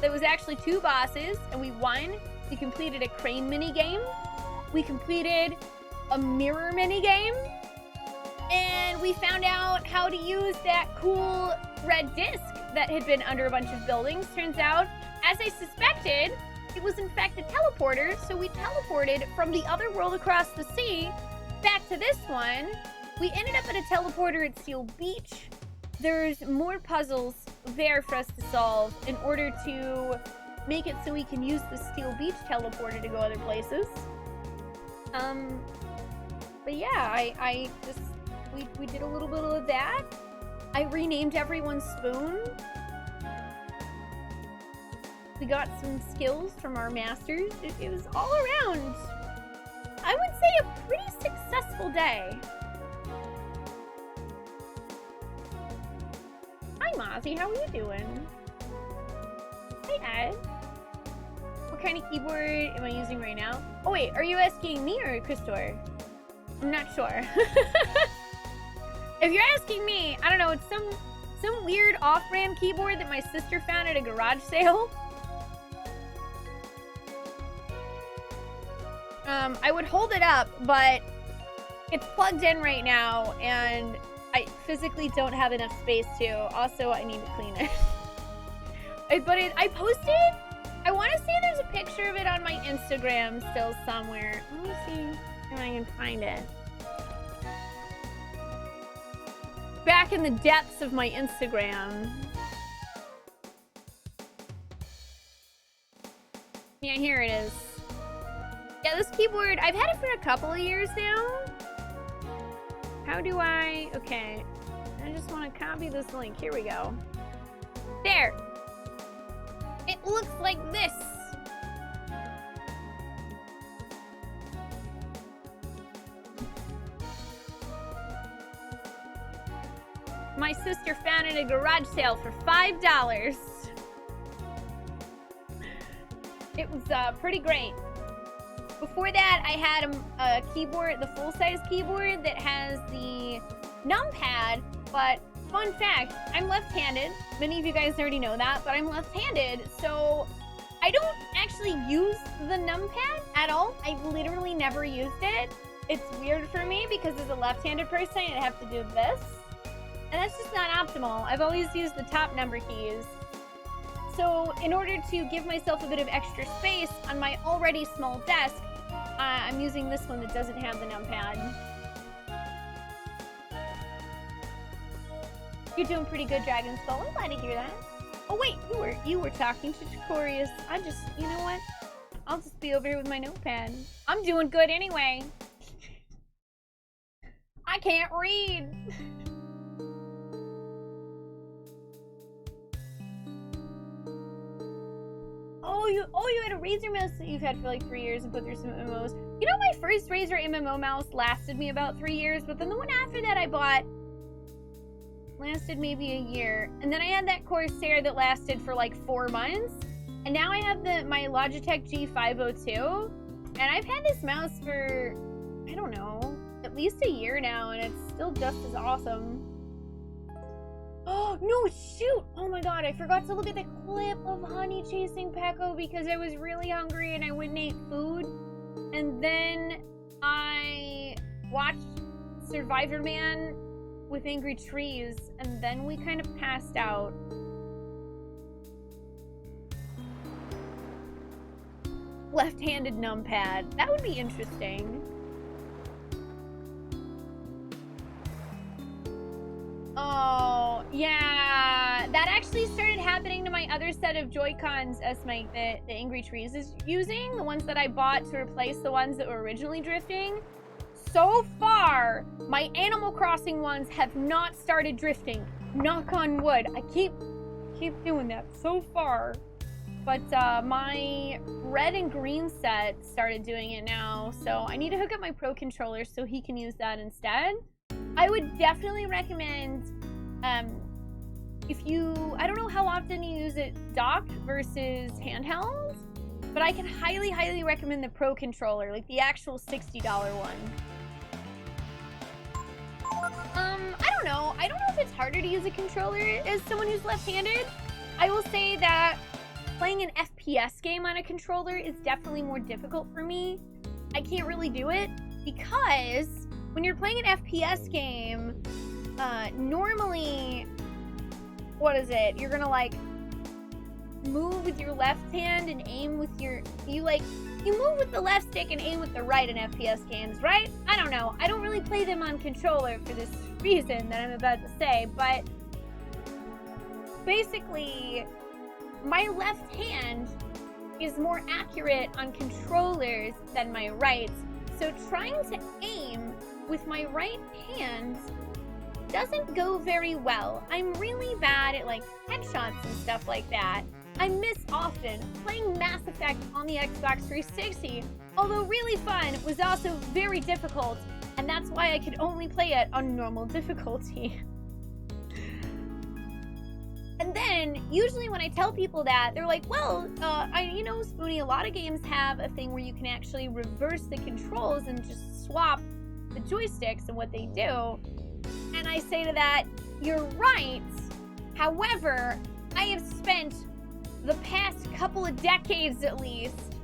There was actually 2 bosses, and we won. We completed a crane mini game. We completed a mirror mini game. And we found out how to use that cool red disc that had been under a bunch of buildings. Turns out, as I suspected, it was in fact a teleporter. So we teleported from the other world across the sea back to this one. We ended up at a teleporter at Steel Beach. There's more puzzles there for us to solve in order to make it so we can use the Steel Beach teleporter to go other places. But yeah, we did a little bit of that. I renamed everyone's spoon. We got some skills from our masters. It was all around, I would say, a pretty successful day. Hi, Mozzie. How are you doing? Hey, Ed. What kind of keyboard am I using right now? Oh, wait. Are you asking me or Christor? I'm not sure. If you're asking me, I don't know. It's some weird off-brand keyboard that my sister found at a garage sale. I would hold it up, but it's plugged in right now, and I physically don't have enough space to. Also, I need to clean it. I posted, I want to say there's a picture of it on my Instagram still somewhere. Let me see if I can find it. Back in the depths of my Instagram. Yeah, here it is. Yeah, this keyboard, I've had it for a couple of years now. How do I... Okay. I just want to copy this link. Here we go. There. It looks like this. My sister found it at a garage sale for $5. It was pretty great. Before that, I had a keyboard, the full-size keyboard that has the numpad, but fun fact, I'm left-handed. Many of you guys already know that, but I'm left-handed, so I don't actually use the numpad at all. I literally never used it. It's weird for me because as a left-handed person, I have to do this, and that's just not optimal. I've always used the top number keys. So in order to give myself a bit of extra space on my already small desk, I'm using this one that doesn't have the numpad. You're doing pretty good, Dragon Skull. I'm glad to hear that. Oh wait, you were talking to Chicorius. You know what? I'll just be over here with my notepad. I'm doing good anyway. I can't read. Oh, you had a Razer mouse that you've had for like 3 years and put through some MMOs. You know, my first Razer MMO mouse lasted me about 3 years, but then the one after that I bought lasted maybe a year. And then I had that Corsair that lasted for like 4 months. And now I have my Logitech G502. And I've had this mouse for, I don't know, at least a year now, and it's still just as awesome. Oh, no, shoot! Oh my god, I forgot to look at the clip of Honey chasing Pecco because I was really hungry and I wouldn't eat food. And then I watched Survivor Man with Angry Trees, and then we kind of passed out. Left-handed numpad. That would be interesting. Oh, yeah. That actually started happening to my other set of Joy-Cons the Angry Trees is using. The ones that I bought to replace the ones that were originally drifting. So far, my Animal Crossing ones have not started drifting. Knock on wood. I keep doing that so far. But my red and green set started doing it now. So I need to hook up my Pro Controller so he can use that instead. I would definitely recommend, I don't know how often you use it docked versus handheld, but I can highly, highly recommend the Pro Controller, like the actual $60 one. I don't know. I don't know if it's harder to use a controller as someone who's left-handed. I will say that playing an FPS game on a controller is definitely more difficult for me. I can't really do it because when you're playing an FPS game, normally, what is it? You're gonna like move with your left hand and aim with your, you move with the left stick and aim with the right in FPS games, right? I don't know. I don't really play them on controller for this reason that I'm about to say, but basically, my left hand is more accurate on controllers than my right. So trying to aim with my right hand doesn't go very well. I'm really bad at like headshots and stuff like that. I miss often. Playing Mass Effect on the Xbox 360, although really fun, was also very difficult, and that's why I could only play it on normal difficulty. And then, usually when I tell people that, they're like, well, you know, Spoonie, a lot of games have a thing where you can actually reverse the controls and just swap the joysticks and what they do. And I say to that, you're right. However, I have spent the past couple of decades at least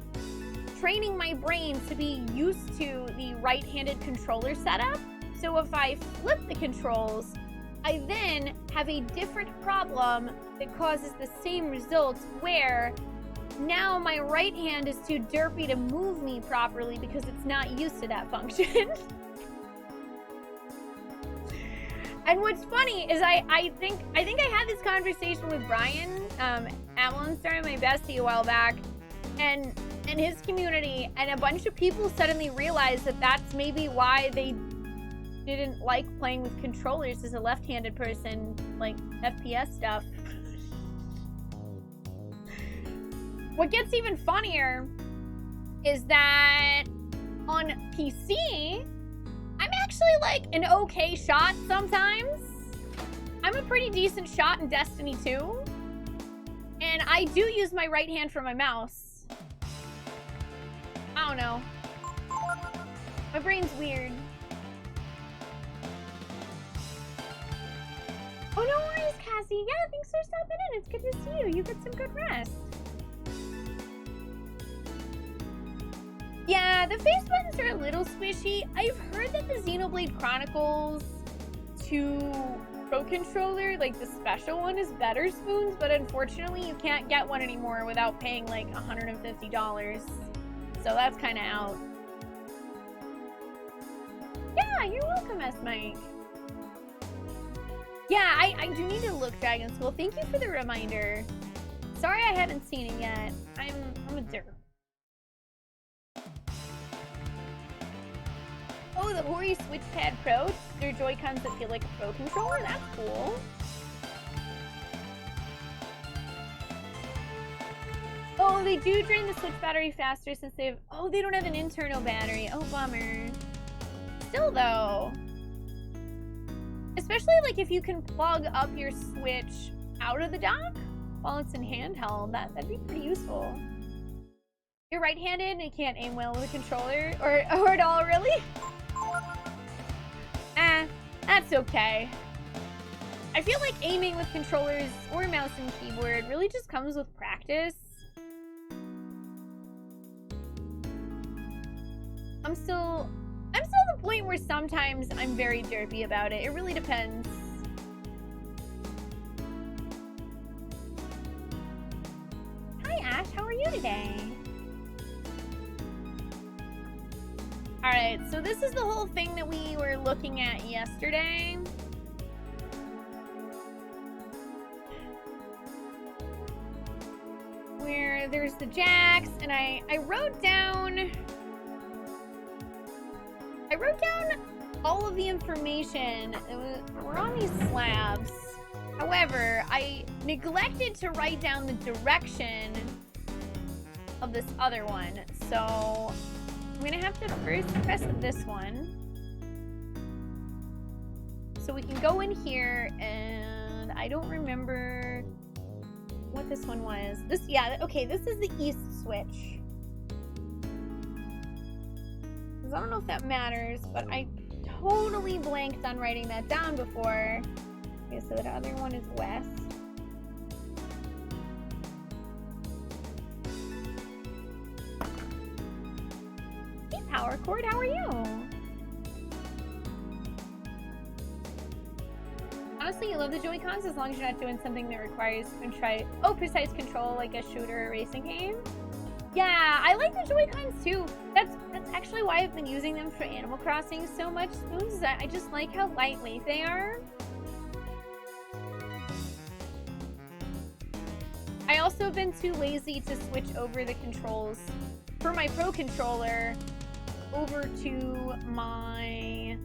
training my brain to be used to the right-handed controller setup. So if I flip the controls, I then have a different problem that causes the same result, where now my right hand is too derpy to move me properly because it's not used to that function. And what's funny is I think I had this conversation with Brian at Lone Star, my bestie, a while back, and his community, and a bunch of people suddenly realized that that's maybe why they didn't like playing with controllers as a left-handed person, like FPS stuff. What gets even funnier is that on PC, I'm actually like an okay shot sometimes. I'm a pretty decent shot in Destiny 2. And I do use my right hand for my mouse. I don't know. My brain's weird. Oh, no worries, Cassie. Yeah, thanks for stopping in. It's good to see you. You get some good rest. Yeah, the face buttons are a little squishy. I've heard that the Xenoblade Chronicles 2 Pro Controller, like the special one, is better, Spoons, but unfortunately you can't get one anymore without paying like $150. So that's kind of out. Yeah, you're welcome, S. Mike. Yeah, I do need to look Dragon School. Thank you for the reminder. Sorry I haven't seen it yet. I'm a derp. Oh, the Hori Switchpad Pro. They're Joy-Cons that feel like a Pro controller. That's cool. Oh, they do drain the Switch battery faster since they've... Oh, they don't have an internal battery. Oh, bummer. Still, though. Especially, like, if you can plug up your Switch out of the dock while it's in handheld, that'd be pretty useful. You're right-handed and you can't aim well with a controller? Or at all, really? That's okay. I feel like aiming with controllers or mouse and keyboard really just comes with practice. I'm still at the point where sometimes I'm very derpy about it. It really depends. Hi Ash, how are you today? Alright, so this is the whole thing that we were looking at yesterday. Where there's the jacks, and I wrote down all of the information. We're on these slabs. However, I neglected to write down the direction of this other one. So I'm gonna have to first press this one. So we can go in here, and I don't remember what this one was. Okay, this is the east switch. I don't know if that matters, but I totally blanked on writing that down before. Okay, so the other one is west. power cord. How are you? Honestly, you love the Joy-Cons as long as you're not doing something that requires precise control like a shooter or racing game. Yeah, I like the Joy-Cons too. That's actually why I've been using them for Animal Crossing so much, Spoons, is that I just like how lightweight they are. I also have been too lazy to switch over the controls for my Pro Controller over to my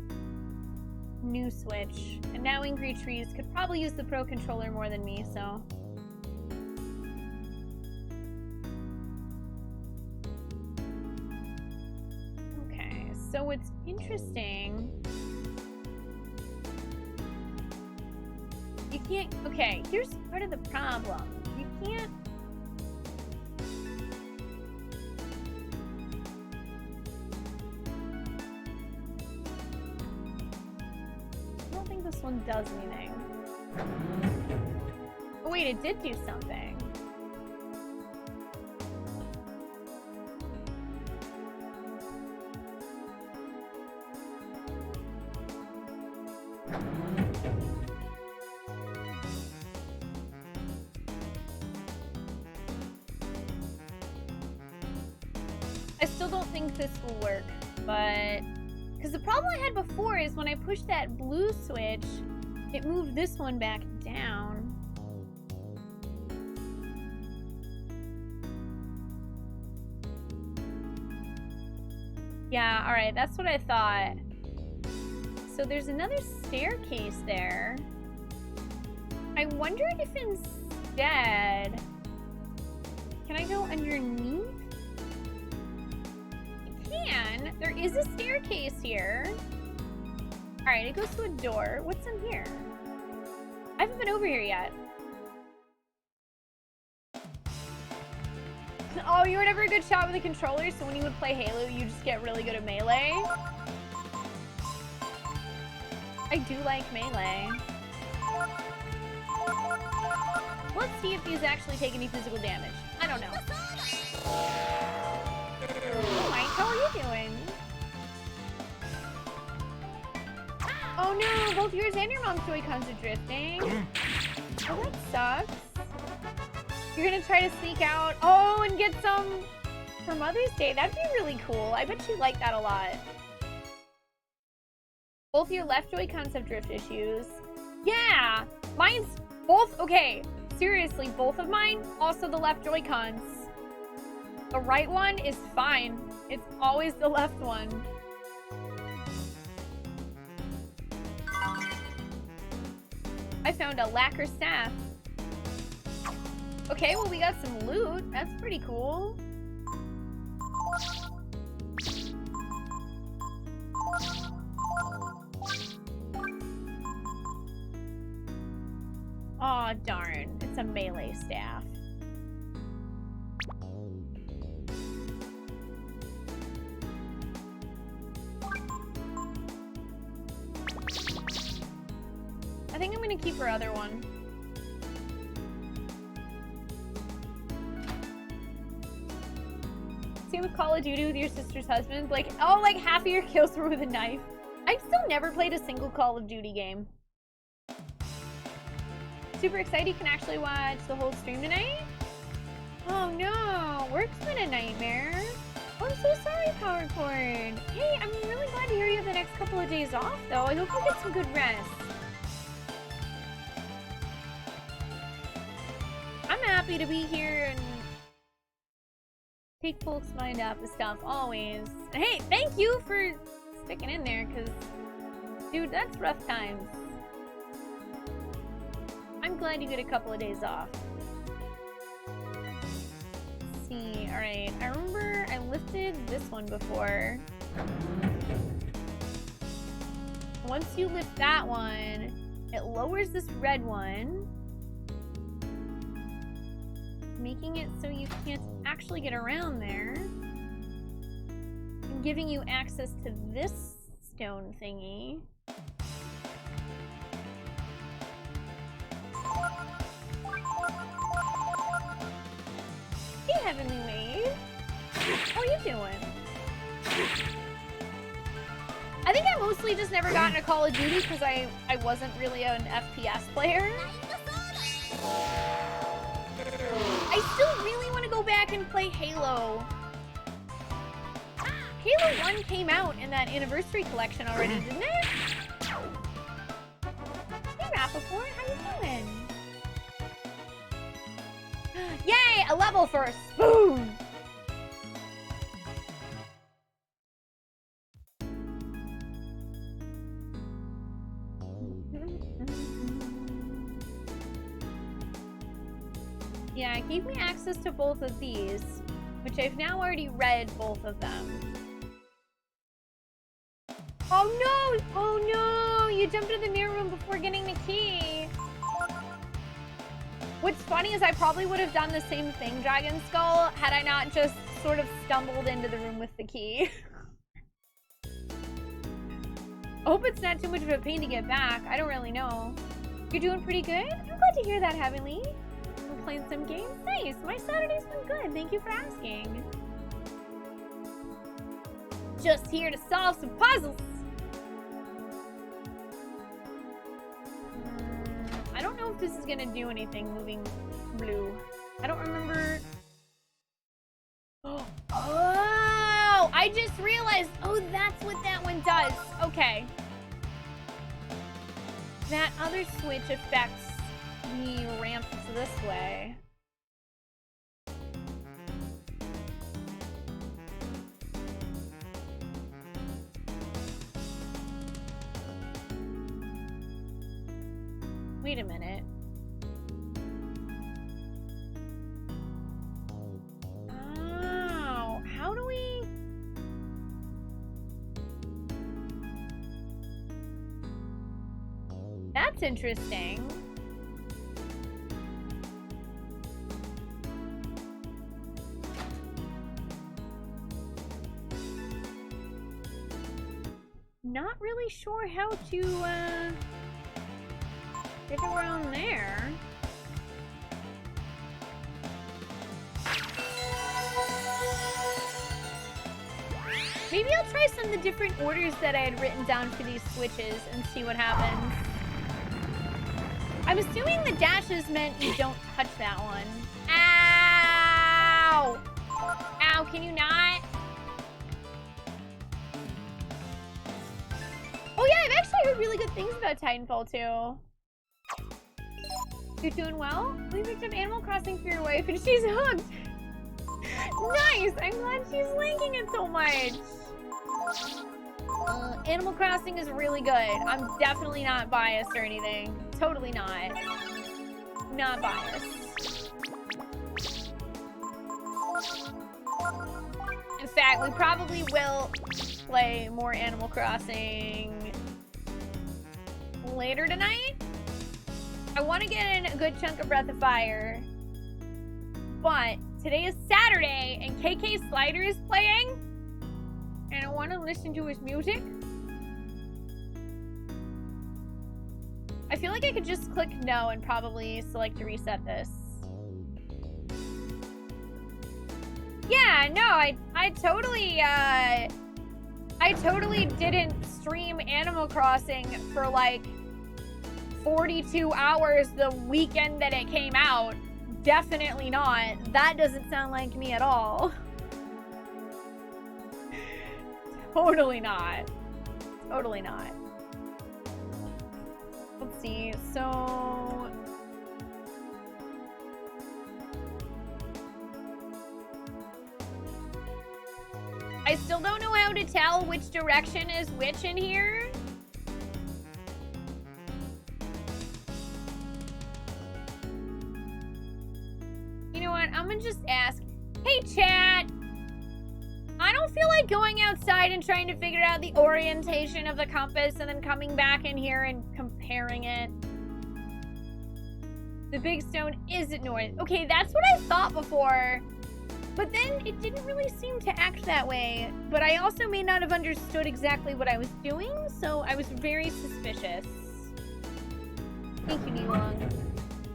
new Switch. And now Angry Trees could probably use the Pro Controller more than me, so... Okay, so what's interesting... You can't... Okay, here's part of the problem. You can't... I don't think this one does anything. Oh wait, it did do something. I still don't think this will work, but... Because the problem I had before is when I pushed that blue switch, it moved this one back down. Yeah, alright, that's what I thought. So there's another staircase there. I wondered if instead... Can I go underneath? There is a staircase here. Alright, it goes to a door. What's in here? I haven't been over here yet. Oh, you were never a good shot with a controller, so when you would play Halo, you just get really good at melee. I do like melee. Let's see if these actually take any physical damage. I don't know. Oh, Mike, how are you doing? Oh no, both yours and your mom's Joy-Cons are drifting. Oh, that sucks. You're gonna try to sneak out, oh, and get some for Mother's Day. That'd be really cool. I bet you like that a lot. Both your left Joy-Cons have drift issues. Yeah, mine's both, okay, seriously, both of mine, also the left Joy-Cons. The right one is fine. It's always the left one. I found a lacquer staff. Okay, well we got some loot. That's pretty cool. Aw, darn. It's a melee staff. I think I'm gonna keep her other one. Same with Call of Duty with your sister's husband. Like, oh, like half of your kills were with a knife. I've still never played a single Call of Duty game. Super excited you can actually watch the whole stream tonight. Oh no, work's been a nightmare. Oh, I'm so sorry, Power Cord. Hey, I'm really glad to hear you have the next couple of days off, though. I hope you get some good rest. I'm happy to be here and take folks' mind off of stuff, always. And hey, thank you for sticking in there, because, dude, that's rough times. I'm glad you get a couple of days off. Let's see, alright. I remember I lifted this one before. Once you lift that one, it lowers this red one, making it so you can't actually get around there, and giving you access to this stone thingy. Hey, Heavenly Wave. How are you doing? think I mostly just never got into Call of Duty because I wasn't really an FPS player. I still really want to go back and play Halo. Halo 1 came out in that anniversary collection already, didn't it? Hey, Rappaport, how you doing? Yay, a level first. Boom! Yeah, it gave me access to both of these, which I've now already read both of them. Oh no! Oh no! You jumped in the mirror room before getting the key. What's funny is I probably would have done the same thing, Dragon Skull, had I not just sort of stumbled into the room with the key. I hope it's not too much of a pain to get back. I don't really know. You're doing pretty good? I'm glad to hear that, Heavenly. I'm playing some games? Nice. My Saturday's been good. Thank you for asking. Just here to solve some puzzles. I don't know if this is gonna do anything moving blue. I don't remember. Oh, I just realized. Oh, that's what that one does. Okay. That other switch affects the ramps this way. Wait a minute. Oh, how do we... That's interesting. Not really sure how to, get around there. Maybe I'll try some of the different orders that I had written down for these switches and see what happens. I'm assuming the dashes meant you don't touch that one. Ow! Ow, can you not? Oh yeah, I've actually heard really good things about Titanfall 2. You're doing well? We picked up Animal Crossing for your wife and she's hooked. Nice! I'm glad she's liking it so much. Animal Crossing is really good. I'm definitely not biased or anything. Totally not. Not biased. In fact, we probably will play more Animal Crossing later tonight. I want to get in a good chunk of Breath of Fire, but today is Saturday and KK Slider is playing and I want to listen to his music. I feel like I could just click no and probably select to reset this. Yeah, no, I totally didn't stream Animal Crossing for like 42 hours the weekend that it came out. Definitely not. That doesn't sound like me at all. Totally not. Totally not. Let's see, so... I still don't know how to tell which direction is which in here. You know what? I'm gonna just ask. Hey, chat! I don't feel like going outside and trying to figure out the orientation of the compass and then coming back in here and comparing it. The big stone is at north. Okay, that's what I thought before. But then it didn't really seem to act that way. But I also may not have understood exactly what I was doing, so I was very suspicious. Thank you, Nilong.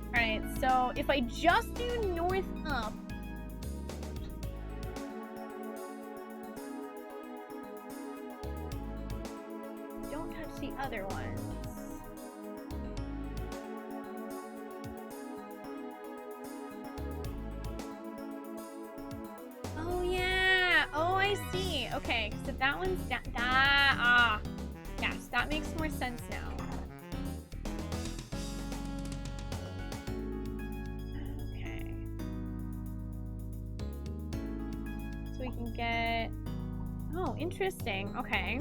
Alright, so if I just do north up... the other ones. Oh yeah. Oh, I see. Okay, so that one's yes, that makes more sense now. Okay. So we can get. Oh, interesting. Okay.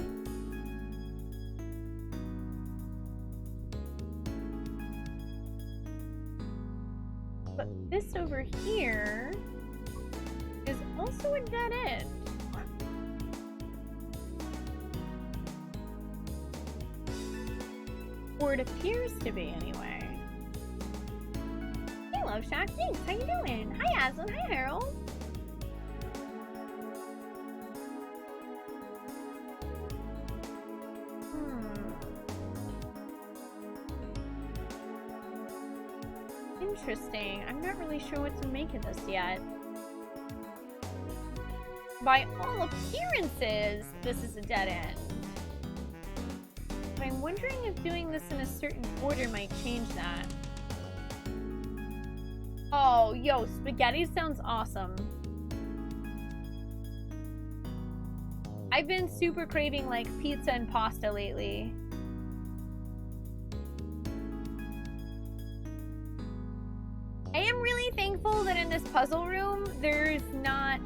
But this over here is also a dead end. Or it appears to be, anyway. Hey, Love Shack. Thanks. How you doing? Hi, Aslan. Hi, Harold. Interesting. I'm not really sure what to make of this yet. By all appearances, this is a dead end. But I'm wondering if doing this in a certain order might change that. Oh, yo, spaghetti sounds awesome. I've been super craving like pizza and pasta lately. I am really thankful that in this puzzle room, there's not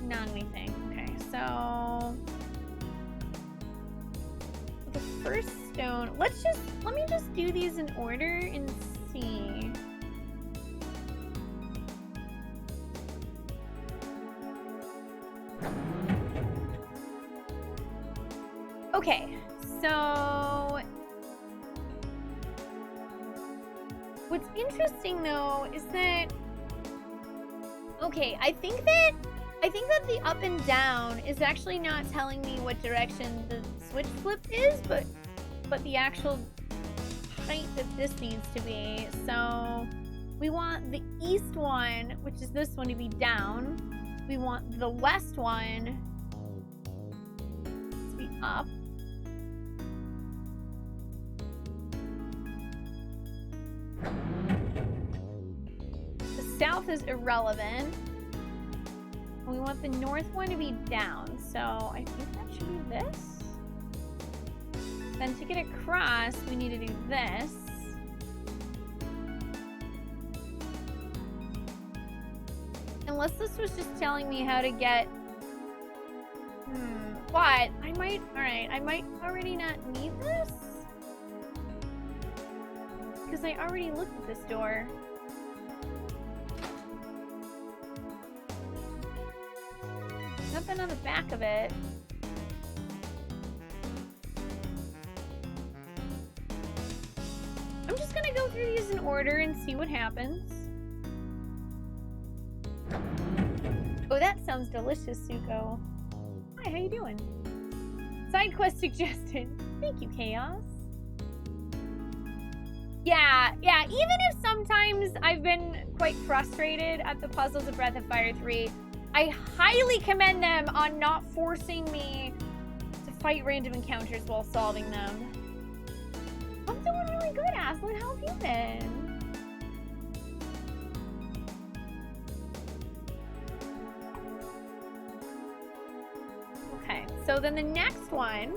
anything. Okay, so the first stone, let me just do these in order and see. Okay, so what's interesting though is that, okay, I think that the up and down is actually not telling me what direction the switch flip is, but the actual height that this needs to be. So we want the east one, which is this one, to be down. We want the west one to be up. The south is irrelevant. We want the north one to be down, so I think that should be this. Then to get across, we need to do this. Unless this was just telling me how to get... But I might... Alright, I might already not need this. Because I already looked at this door. Nothing on the back of it. I'm just gonna go through these in order and see what happens. Oh, that sounds delicious, Suko. Hi, how you doing? Side quest suggested. Thank you, Chaos. Yeah, even if sometimes I've been quite frustrated at the puzzles of Breath of Fire 3, I highly commend them on not forcing me to fight random encounters while solving them. I'm doing really good, Aslan. How have you been? Okay, so then the next one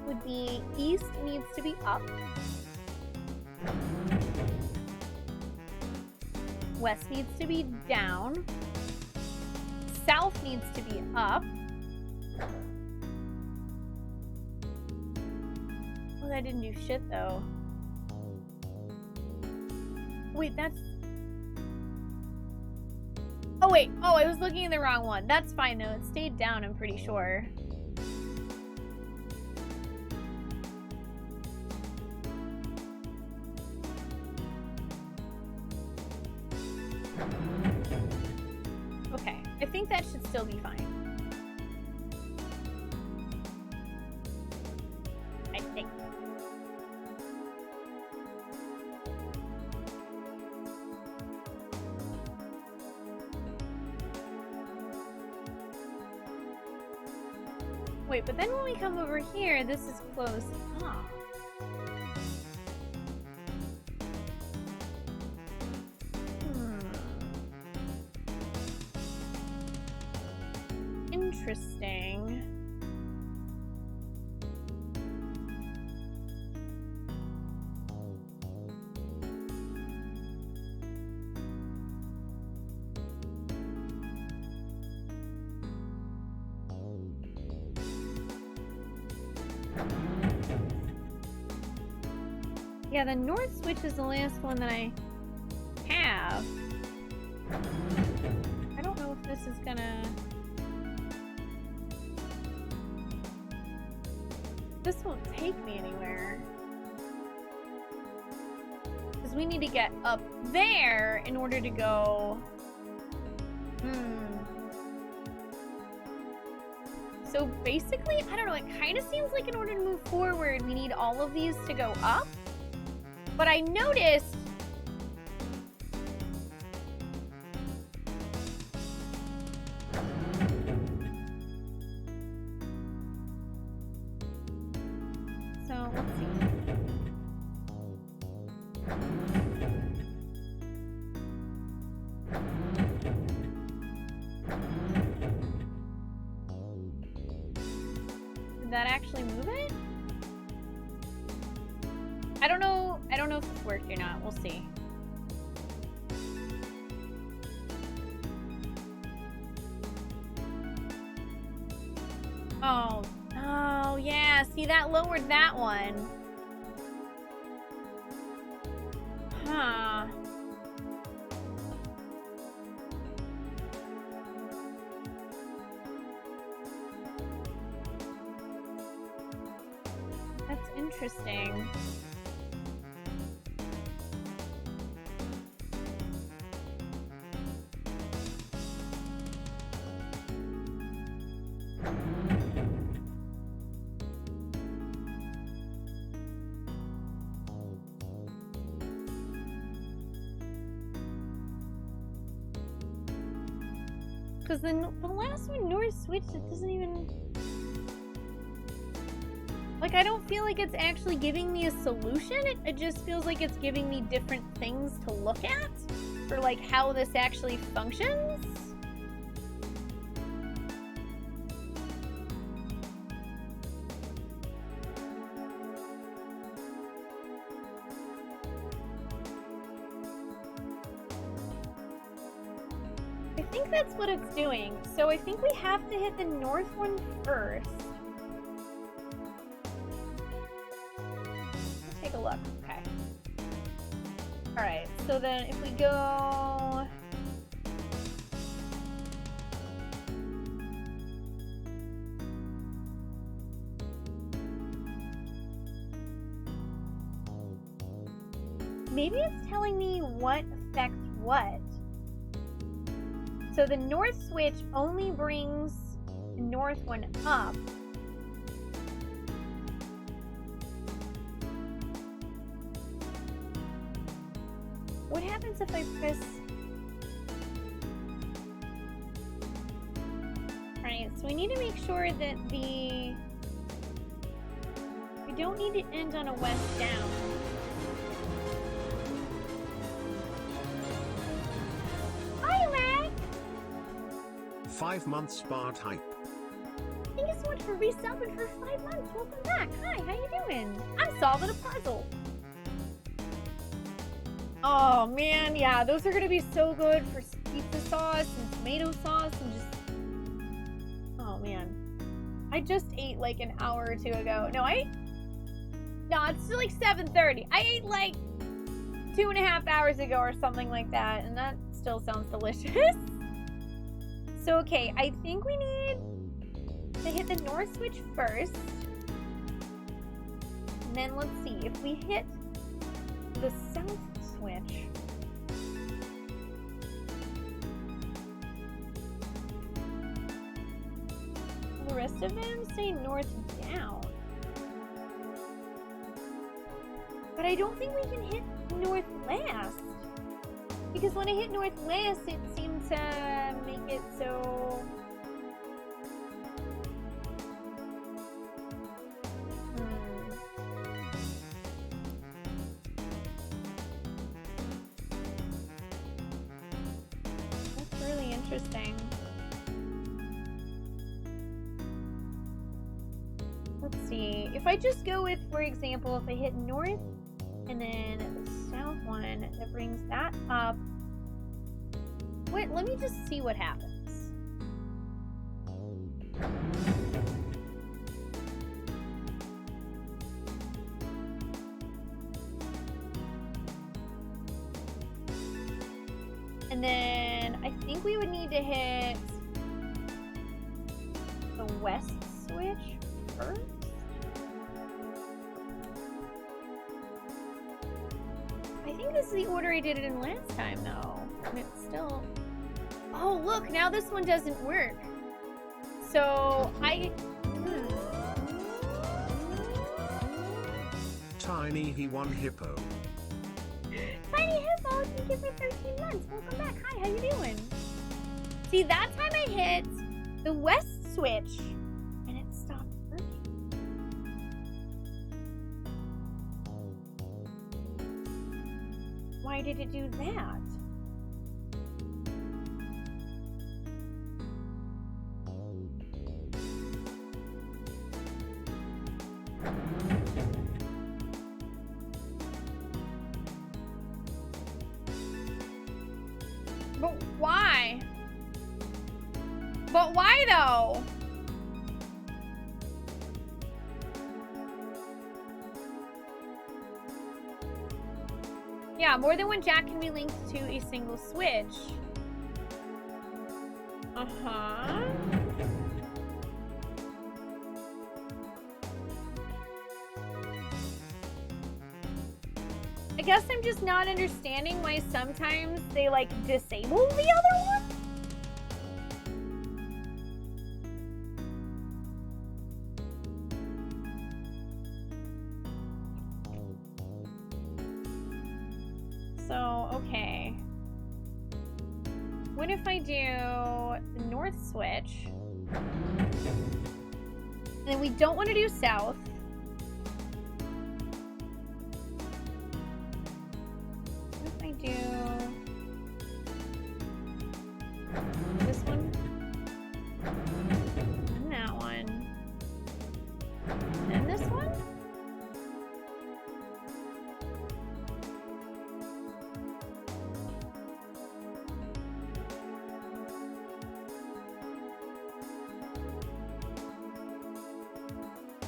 would be east needs to be up. West needs to be down. South needs to be up. Well, that didn't do shit though. Wait, that's... Oh wait, I was looking at the wrong one. That's fine though, it stayed down, I'm pretty sure. Okay, I think that should still be fine. I think. Wait, but then when we come over here, this is closed off. Interesting. Yeah, the north switch is the last one that I have. I don't know if this is gonna... This won't take me anywhere. Because we need to get up there in order to go... So basically, I don't know, it kind of seems like in order to move forward, we need all of these to go up. But I noticed... So, let's see. Did that actually move it? I don't know if this worked or not. We'll see. Oh, yeah. See, that lowered that one. Huh. That's interesting. Because the last one, North Switch, it doesn't even... Like, I don't feel like it's actually giving me a solution. It just feels like it's giving me different things to look at for, like, how this actually functions. I think that's what it's doing. So I think we have to hit the north one first. Let's take a look. Okay. Alright, so then if we go... Maybe it's telling me what affects what. So the north switch only brings the north one up. What happens if I press... Alright, so we need to make sure that we don't need to end on a west down. Hi, Mac! 5 months Bard hype. Thank you so much for resubbing for 5 months. Welcome back. Hi, how you doing? I'm solving a puzzle. Oh man, yeah, those are gonna be so good for pizza sauce and tomato sauce and just... Oh man. I just ate like an hour or two ago. No, it's like 7:30. I ate like 2.5 hours ago or something like that, and that still sounds delicious. So, okay, I think we need to hit the north switch first. And then let's see, if we hit the south switch. The rest of them say north down. But I don't think we can hit north last. Because when I hit north last, it seemed to make it so... Interesting. Let's see. If I just go with, for example, if I hit north and then the south one, that brings that up. Wait, let me just see what happens. And then I think we would need to hit the west switch first. I think this is the order I did it in last time, though. And it's still... Oh, look, now this one doesn't work. So, Tiny he won hippo. Tiny Hippo, thank you for 13 months. Welcome back. Hi, how you doing? See, that time I hit the west switch, and it stopped working. Why did it do that? But why? But why though? Yeah, more than one jack can be linked to a single switch. Uh-huh. I guess I'm just not understanding why sometimes they like disable the other one. So, okay. What if I do the north switch? And then we don't want to do south. Do this one and that one and this one.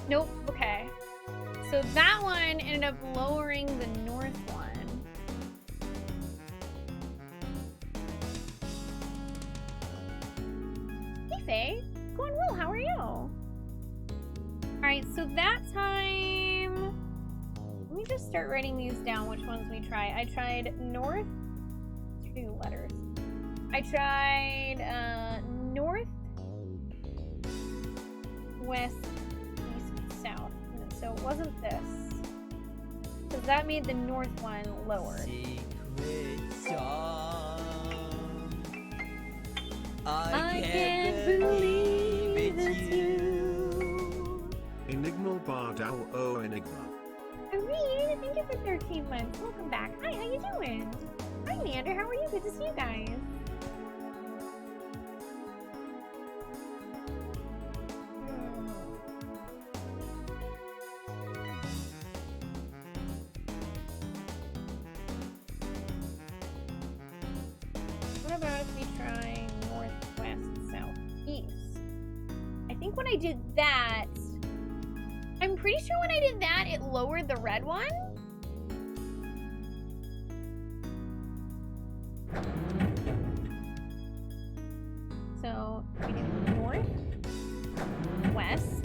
Nope. Okay, so that one ended up lowering the north one. Faye, going well. How are you? All right, so that time, let me just start writing these down. Which ones we try? I tried north. 2 letters. I tried north, west, east, south. So it wasn't this, because that made the north one lower. Secret song. I can't believe it's you. Enigmal Bardao O Enigma. Reed, thank you for 13 months. Welcome back. Hi, how you doing? Hi, Neander. How are you? Good to see you guys. What about if we try northwest, southeast? I think when I did that, I'm pretty sure when I did that, it lowered the red one. So we do north, west,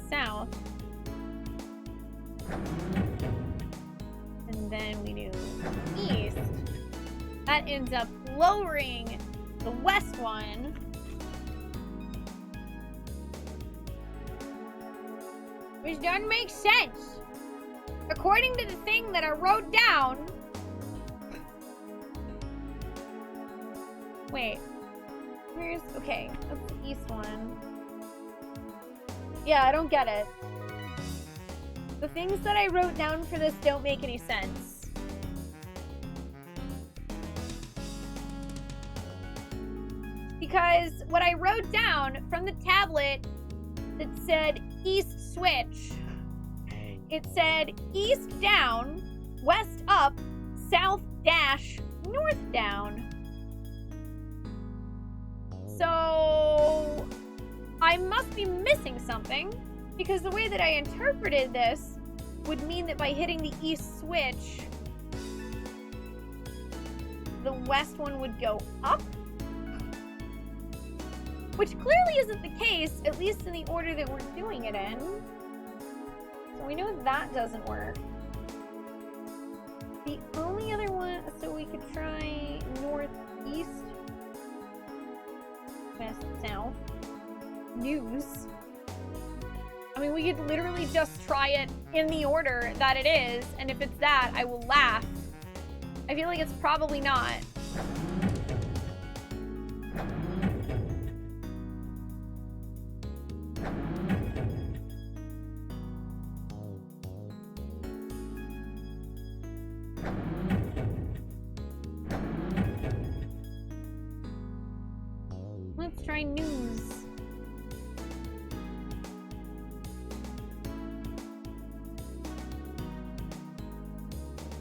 south, and then we do east. That ends up lowering the west one. Which doesn't make sense. According to the thing that I wrote down. Wait. Where's... Okay, that's the east one. Yeah, I don't get it. The things that I wrote down for this don't make any sense. Because what I wrote down from the tablet that said east switch, it said east down, west up, south dash, north down. So I must be missing something, because the way that I interpreted this would mean that by hitting the east switch, the west one would go up, which clearly isn't the case, at least in the order that we're doing it in. So we know that doesn't work. The only other one, so we could try northeast, west, south, news. I mean, we could literally just try it in the order that it is, and if it's that, I will laugh. I feel like it's probably not. Let's try news.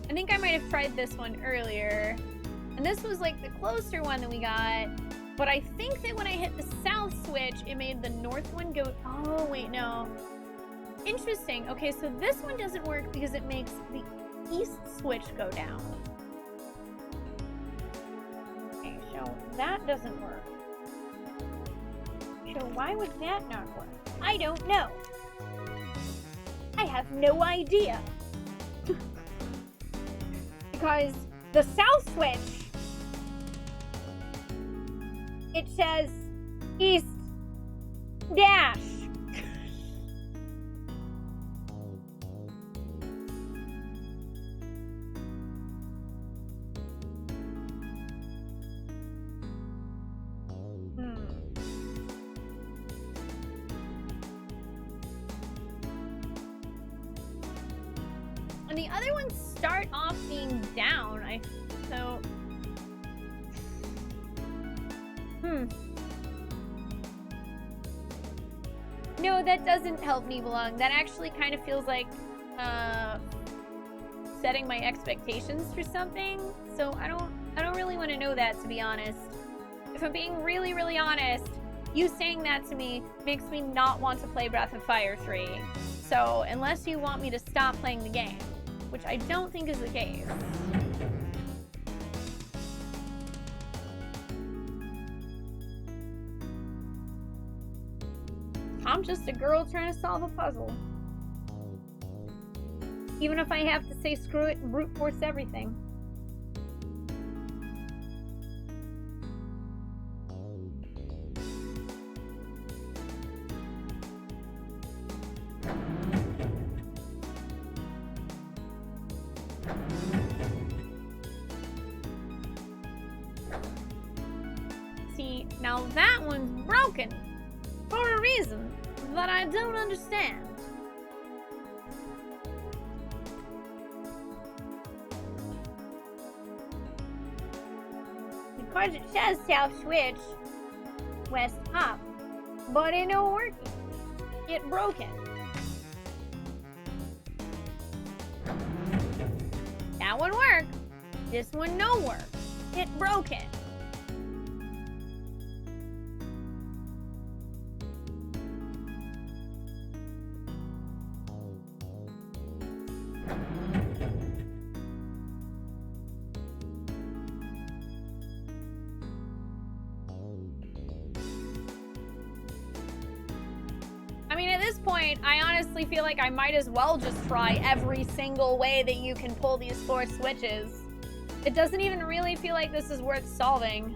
I think I might have tried this one earlier, and this was like the closer one that we got, but I think that when I hit the south switch, it made the north one go, oh wait, no. Interesting. Okay, so this one doesn't work because it makes the east switch go down. Okay, so that doesn't work. So why would that not work? I don't know. I have no idea. Because the south switch, it says east dash. And the other ones start off being down, so... No, that doesn't help me belong. That actually kind of feels like, setting my expectations for something. So I don't really want to know that, to be honest. If I'm being really, really honest, you saying that to me makes me not want to play Breath of Fire 3. So unless you want me to stop playing the game, which I don't think is the case. I'm just a girl trying to solve a puzzle. Even if I have to say screw it and brute force everything. See, now that one's broken for a reason that I don't understand. Because it says south switch, west up, but it no working. It broken. That one work. This one no work. It broken. I mean, at this point, I honestly feel like I might as well just try every single way that you can pull these 4 switches. It doesn't even really feel like this is worth solving.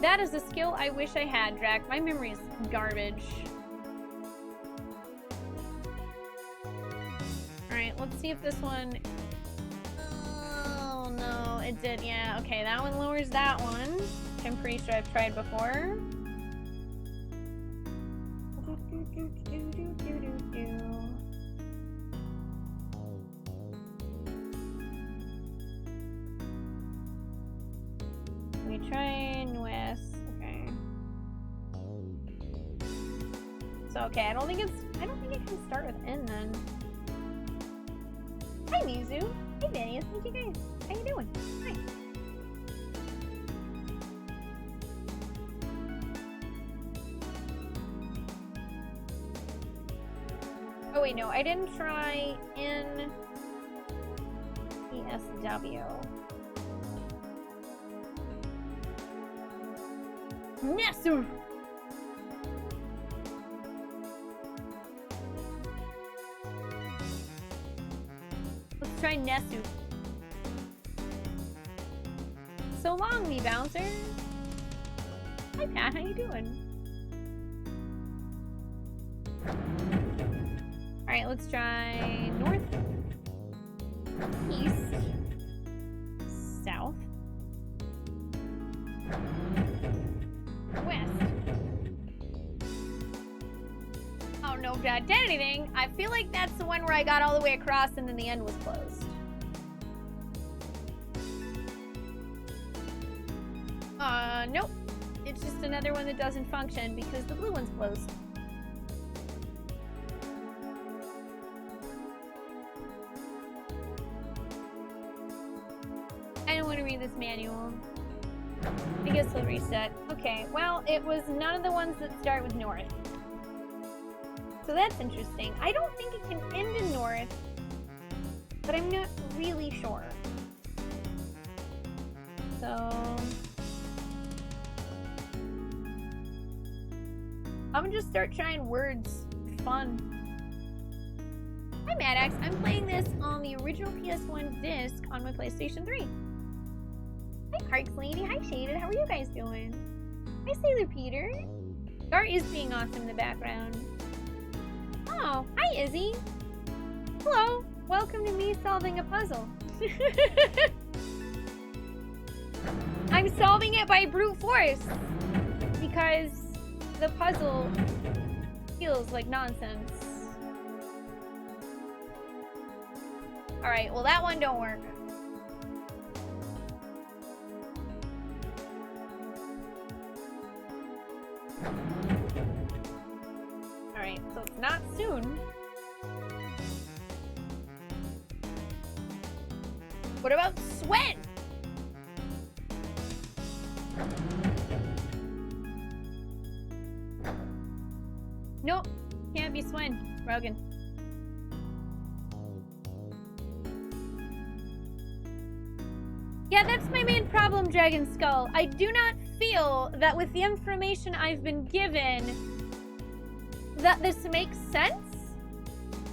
That is a skill I wish I had, Drac. My memory is garbage. Alright, let's see if this one... Oh, no, it did. Yeah, okay, that one lowers that one, which I'm pretty sure I've tried before. try west. Okay. So okay, I don't think it can start with N then. Hi Mizu. Hey Vanius, thank you guys. How you doing? Hi. Oh wait, no, I didn't try in PSW. Nesu! Let's try Nesu. So long, me bouncer. Hi Pat, how you doing? Alright, let's try north, east, south, west. Oh no, Dad did anything. I feel like that's the one where I got all the way across and then the end was closed. Nope. It's just another one that doesn't function because the blue one's closed. I don't want to read this manual. I guess we'll reset. Okay, well, it was none of the ones that start with north. So that's interesting. I don't think it can end in north, but I'm not really sure. So I'm gonna just start trying words. Fun. Hi Maddox, I'm playing this on the original PS1 disc on my PlayStation 3. Hi Parks Lady, hi Shaded, how are you guys doing? Hi Sailor Peter. Gar is being awesome in the background. Oh, hi Izzy. Hello, welcome to me solving a puzzle. I'm solving it by brute force because the puzzle feels like nonsense. Alright, well that one don't work. Alright, so it's not soon. What about Swen? Nope, can't be Swen. Rogan. Yeah, that's my main problem, Dragon Skull. I do not feel that with the information I've been given that this makes sense.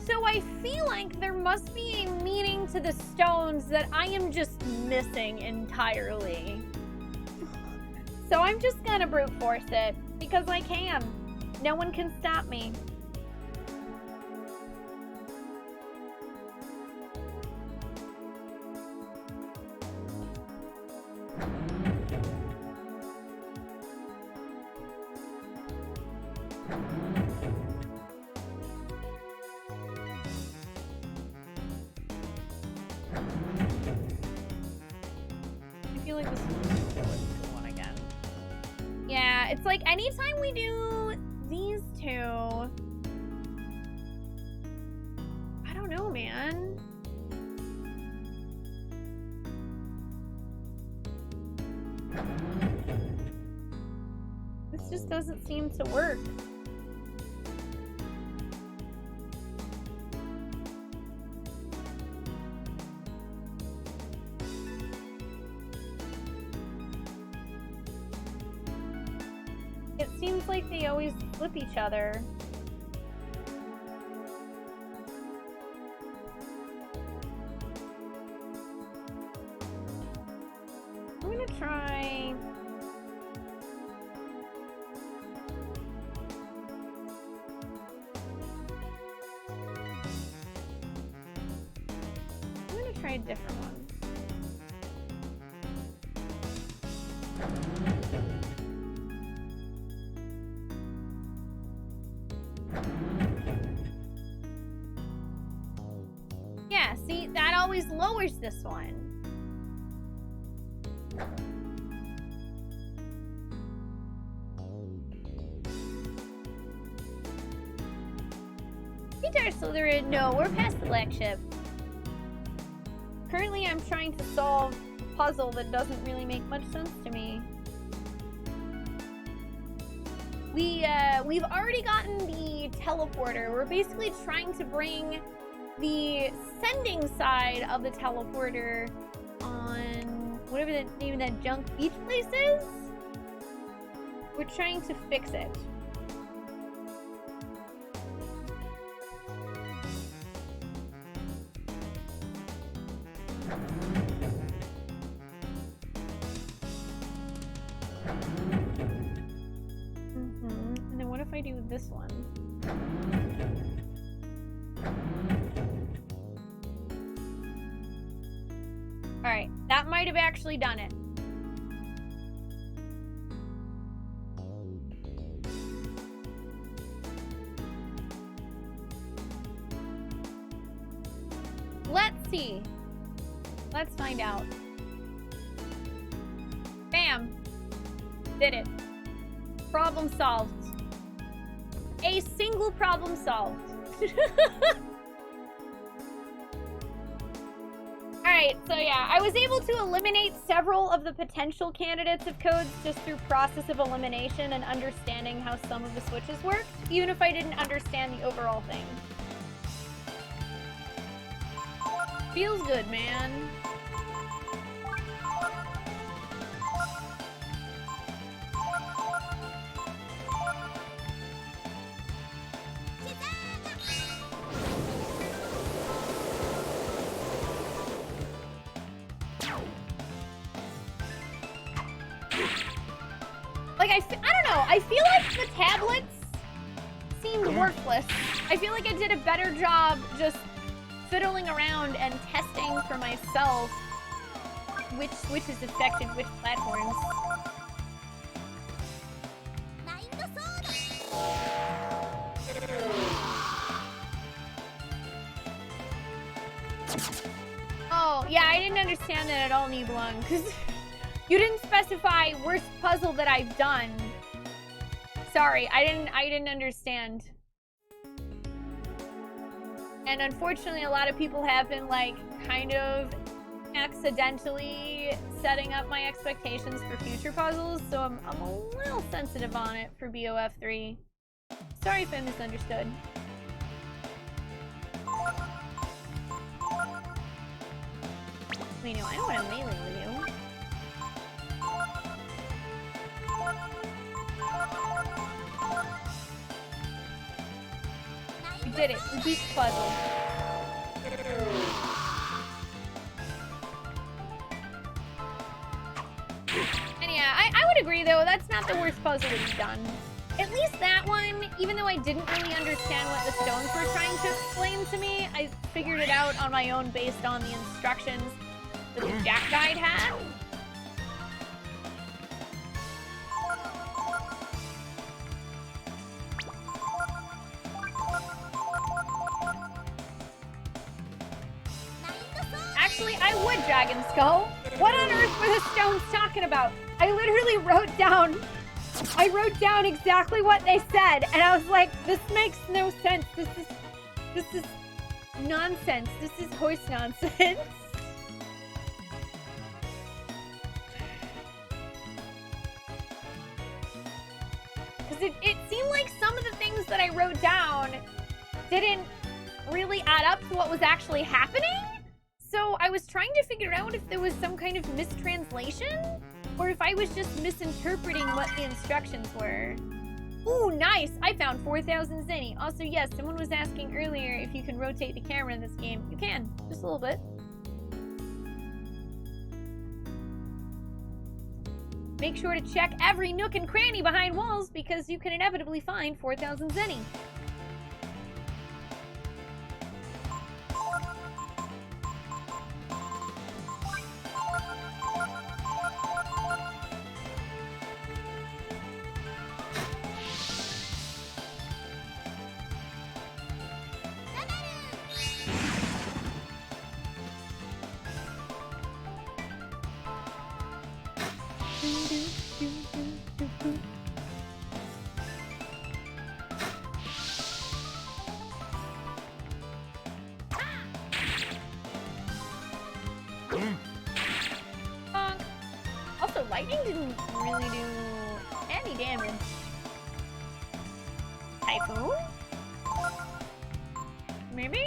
So I feel like there must be a meaning to the stones that I am just missing entirely. So I'm just gonna brute force it because I can. No one can stop me. I feel like this is the one again. Yeah, it's like anytime we do these two, I don't know, man. This just doesn't seem to work. It seems like they always flip each other. I'm gonna try... I'm gonna try a different one. Yeah, see, that always lowers this one. Slytherin? No, we're past the black ship. Currently, I'm trying to solve a puzzle that doesn't really make much sense to me. We've already gotten the teleporter. We're basically trying to bring the sending side of the teleporter on whatever the name of that junk beach place is. We're trying to fix it. And then what if I do this one? Alright, that might have actually done it. Let's see. Let's find out. Bam! Did it. Problem solved. A single problem solved. Alright, so yeah, I was able to eliminate several of the potential candidates of codes just through process of elimination and understanding how some of the switches worked, even if I didn't understand the overall thing. Feels good, man. Like, I don't know. I feel like the tablets seemed worthless. I feel like I did a better job just fiddling around and testing for myself which switches affected which platforms. Oh, yeah, I didn't understand that at all, Niblung, because you didn't specify worst puzzle that I've done. Sorry, I didn't understand. And unfortunately, a lot of people have been, like, kind of accidentally setting up my expectations for future puzzles, so I'm a little sensitive on it for BOF3. Sorry if I misunderstood. Wait, no, I don't want to melee with you. We did it. We beat the puzzle. And yeah, I would agree though, that's not the worst puzzle we've done. At least that one, even though I didn't really understand what the stones were trying to explain to me, I figured it out on my own based on the instructions that the Jack Guide had. Actually, I would Dragon Skull. What on earth were the stones talking about? I literally wrote down exactly what they said, and I was like, this makes no sense. This is nonsense. This is horse nonsense. Because it seemed like some of the things that I wrote down didn't really add up to what was actually happening. So I was trying to figure out if there was some kind of mistranslation, or if I was just misinterpreting what the instructions were. Ooh, nice! I found 4,000 Zenny. Also, yes, someone was asking earlier if you can rotate the camera in this game. You can, just a little bit. Make sure to check every nook and cranny behind walls because you can inevitably find 4,000 Zenny. lightning didn't really do any damage. Typhoon? Maybe?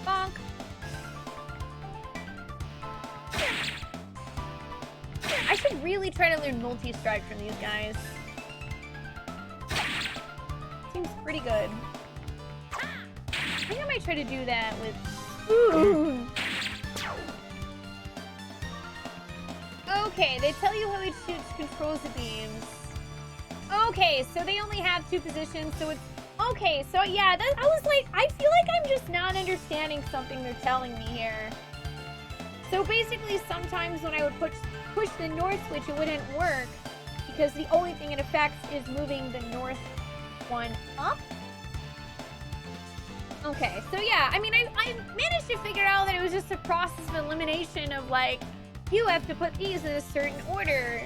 Bonk. I should really try to learn multi-strike from these guys. Seems pretty good. I think I might try to do that with... Ooh. Okay, they tell you how each suit controls the beams. Okay, so they only have 2 positions, so it's... Okay, so yeah, I was like, I feel like I'm just not understanding something they're telling me here. So basically, sometimes when I would push the north switch, it wouldn't work because the only thing it affects is moving the north one up. Okay, so yeah, I mean, I managed to figure out that it was just a process of elimination of like, you have to put these in a certain order.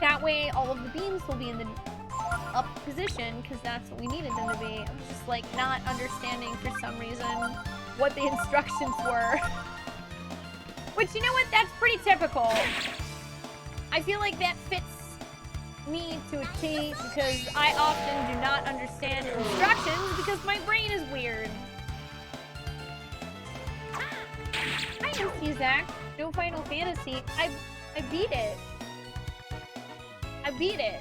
That way, all of the beams will be in the up position because that's what we needed them to be. I was just like not understanding for some reason what the instructions were. Which, you know what, that's pretty typical. I feel like that fits me to a T because I often do not understand instructions because my brain is weird. Hi, MC Zach. No Final Fantasy. I beat it. I beat it.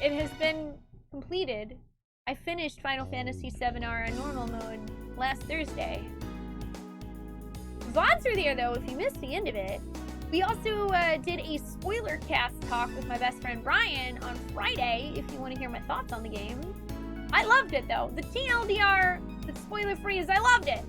It has been completed. I finished Final Fantasy VII on normal mode last Thursday. VODs are there though if you missed the end of it. We also did a spoiler cast talk with my best friend Brian on Friday if you want to hear my thoughts on the game. I loved it though. The TLDR, the spoiler free is I loved it.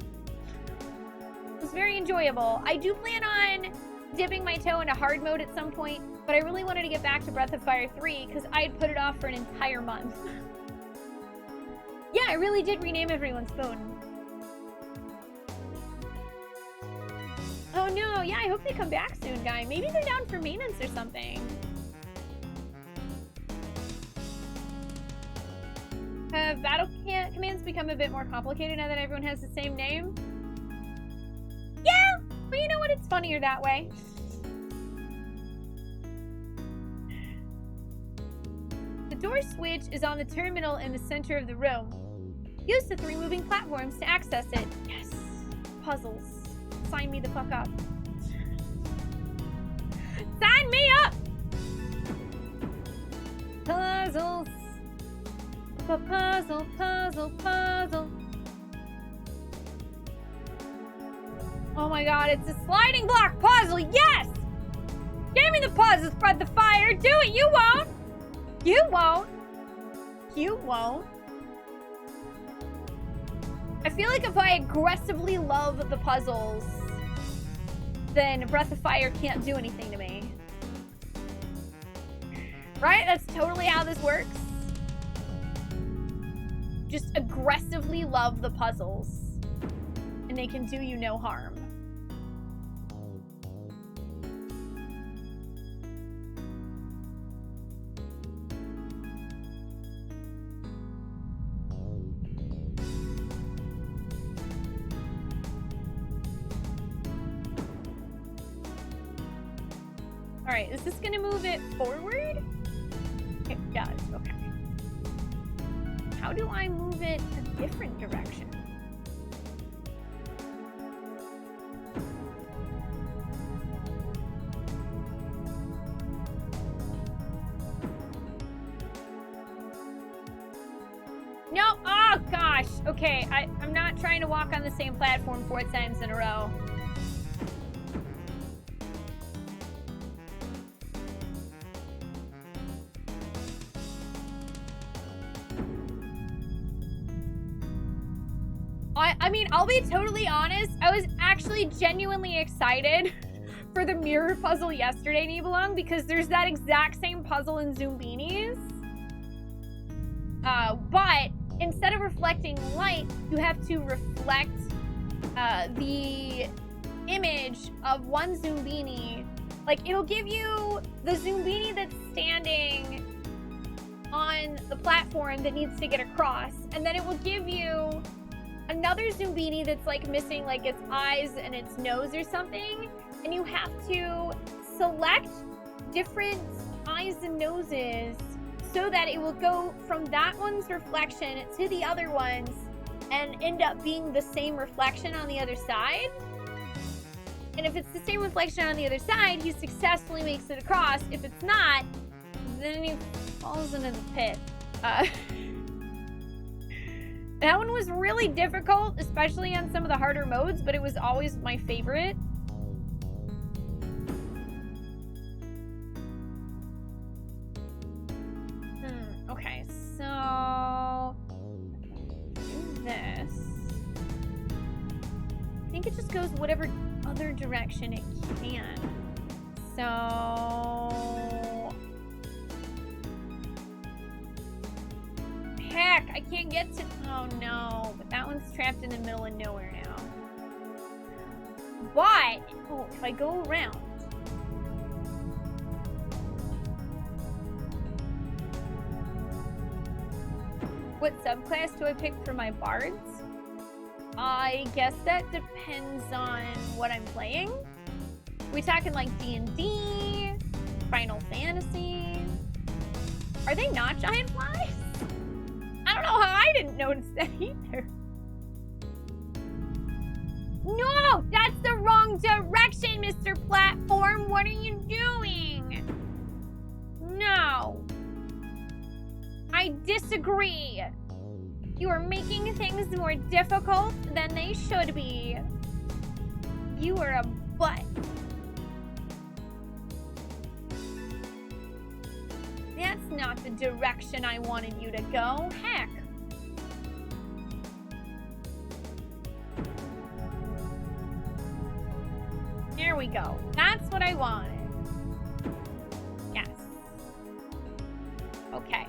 It was very enjoyable. I do plan on dipping my toe into hard mode at some point, but I really wanted to get back to Breath of Fire 3 because I had put it off for an entire month. Yeah, I really did rename everyone's phone. Oh no, yeah, I hope they come back soon, guy. Maybe they're down for maintenance or something. Have battle commands become a bit more complicated now that everyone has the same name? Yeah, but you know what? It's funnier that way. The door switch is on the terminal in the center of the room. Use the 3 moving platforms to access it. Yes. Puzzles. Sign me the fuck up. Sign me up! Puzzles. Puzzle, puzzle, puzzle. Oh my god, it's a sliding block puzzle, yes! Give me the puzzle, spread the fire, do it, you won't! You won't. You won't. I feel like if I aggressively love the puzzles, then Breath of Fire can't do anything to me. Right? That's totally how this works. Just aggressively love the puzzles, and they can do you no harm. Alright, is this gonna move it forward? It does, okay. How do I move it a different direction? No, oh gosh, okay, I'm not trying to walk on the same platform 4 times in a row. I mean, I'll be totally honest. I was actually genuinely excited for the mirror puzzle yesterday, Nibelung, because there's that exact same puzzle in Zoombinis. But instead of reflecting light, you have to reflect the image of one Zoombini Like, it'll give you the Zumbini that's standing on the platform that needs to get across, and then it will give you another Zumbini that's like missing like its eyes and its nose or something, and you have to select different eyes and noses so that it will go from that one's reflection to the other ones and end up being the same reflection on the other side. And if it's the same reflection on the other side, he successfully makes it across. If it's not, then he falls into the pit. That one was really difficult, especially on some of the harder modes, but it was always my favorite. Okay, so do this. I think it just goes whatever other direction it can. So heck, I can't get to. Oh no, but that one's trapped in the middle of nowhere now. But oh, if I go around. What subclass do I pick for my bards? I guess that depends on what I'm playing. We talking like D&D, Final Fantasy? Are they not giant flies? I don't know how I didn't notice that either. No, that's the wrong direction, Mr. Platform. What are you doing? No. I disagree. You are making things more difficult than they should be. You are a butt. That's not the direction I wanted you to go. Heck. There we go. That's what I wanted. Yes. Okay.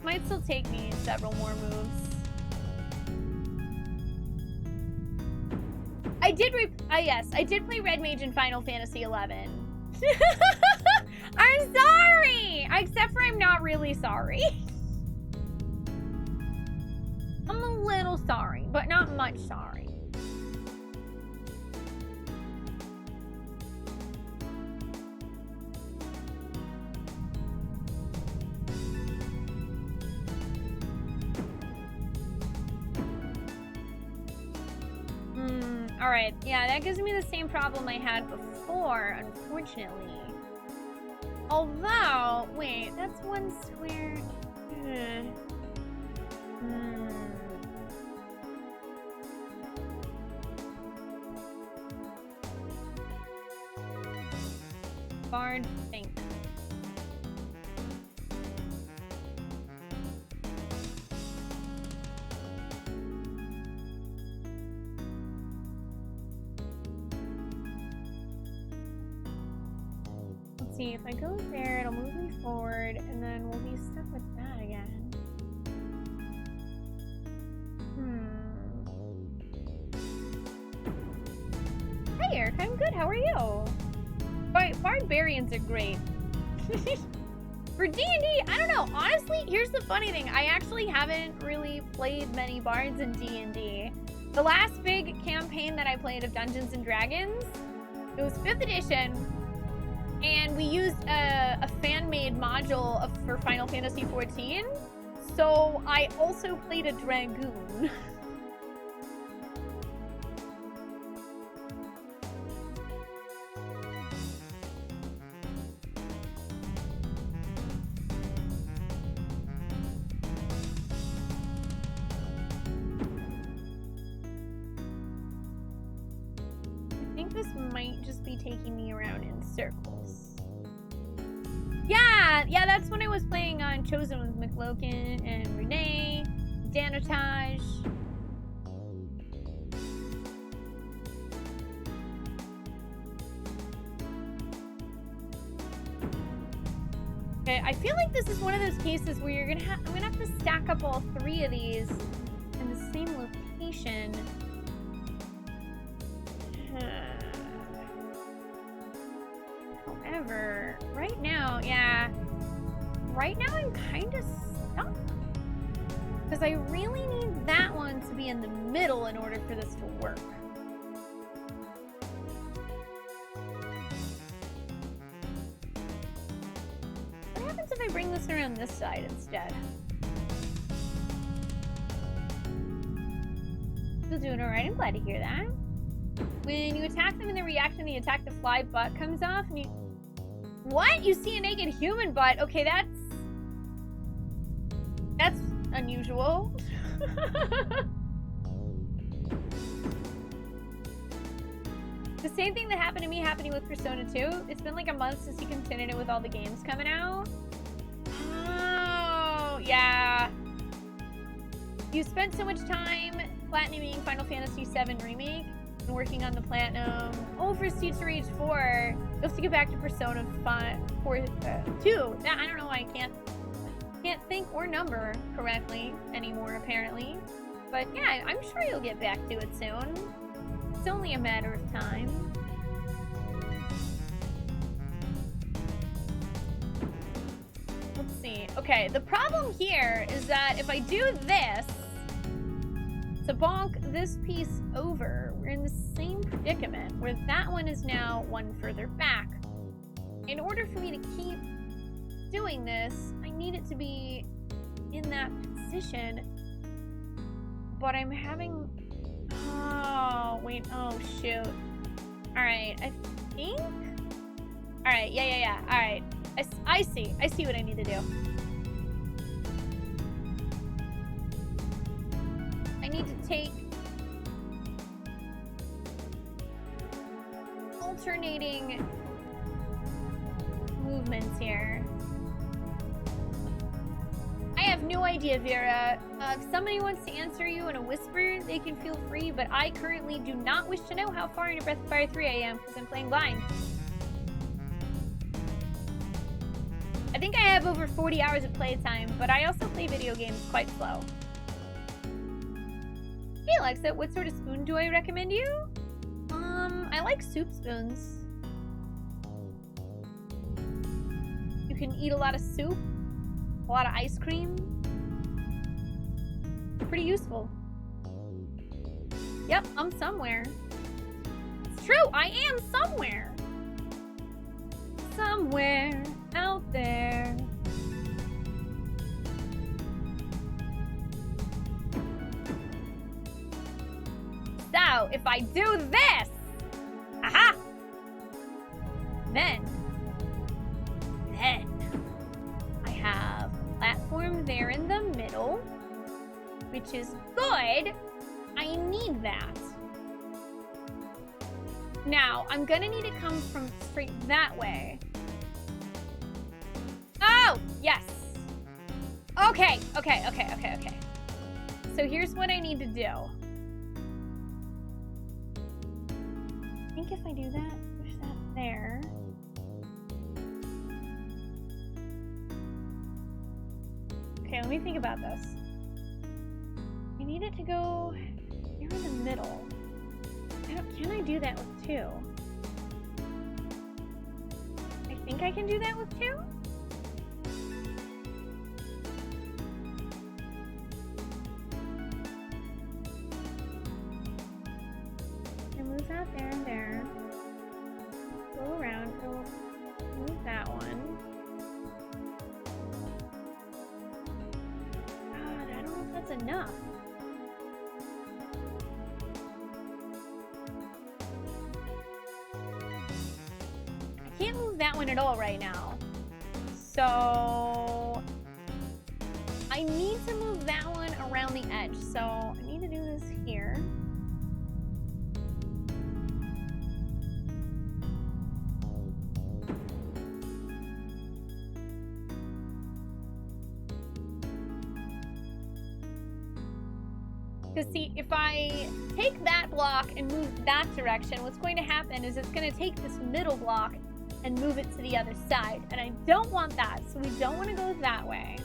Might still take me several more moves. I did play Red Mage in Final Fantasy 11. I'm sorry! Except for I'm not really sorry. I'm a little sorry, but not much sorry. Alright, yeah, that gives me the same problem I had before, unfortunately. Although, wait, that's one square. Bard think. Let's see, if I go there, it'll move me forward, and then we'll be stuck with that again. Hey, Eric, I'm good. How are you? Barbarians are great. For D&D, I don't know. Honestly, here's the funny thing. I actually haven't really played many bards in D&D. The last big campaign that I played of Dungeons & Dragons, it was 5th edition, and we used a fan-made module for Final Fantasy XIV. So I also played a dragoon. This might just be taking me around in circles. Yeah, that's when I was playing on Chosen with McLokin and Renee, Danotage. Okay, I feel like this is one of those cases where I'm gonna have to stack up all 3 of these in the same location. However, right now, right now I'm kind of stuck. Because I really need that one to be in the middle in order for this to work. What happens if I bring this around this side instead? Still doing alright, I'm glad to hear that. When you attack them in the reaction, the attack the fly butt comes off and you... What? You see a naked human butt? Okay, that's unusual. The same thing that happened to me happening with Persona 2. It's been like a month since you continued it with all the games coming out. Oh, yeah. You spent so much time platinuming Final Fantasy VII Remake and working on the platinum. Oh, for Streets of Rage 4. You have to get back to Persona 2. I don't know why I can't think or number correctly anymore, apparently. But yeah, I'm sure you'll get back to it soon. It's only a matter of time. Let's see. Okay, the problem here is that if I do this to bonk this piece over, we're in the same predicament where that one is now one further back. In order for me to keep doing this, I need it to be in that position, but I'm having... Oh, wait, oh, shoot. Alright, I think... Alright, yeah. Alright, I see what I need to do. I need to take alternating movements here. I have no idea, Vera. If somebody wants to answer you in a whisper, they can feel free, but I currently do not wish to know how far into Breath of Fire 3 I am, because I'm playing blind. I think I have over 40 hours of playtime, but I also play video games quite slow. Hey Alexa, what sort of spoon do I recommend you? I like soup spoons. You can eat a lot of soup. A lot of ice cream. Pretty useful. Yep, I'm somewhere. It's true, I am somewhere. Somewhere out there. So, if I do this, aha! Then I have platform there in the middle, which is good. I need that. Now, I'm gonna need to come from straight that way. Oh, yes. Okay. So here's what I need to do. I think if I do that, push that there. Okay, let me think about this. I need it to go here in the middle. Can I do that with 2? I think I can do that with 2? I move that there and there. Go around, go move that one. God, I don't know if that's enough. I can't move that one at all right now. So I need to move that one around the edge. So I need to do this here. Because see, if I take that block and move that direction, what's going to happen is it's going to take this middle block and move it to the other side. And I don't want that, so we don't want to go that way.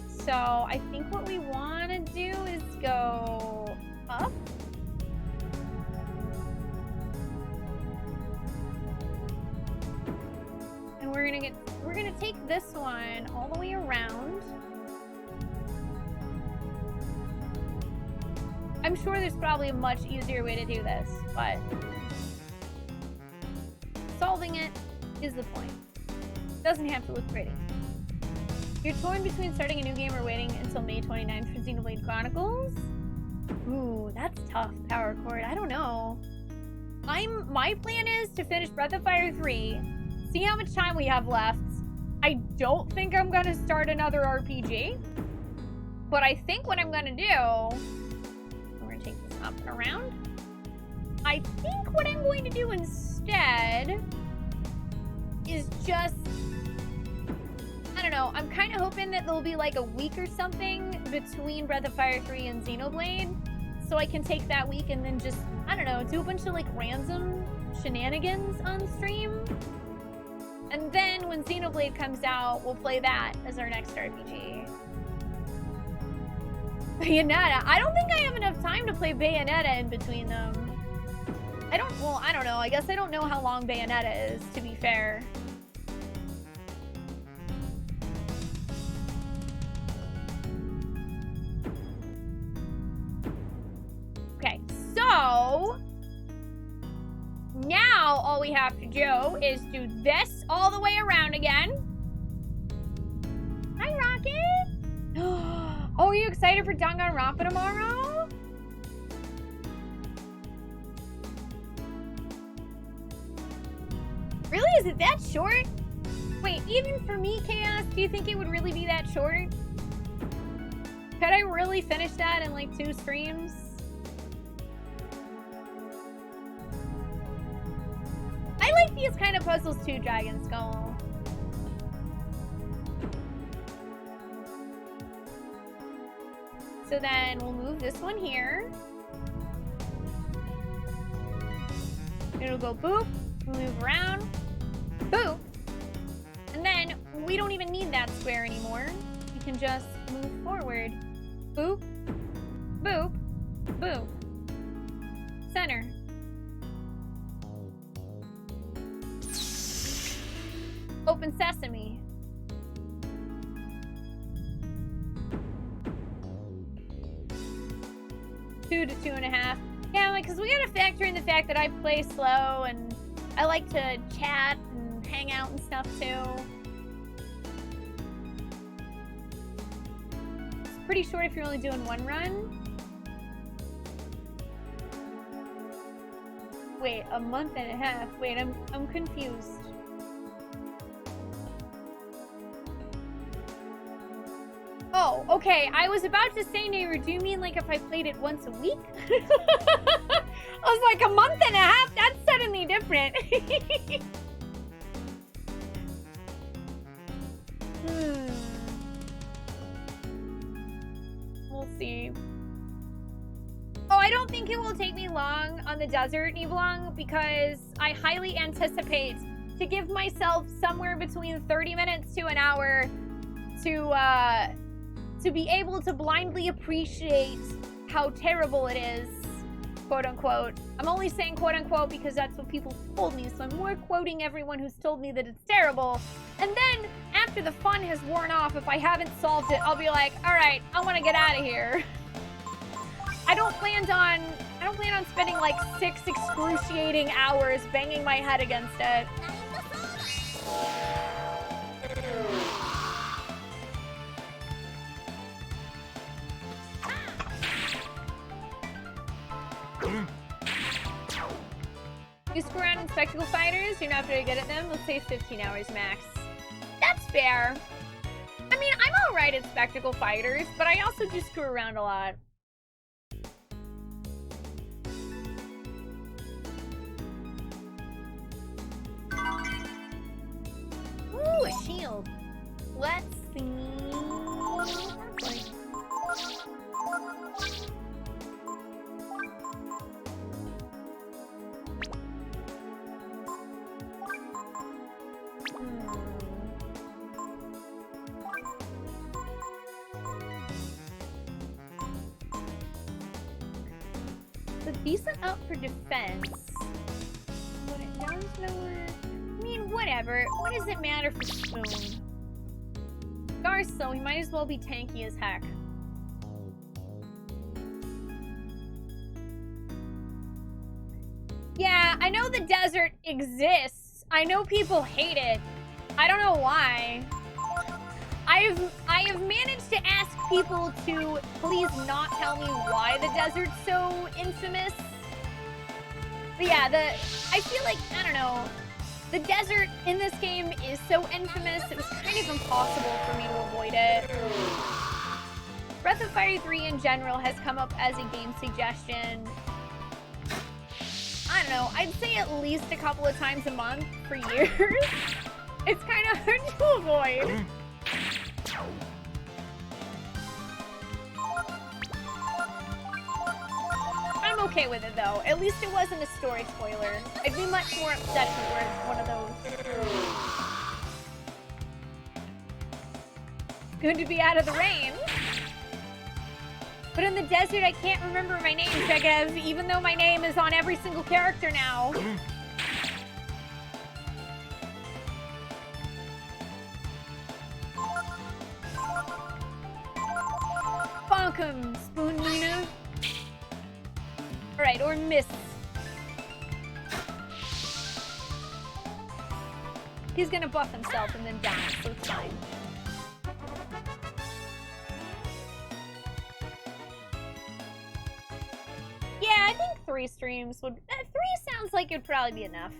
So I think what we want to do is go up. And we're gonna take this one all the way around. I'm sure there's probably a much easier way to do this, but solving it is the point. Doesn't have to look pretty. You're torn between starting a new game or waiting until May 29th for Xenoblade Chronicles? Ooh, that's tough, Power Chord. I don't know. My plan is to finish Breath of Fire 3, see how much time we have left. I don't think I'm gonna start another RPG, but I think what I'm gonna do, we're gonna take this up and around. I think what I'm going to do instead is just, I don't know, I'm kind of hoping that there'll be like a week or something between Breath of Fire 3 and Xenoblade, so I can take that week and then just, I don't know, do a bunch of like random shenanigans on stream. And then when Xenoblade comes out, we'll play that as our next RPG. Bayonetta. I don't think I have enough time to play Bayonetta in between them. I don't know. I guess I don't know how long Bayonetta is, to be fair. Okay, so now all we have to do is do this all the way around again. Hi, Rocket. Oh, are you excited for Danganronpa tomorrow? Really? Is it that short? Wait, even for me, Chaos, do you think it would really be that short? Could I really finish that in like 2 streams? I like these kind of puzzles too, Dragon Skull. So then we'll move this one here. It'll go boop, move around, boop. And then we don't even need that square anymore. We can just move forward. Boop, boop, boop. Center. Open sesame. Two to 2.5. Yeah, like, cause we gotta factor in the fact that I play slow and I like to chat and hang out and stuff too. It's pretty short if you're only doing 1 run. Wait, a month and a half. Wait, I'm confused. Oh, okay. I was about to say, Neighbor, do you mean like if I played it once a week? I was like, a month and a half? That's suddenly different. We'll see. Oh, I don't think it will take me long on the desert, Niblong, because I highly anticipate to give myself somewhere between 30 minutes to an hour to be able to blindly appreciate how terrible it is, quote unquote. I'm only saying quote unquote because that's what people told me, so I'm more quoting everyone who's told me that it's terrible. And then after the fun has worn off, if I haven't solved it, I'll be like, all right, I want to get out of here. I don't plan on spending like 6 excruciating hours banging my head against it. You screw around in Spectacle Fighters, you're not very good at them. Let's say 15 hours max. That's fair. I mean, I'm alright at Spectacle Fighters, but I also do screw around a lot. Ooh, a shield. Let's see. It's decent up for defense. But it down slower. I mean, whatever. What does it matter for Spoon? Garso, he might as well be tanky as heck. Yeah, I know the desert exists. I know people hate it. I don't know why. I have managed to ask people to please not tell me why the desert's so infamous. But yeah, I feel like, I don't know, the desert in this game is so infamous, it was kind of impossible for me to avoid it. Breath of Fire 3 in general has come up as a game suggestion. I don't know, I'd say at least a couple of times a month for years. It's kind of hard to avoid. I'm okay with it though. At least it wasn't a story spoiler. I'd be much more upset if it were one of those. Good to be out of the rain. But in the desert, I can't remember my name, Chegev, even though my name is on every single character now. Bonk him, Spoon Nina. Alright, or Miss. He's gonna buff himself and then die, so it's fine. Yeah, I think 3 streams would... 3 sounds like it'd probably be enough.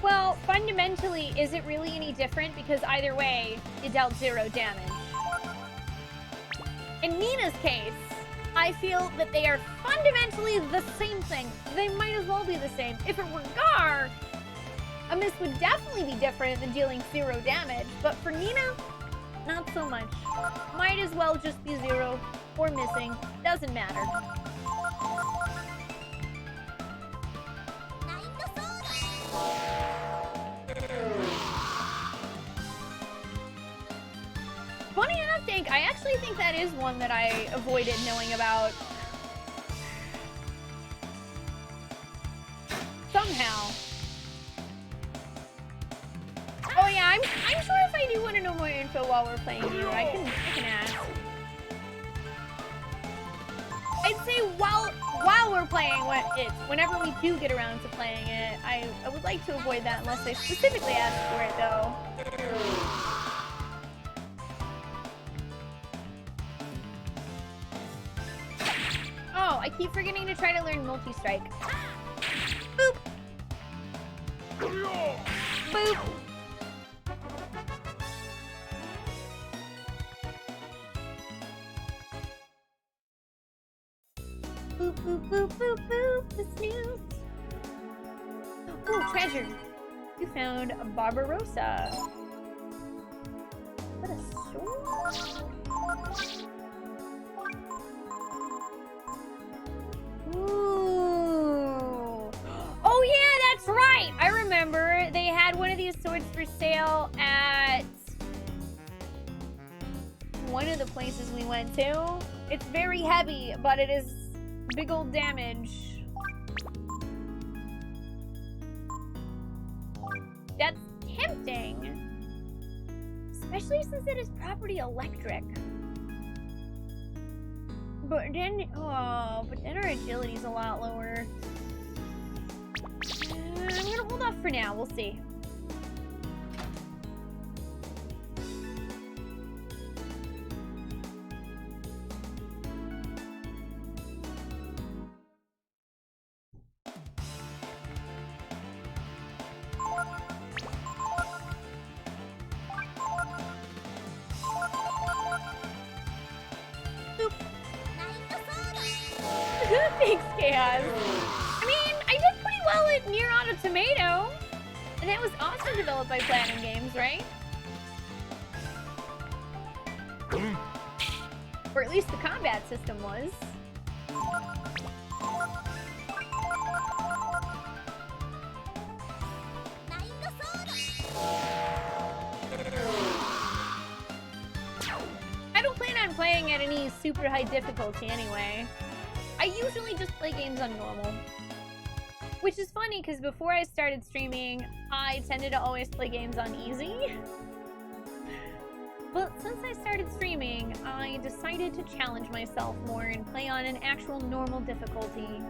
Well, fundamentally, is it really any different? Because either way, it dealt 0 damage. In Nina's case, I feel that they are fundamentally the same thing. They might as well be the same. If it were Gar, a miss would definitely be different than dealing 0 damage. But for Nina, not so much. Might as well just be 0 or missing. Doesn't matter. Funny enough, Dink, I actually think that is one that I avoided knowing about. Somehow. Oh yeah, I'm sure if I do want to know more info while we're playing you, I can ask. I'd say while we're playing whenever we do get around to playing it, I would like to avoid that unless they specifically ask for it though. Oh, I keep forgetting to try to learn multi-strike. Boop! Boop! Boop, boop, boop, boop, boop, the snooze. Ooh, treasure. You found a Barbarossa. Is that a sword? Ooh. Oh yeah, that's right. I remember they had one of these swords for sale at one of the places we went to. It's very heavy, but it is big old damage. That's tempting. Especially since it is property electric. But then our agility's a lot lower. I'm gonna hold off for now, we'll see. Thanks, Chaos. I mean, I did pretty well at Nier Automata, and it was also developed by Platinum Games, right? Or at least the combat system was. I don't plan on playing at any super high difficulty anyway. I usually just play games on normal. Which is funny, because before I started streaming, I tended to always play games on easy. But since I started streaming, I decided to challenge myself more and play on an actual normal difficulty.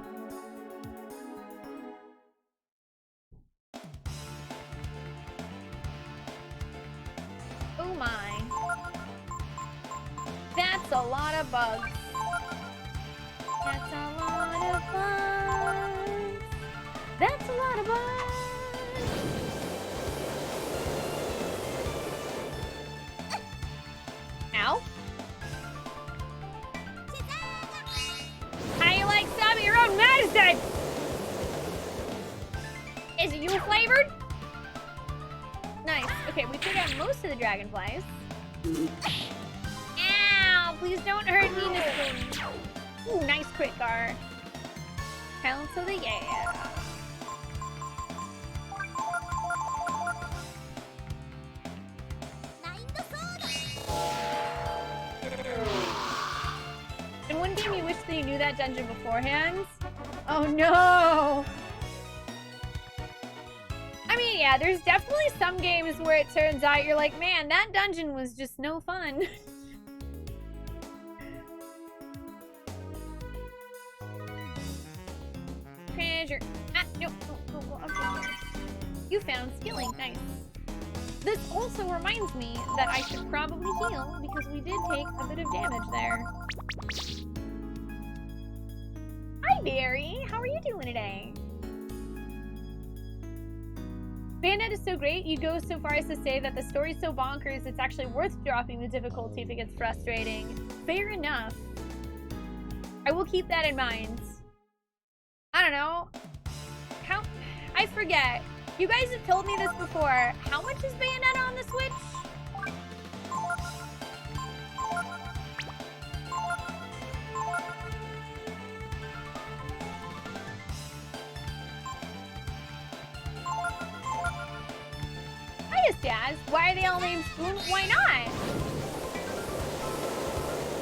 Oh my. That's a lot of bugs. That's a lot of bugs. That's a lot of bugs. Ow. How you like some of your own medicine? Is it you flavored? Nice. Okay, we took out most of the dragonflies. Ow! Please don't hurt me, Miss Spoon. Ooh, nice crit guard. Pounce of the yeah. In one game, you wish that you knew that dungeon beforehand. Oh no! I mean, yeah, there's definitely some games where it turns out you're like, man, that dungeon was just no fun. Treasure. Ah, no. Okay. You found skilling. Nice. This also reminds me that I should probably heal because we did take a bit of damage there. Hi, Barry. How are you doing today? Bayonetta is so great, you'd go so far as to say that the story's so bonkers it's actually worth dropping the difficulty if it gets frustrating. Fair enough. I will keep that in mind. I don't know. How... I forget. You guys have told me this before. How much is Bayonetta on the Switch? Hiya, Staz. Why are they all named Spoon? Why not?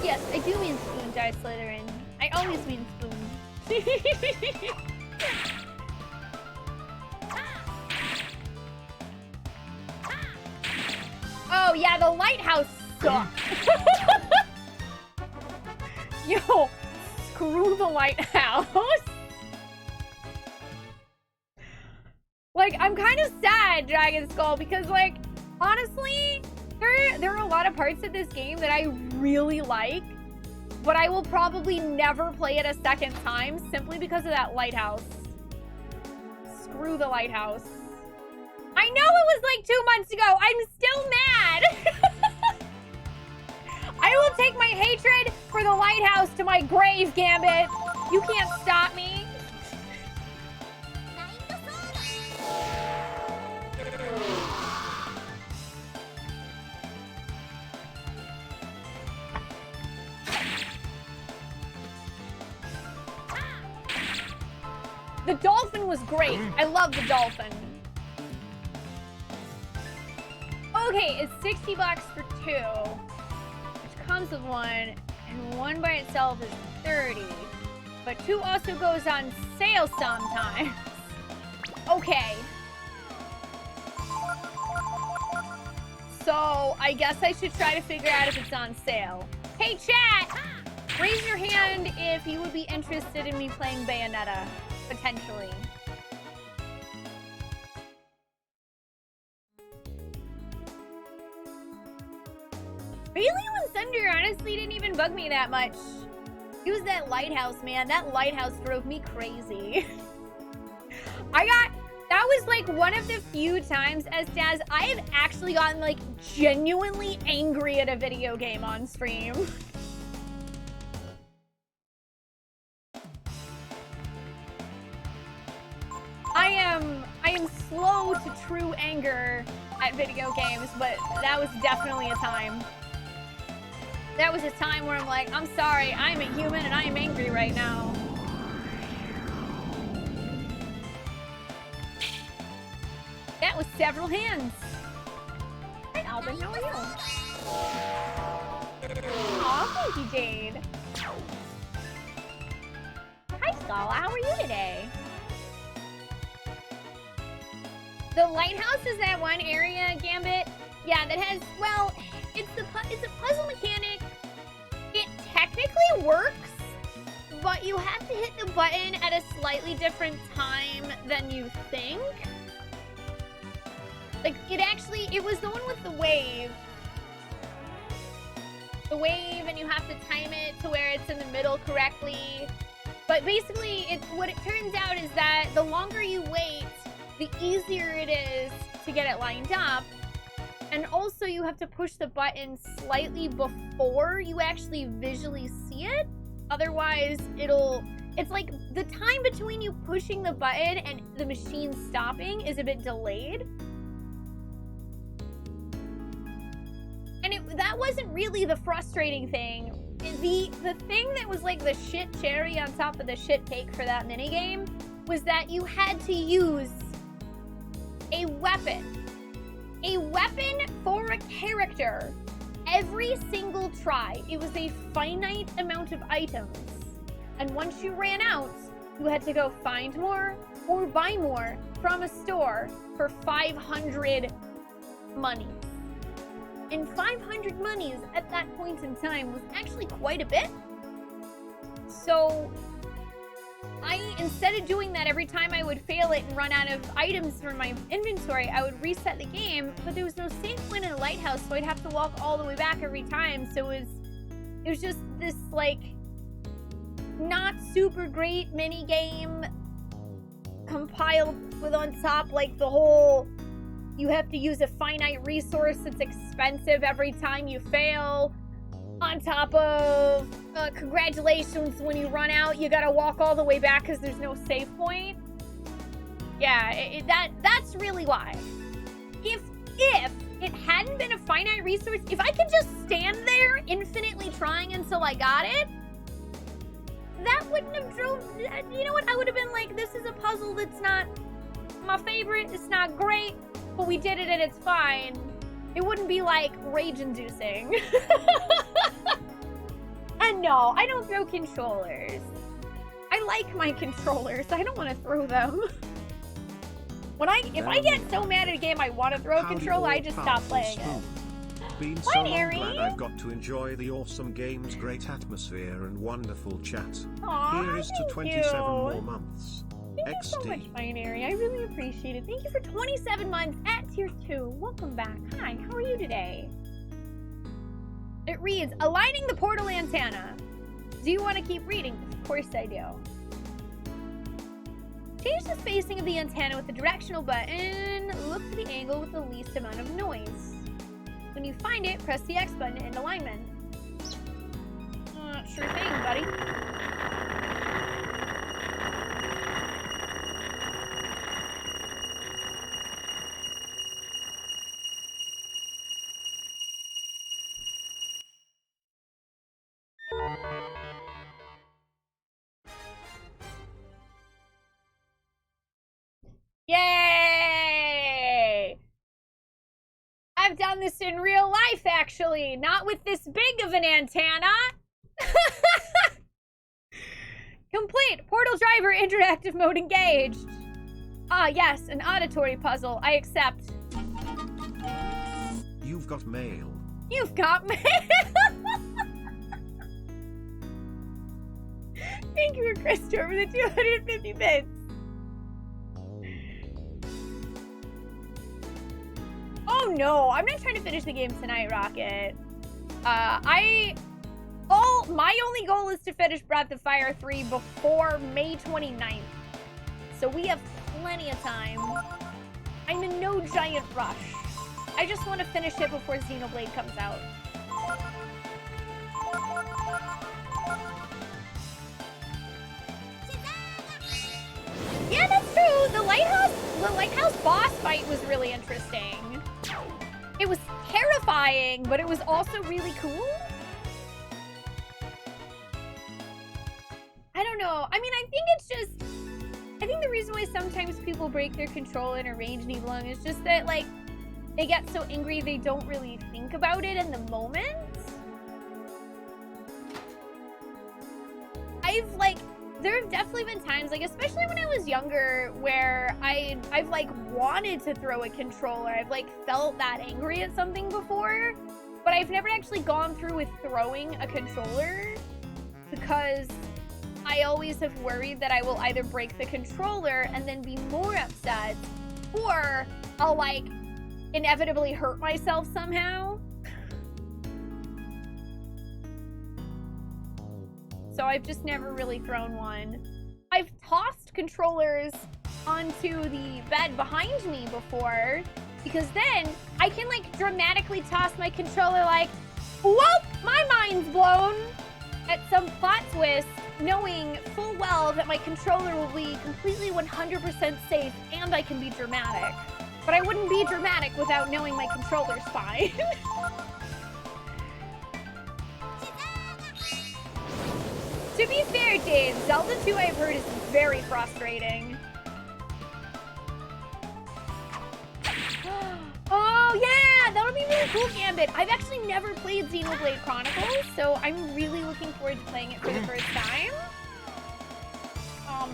Yes, I do mean Spoon, Jar Slytherin. I always mean Spoon. Oh yeah, the lighthouse sucks. Yo, screw the lighthouse. Like, I'm kind of sad, Dragon Skull, because like, honestly, there are a lot of parts of this game that I really like, but I will probably never play it a second time simply because of that lighthouse. Screw the lighthouse. I know it was like 2 months ago. I'm still mad. I will take my hatred for the lighthouse to my grave, Gambit. You can't stop me. The dolphin was great. I love the dolphin. Okay, it's $60 for 2, which comes with 1, and 1 by itself is 30. But 2 also goes on sale sometimes. Okay. So, I guess I should try to figure out if it's on sale. Hey, chat! Raise your hand if you would be interested in me playing Bayonetta, potentially. Alien Thunder honestly didn't even bug me that much. It was that lighthouse, man. That lighthouse drove me crazy. That was like one of the few times, as Daz, I have actually gotten like genuinely angry at a video game on stream. slow to true anger at video games, but that was definitely a time. That was a time where I'm like, I'm sorry, I'm a human and I am angry right now. That was several hands. Hi, Alvin, how are you? Aw, thank you, Jade. Hi, Scala, how are you today? The lighthouse is that one area, Gambit. Yeah, that has, well, it's a puzzle mechanic. It technically works, but you have to hit the button at a slightly different time than you think. Like, it was the one with the wave. The wave, and you have to time it to where it's in the middle correctly. But basically, what it turns out is that the longer you wait, the easier it is to get it lined up. And also, you have to push the button slightly before you actually visually see it. Otherwise, it's like the time between you pushing the button and the machine stopping is a bit delayed. And that wasn't really the frustrating thing. The thing that was like the shit cherry on top of the shit cake for that minigame was that you had to use a weapon. A weapon for a character every single try. It was a finite amount of items. And once you ran out, you had to go find more or buy more from a store for 500 monies. And 500 monies at that point in time was actually quite a bit. So instead of doing that every time I would fail it and run out of items from my inventory, I would reset the game, but there was no save point in the lighthouse, so I'd have to walk all the way back every time. So it was just this, like, not super great mini game compiled with on top, like, the whole you have to use a finite resource that's expensive every time you fail. On top of congratulations, when you run out, you gotta walk all the way back because there's no save point. Yeah, that's really why. If it hadn't been a finite resource, if I could just stand there infinitely trying until I got it, that wouldn't have drove. You know what? I would have been like, this is a puzzle that's not my favorite. It's not great, but we did it and it's fine. It wouldn't be like rage-inducing. And no, I don't throw controllers. I like my controllers. I don't want to throw them. If I get so mad at a game I want to throw a controller, I just stop playing it. Been so long, glad I've got to enjoy the awesome game's great atmosphere and wonderful chat. Aww, here is to 27 more months. Thank you so much, Binary. I really appreciate it. Thank you for 27 months at tier 2. Welcome back. Hi, how are you today? It reads, aligning the portal antenna. Do you want to keep reading? Of course I do. Change the spacing of the antenna with the directional button. Look for the angle with the least amount of noise. When you find it, press the X button in alignment. Sure thing, buddy. Yay! I've done this in real life, actually. Not with this big of an antenna. Complete. Portal driver interactive mode engaged. Ah, yes, an auditory puzzle. I accept. You've got mail. You've got mail. Thank you, Christopher, for the 250 bits. Oh no, I'm not trying to finish the game tonight, Rocket. My only goal is to finish Breath of Fire 3 before May 29th. So we have plenty of time. I'm in no giant rush. I just want to finish it before Xenoblade comes out. Yeah, that's true. The lighthouse the Lighthouse boss fight was really interesting. It was terrifying, but it was also really cool. I don't know. I mean, I think the reason why sometimes people break their controller in a Rage Nibelung is just that, like, they get so angry they don't really think about it in the moment. There have definitely been times, like, especially when I was younger, where I've like, wanted to throw a controller. I've, like, felt that angry at something before, but I've never actually gone through with throwing a controller because I always have worried that I will either break the controller and then be more upset, or I'll, like, inevitably hurt myself somehow. So I've just never really thrown one. I've tossed controllers onto the bed behind me before, because then I can, like, dramatically toss my controller like, whoop, my mind's blown, at some plot twist, knowing full well that my controller will be completely 100% safe and I can be dramatic. But I wouldn't be dramatic without knowing my controller's fine. To be fair, Dave, Zelda 2 I've heard is very frustrating. Oh yeah, that would be really cool, Gambit. I've actually never played Xenoblade Chronicles, so I'm really looking forward to playing it for the first time.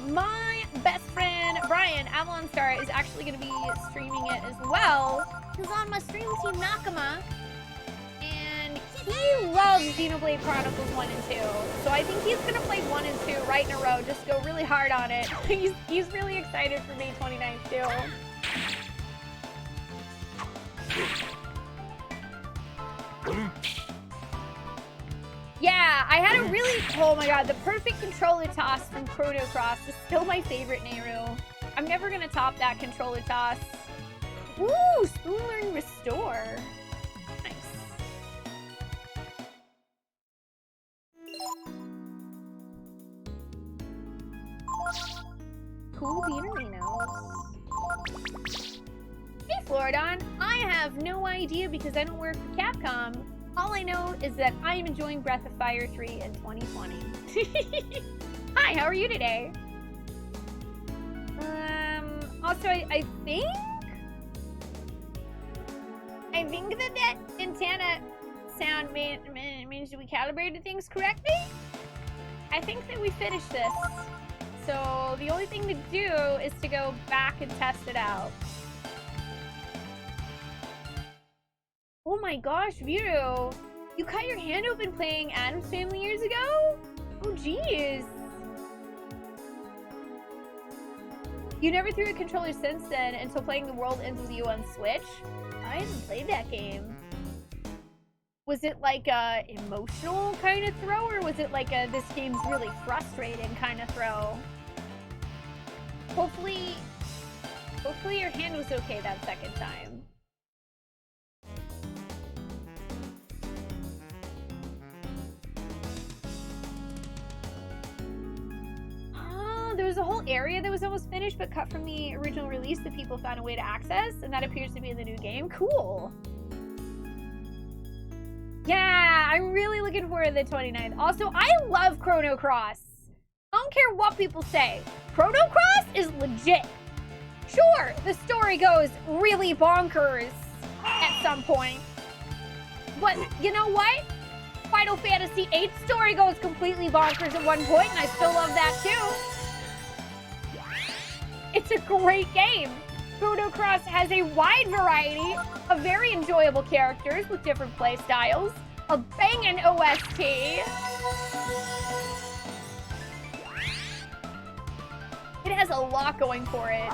My best friend, Brian, Avalon Star, is actually going to be streaming it as well. He's on my stream team, Nakama. And he loves Xenoblade Chronicles 1 and 2. So I think he's going to play 1 and 2 right in a row. Just go really hard on it. He's really excited for May 29th, too. Yeah, I had a really, oh my god, the perfect controller toss from Chrono Cross is still my favorite Nehru. I'm never gonna top that controller toss. Ooh, Spoon Learn Restore. Nice. Cool Beanerinos. Hey, Floridon. I have no idea because I don't work for Capcom. All I know is that I am enjoying Breath of Fire 3 in 2020. Hi, how are you today? Also, I think that antenna sound means we calibrated things correctly. I think that we finished this. So the only thing to do is to go back and test it out. Oh my gosh, Viru, you cut your hand open playing Addams Family years ago? Oh jeez. You never threw a controller since then until playing The World Ends With You on Switch? I haven't played that game. Was it like a emotional kind of throw, or was it like a this game's really frustrating kind of throw? Hopefully your hand was okay that second time. There was a whole area that was almost finished but cut from the original release that people found a way to access, and that appears to be in the new game. Cool. Yeah, I'm really looking forward to the 29th. Also, I love Chrono Cross. I don't care what people say. Chrono Cross is legit. Sure, the story goes really bonkers at some point. But you know what? Final Fantasy VIII story goes completely bonkers at one point, and I still love that too. It's a great game. Chrono Cross has a wide variety of very enjoyable characters with different play styles, a bangin' OST, it has a lot going for it.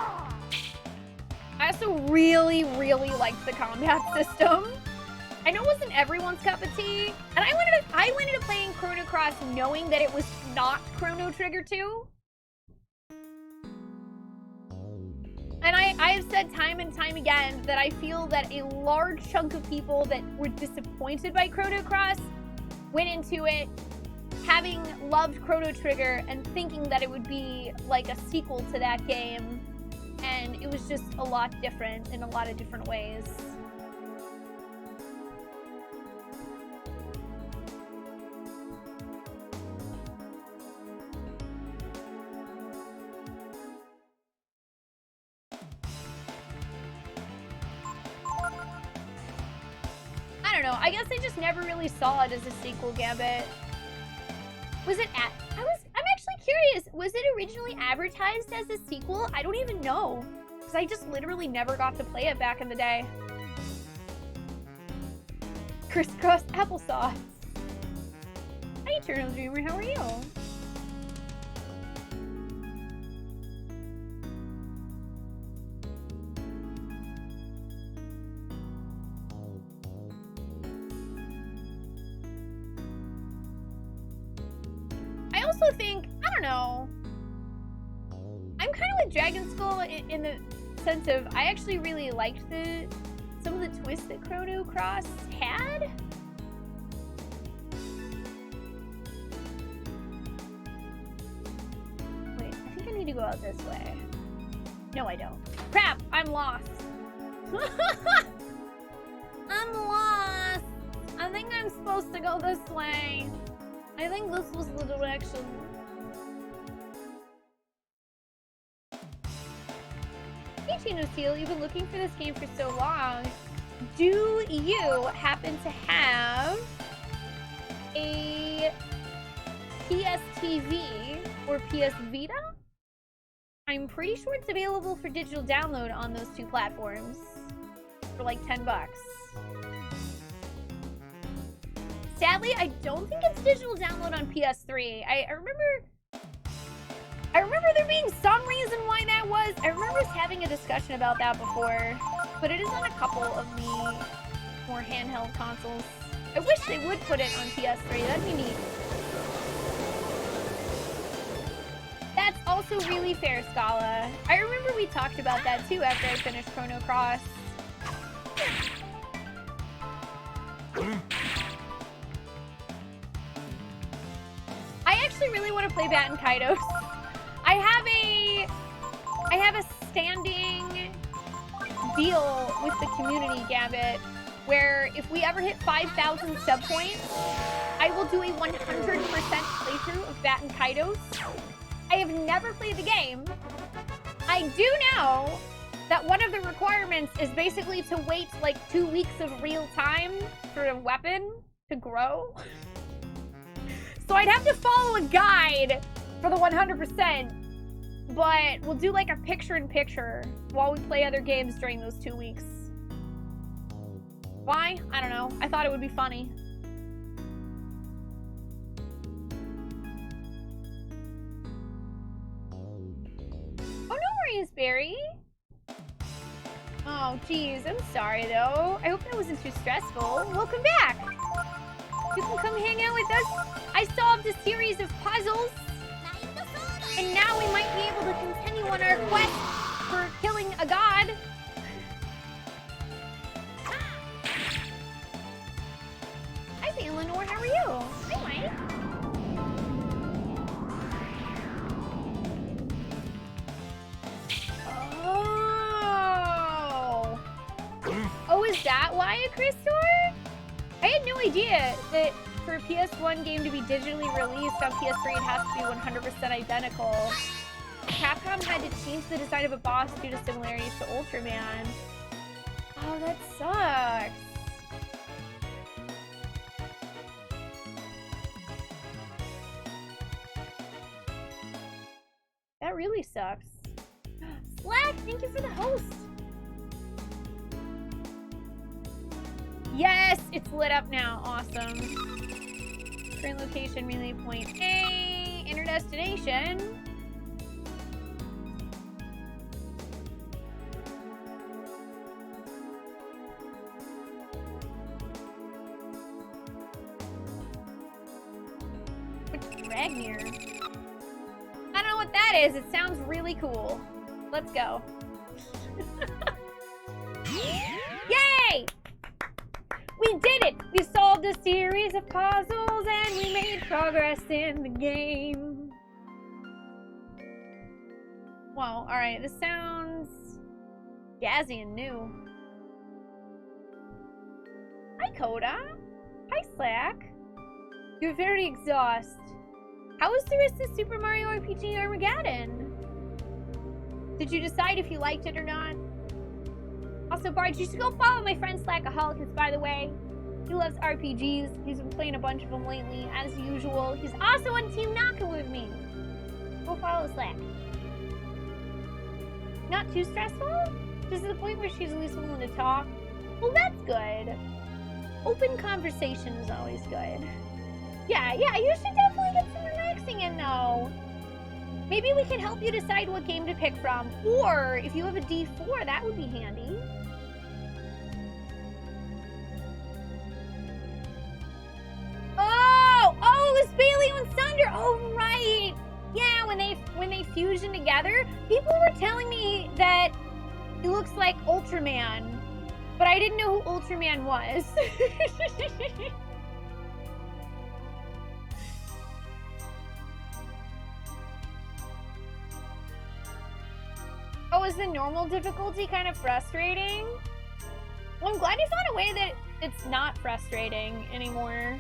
I also really, really liked the combat system. I know it wasn't everyone's cup of tea, and I went into playing Chrono Cross knowing that it was not Chrono Trigger 2. And I have said time and time again that I feel that a large chunk of people that were disappointed by Chrono Cross went into it having loved Chrono Trigger and thinking that it would be like a sequel to that game, and it was just a lot different in a lot of different ways. I don't know. I guess I just never really saw it as a sequel, Gambit. Was it I'm actually curious. Was it originally advertised as a sequel? I don't even know. Because I just literally never got to play it back in the day. Crisscross applesauce. Hi, Eternal Dreamer. How are you? I also think, I don't know, I'm kind of with Dragon Skull in the sense of I actually really liked some of the twists that Chrono Cross had. Wait, I think I need to go out this way. No, I don't. Crap, I'm lost. I'm lost. I think I'm supposed to go this way. I think this was the direction. Hey, Chino Seal, you've been looking for this game for so long. Do you happen to have a PSTV or PS Vita? I'm pretty sure it's available for digital download on those two platforms for like $10. Sadly, I don't think it's digital download on PS3. I remember there being some reason why that was. I remember us having a discussion about that before, but it is on a couple of the more handheld consoles. I wish they would put it on PS3. That'd be neat. That's also really fair, Scala. I remember we talked about that too after I finished Chrono Cross. I actually really want to play Batten Kaitos. I have a standing deal with the community, Gambit, where if we ever hit 5,000 sub points, I will do a 100% playthrough of Batten Kaitos. I have never played the game. I do know that one of the requirements is basically to wait like 2 weeks of real time for a weapon to grow. So I'd have to follow a guide for the 100%, but we'll do like a picture-in-picture while we play other games during those 2 weeks. Why? I don't know. I thought it would be funny. Oh, no worries, Barry. Oh, geez. I'm sorry, though. I hope that wasn't too stressful. Welcome back. You can come hang out with us. I solved a series of puzzles, and now we might be able to continue on our quest for killing a god. Hi, Eleanor. How are you? Hi, Mike. Oh, is that why, Christor? I had no idea that for a PS1 game to be digitally released on PS3, it has to be 100% identical. Capcom had to change the design of a boss due to similarities to Ultraman. Oh, that sucks. That really sucks. Slack, thank you for the host. Yes, it's lit up now. Awesome. Current location, melee point A. Enter destination. Which Ragnar? I don't know what that is. It sounds really cool. Let's go. Yay! We did it! We solved a series of puzzles and we made progress in the game. Whoa, alright, this sounds jazzy and new. Hi, Coda. Hi, Slack. You're very exhausted. How was the rest of Super Mario RPG Armageddon? Did you decide if you liked it or not? Also, Bard, you should go follow my friend Slackaholic, because, by the way, he loves RPGs. He's been playing a bunch of them lately, as usual. He's also on Team Naka with me. Go follow Slack. Not too stressful? Just to the point where she's at least willing to talk? Well, that's good. Open conversation is always good. Yeah, you should definitely get some relaxing in, though. Maybe we can help you decide what game to pick from. Or, if you have a D4, that would be handy. Oh, it was Bailey and Thunder. Oh, right. Yeah, when they fusion together, people were telling me that he looks like Ultraman, but I didn't know who Ultraman was. Oh, is the normal difficulty kind of frustrating? Well, I'm glad you found a way that it's not frustrating anymore.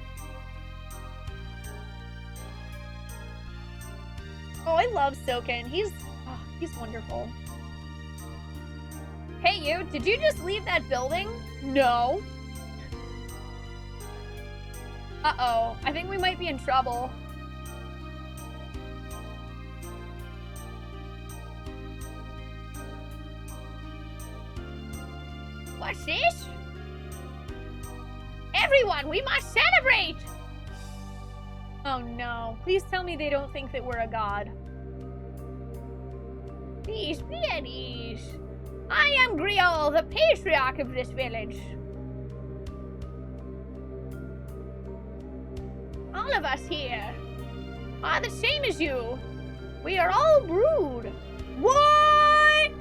Oh, I love Soken. He's wonderful. Hey, you, did you just leave that building? No. Uh-oh, I think we might be in trouble. What's this? Everyone, we must celebrate! Oh no, please tell me they don't think that we're a god. Peace be at ease. I am Griol, the patriarch of this village. All of us here are the same as you. We are all brood. What?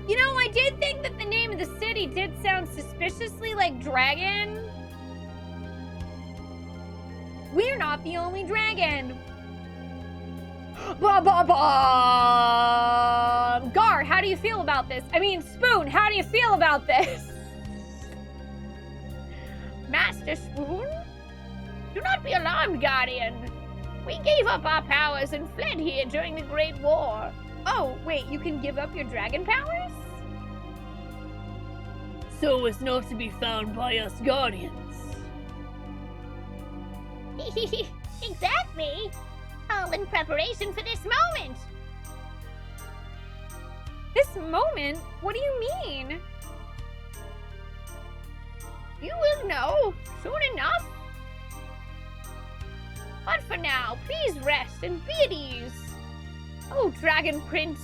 You know, I did think that the name of the city did sound suspiciously like dragon. We're not the only dragon. Ba ba ba. Gar, how do you feel about this? I mean, Spoon, how do you feel about this? Master Spoon? Do not be alarmed, Guardian. We gave up our powers and fled here during the Great War. Oh, wait, you can give up your dragon powers? So as not to be found by us Guardians. Exactly. All in preparation for this moment. This moment? What do you mean? You will know soon enough. But for now, please rest and be at ease. Oh, Dragon Prince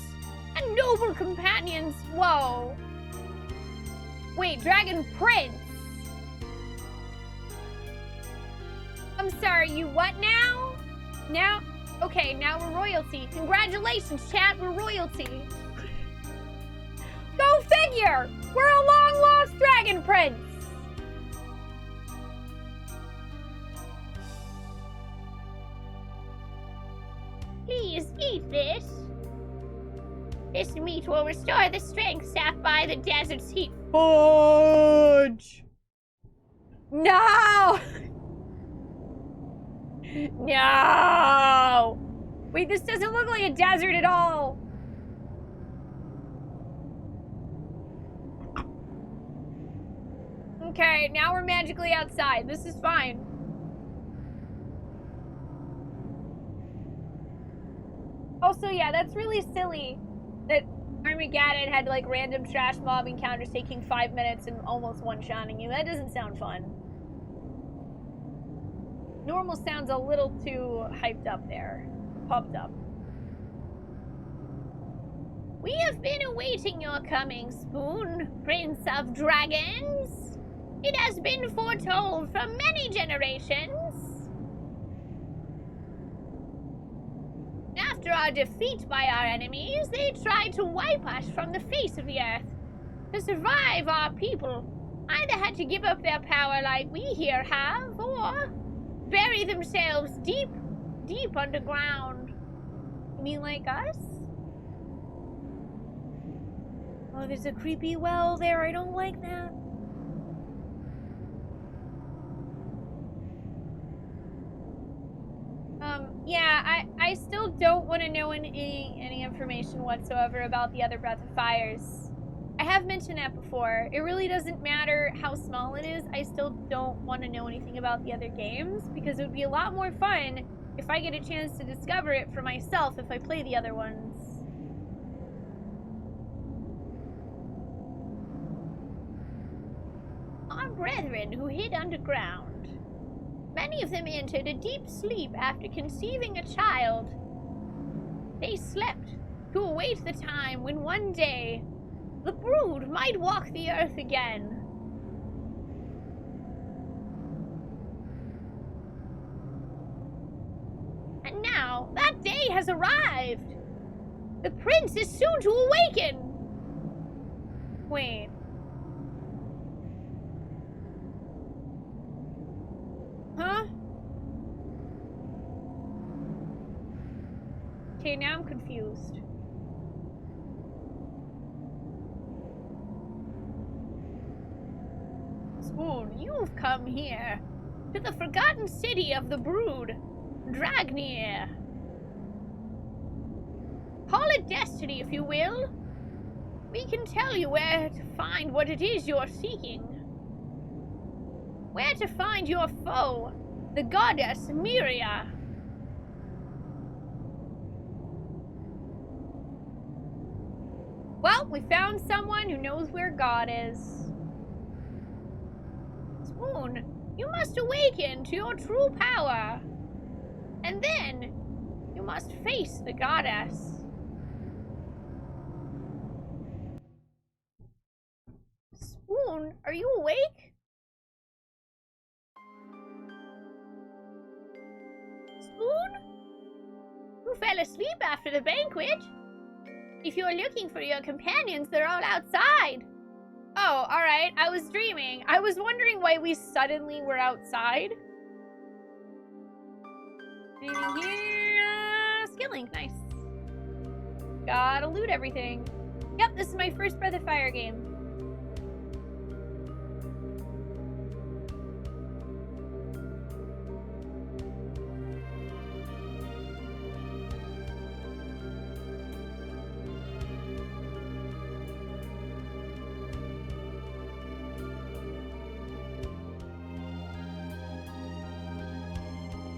and noble companions. Whoa. Wait, Dragon Prince? I'm sorry, you what now? Now? Okay, now we're royalty. Congratulations, chat, we're royalty. Go figure! We're a long-lost Dragon Prince! Please eat this. This meat will restore the strength sapped by the desert's heat. Fudge! No! No! Wait, this doesn't look like a desert at all. Okay, now we're magically outside. This is fine. Also, yeah, that's really silly that Armageddon had like random trash mob encounters taking 5 minutes and almost one-shotting you. That doesn't sound fun. Normal sounds a little too hyped up there. Pumped up. We have been awaiting your coming, Spoon, Prince of Dragons. It has been foretold for many generations. After our defeat by our enemies, they tried to wipe us from the face of the earth. To survive, our people either had to give up their power like we here have, or bury themselves deep, deep underground. You mean like us? Oh, there's a creepy well there. I don't like that. Yeah, I still don't want to know any information whatsoever about the other Breath of Fires. I have mentioned that before. It really doesn't matter how small it is. I still don't want to know anything about the other games because it would be a lot more fun if I get a chance to discover it for myself if I play the other ones. Our brethren who hid underground. Many of them entered a deep sleep after conceiving a child. They slept to await the time when one day the brood might walk the earth again. And now that day has arrived. The prince is soon to awaken. Wait. Huh? Okay, now I'm confused. Spoon, you've come here to the forgotten city of the brood, Dragnir. Call it destiny if you will. We can tell you where to find what it is you're seeking. Where to find your foe, the goddess Miria. Well, we found someone who knows where God is. Spoon, you must awaken to your true power. And then, you must face the goddess. Spoon, are you awake? Spoon? Who fell asleep after the banquet? If you're looking for your companions, they're all outside. Oh, alright. I was dreaming. I was wondering why we suddenly were outside. Anything here? Skilling. Nice. Gotta loot everything. Yep, this is my first Breath of Fire game.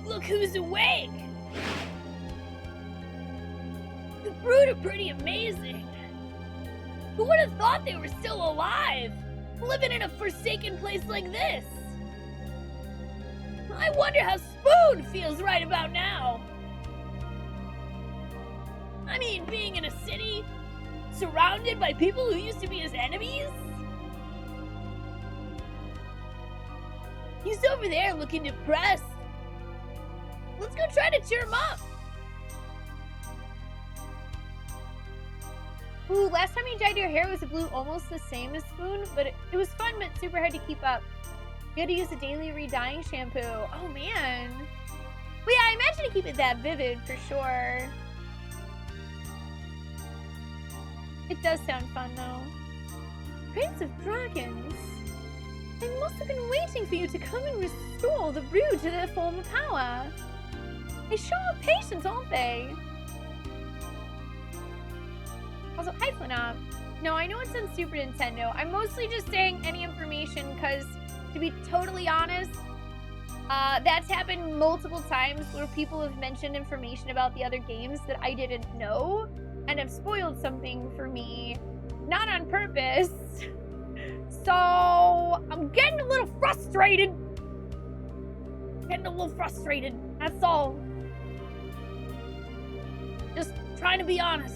Look who's awake! The brood are pretty amazing. Who would have thought they were still alive? Living in a forsaken place like this? I wonder how Spoon feels right about now. I mean, being in a city, surrounded by people who used to be his enemies? He's over there looking depressed. Let's go try to cheer him up. Ooh, last time you dyed your hair was blue almost the same as Spoon, but it was fun but super hard to keep up. You had to use a daily re-dyeing shampoo. Oh man. Well, yeah, I imagine to keep it that vivid for sure. It does sound fun though. Prince of Dragons. I must have been waiting for you to come and restore the brood to their former power. They sure have patience, aren't they? Also, hi Flinop. No, I know it's on Super Nintendo. I'm mostly just saying any information because, to be totally honest, that's happened multiple times where people have mentioned information about the other games that I didn't know and have spoiled something for me, not on purpose. So, I'm getting a little frustrated. That's all. Just trying to be honest.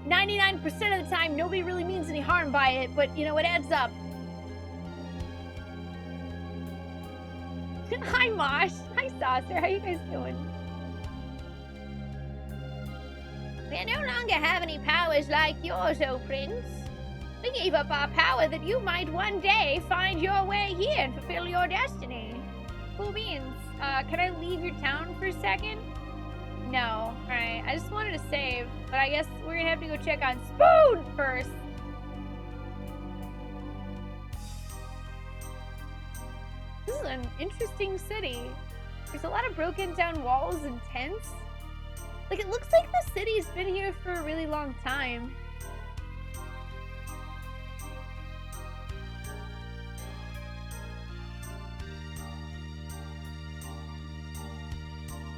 "99% of the time, nobody really means any harm by it, but, you know, it adds up." Hi, Mosh. Hi, Saucer. How you guys doing? We no longer have any powers like yours, oh Prince. We gave up our power that you might one day find your way here and fulfill your destiny. cool beans. Can I leave your town for a second? No. Alright, I just wanted to save, but I guess we're gonna have to go check on Spoon first. This is an interesting city. There's a lot of broken down walls and tents. Like, it looks like the city's been here for a really long time.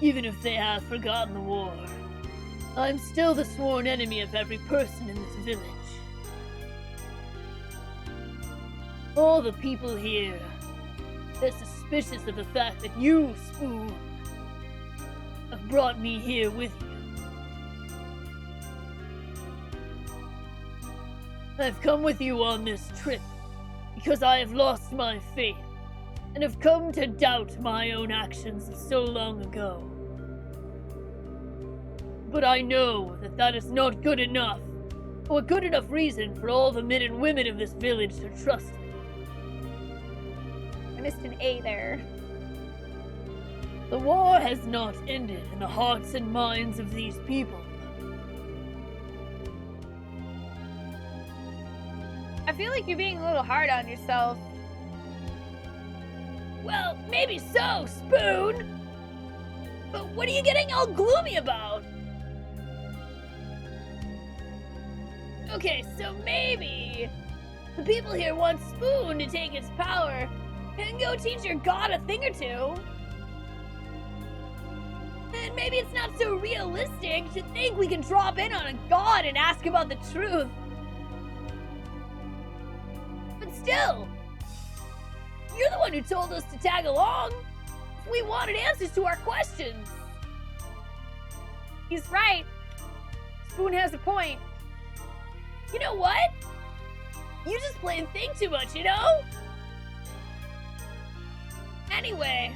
Even if they have forgotten the war, I'm still the sworn enemy of every person in this village. All the people here, they're suspicious of the fact that you, Spoon, have brought me here with you. I've come with you on this trip because I have lost my faith and have come to doubt my own actions of so long ago. But I know that that is not good enough, or a good enough reason for all the men and women of this village to trust me. I missed an A there. The war has not ended in the hearts and minds of these people. I feel like you're being a little hard on yourself. Well, maybe so, Spoon! But what are you getting all gloomy about? Okay, so maybe the people here want Spoon to take his power and go teach your god a thing or two. And maybe it's not so realistic to think we can drop in on a god and ask about the truth. But still, you're the one who told us to tag along. We wanted answers to our questions. He's right. Spoon has a point. You know what? You just plain think too much, you know? Anyway,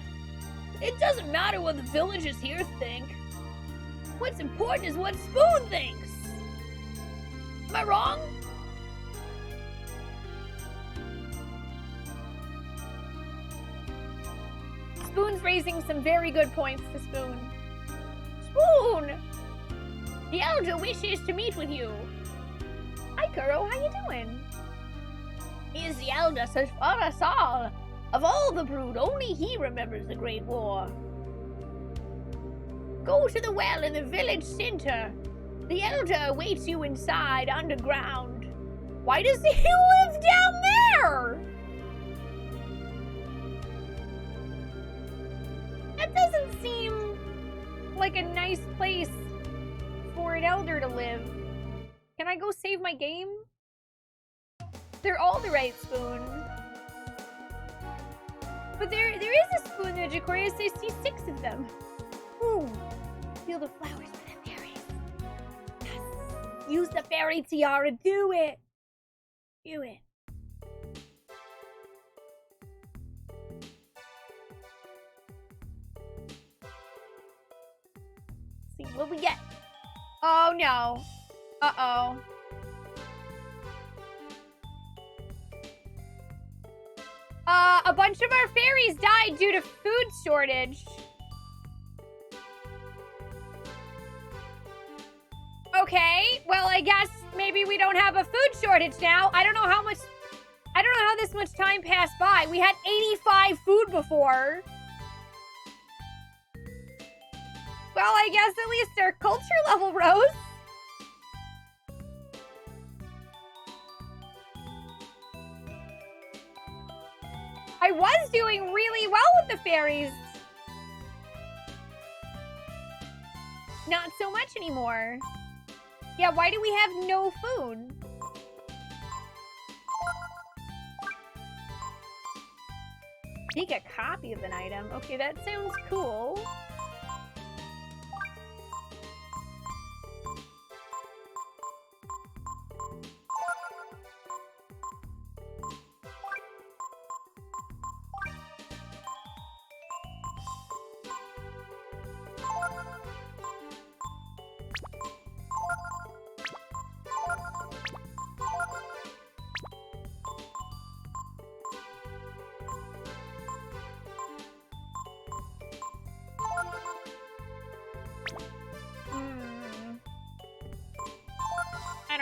it doesn't matter what the villagers here think. What's important is what Spoon thinks. Am I wrong? Spoon's raising some very good points to Spoon. Spoon! The elder wishes to meet with you. Hi, Kuro. How you doing? He is the elder such for us all. Of all the brood, only he remembers the Great War. Go to the well in the village center. The elder awaits you inside, underground. Why does he live down there? That doesn't seem like a nice place for an elder to live. Can I go save my game? They're all the right Spoon. But there is a Spoon in Aquarius. I see 6 of them. Ooh. Feel the flowers for the fairies. Yes. Use the fairy tiara. Do it. Do it. Let's see what we get. Oh no. Uh-oh. A bunch of our fairies died due to food shortage. Okay, well, I guess maybe we don't have a food shortage now. I don't know how this much time passed by. We had 85 food before. Well, I guess at least our culture level rose. I was doing really well with the fairies. Not so much anymore. Yeah, why do we have no food? Make a copy of an item. Okay, that sounds cool.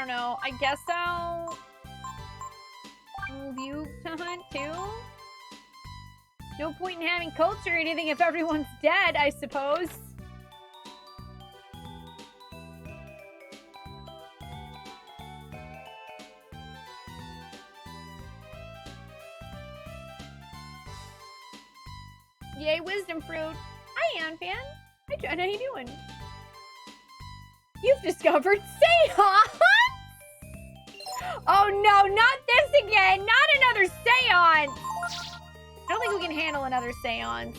don't know. I guess I'll move you to hunt too. No point in having cults or anything if everyone's dead, I suppose. Yay, wisdom fruit. Hi, Anfan. Hi, John. How you doing? You've discovered seance! Oh no, not this again! Not another seance! I don't think we can handle another seance.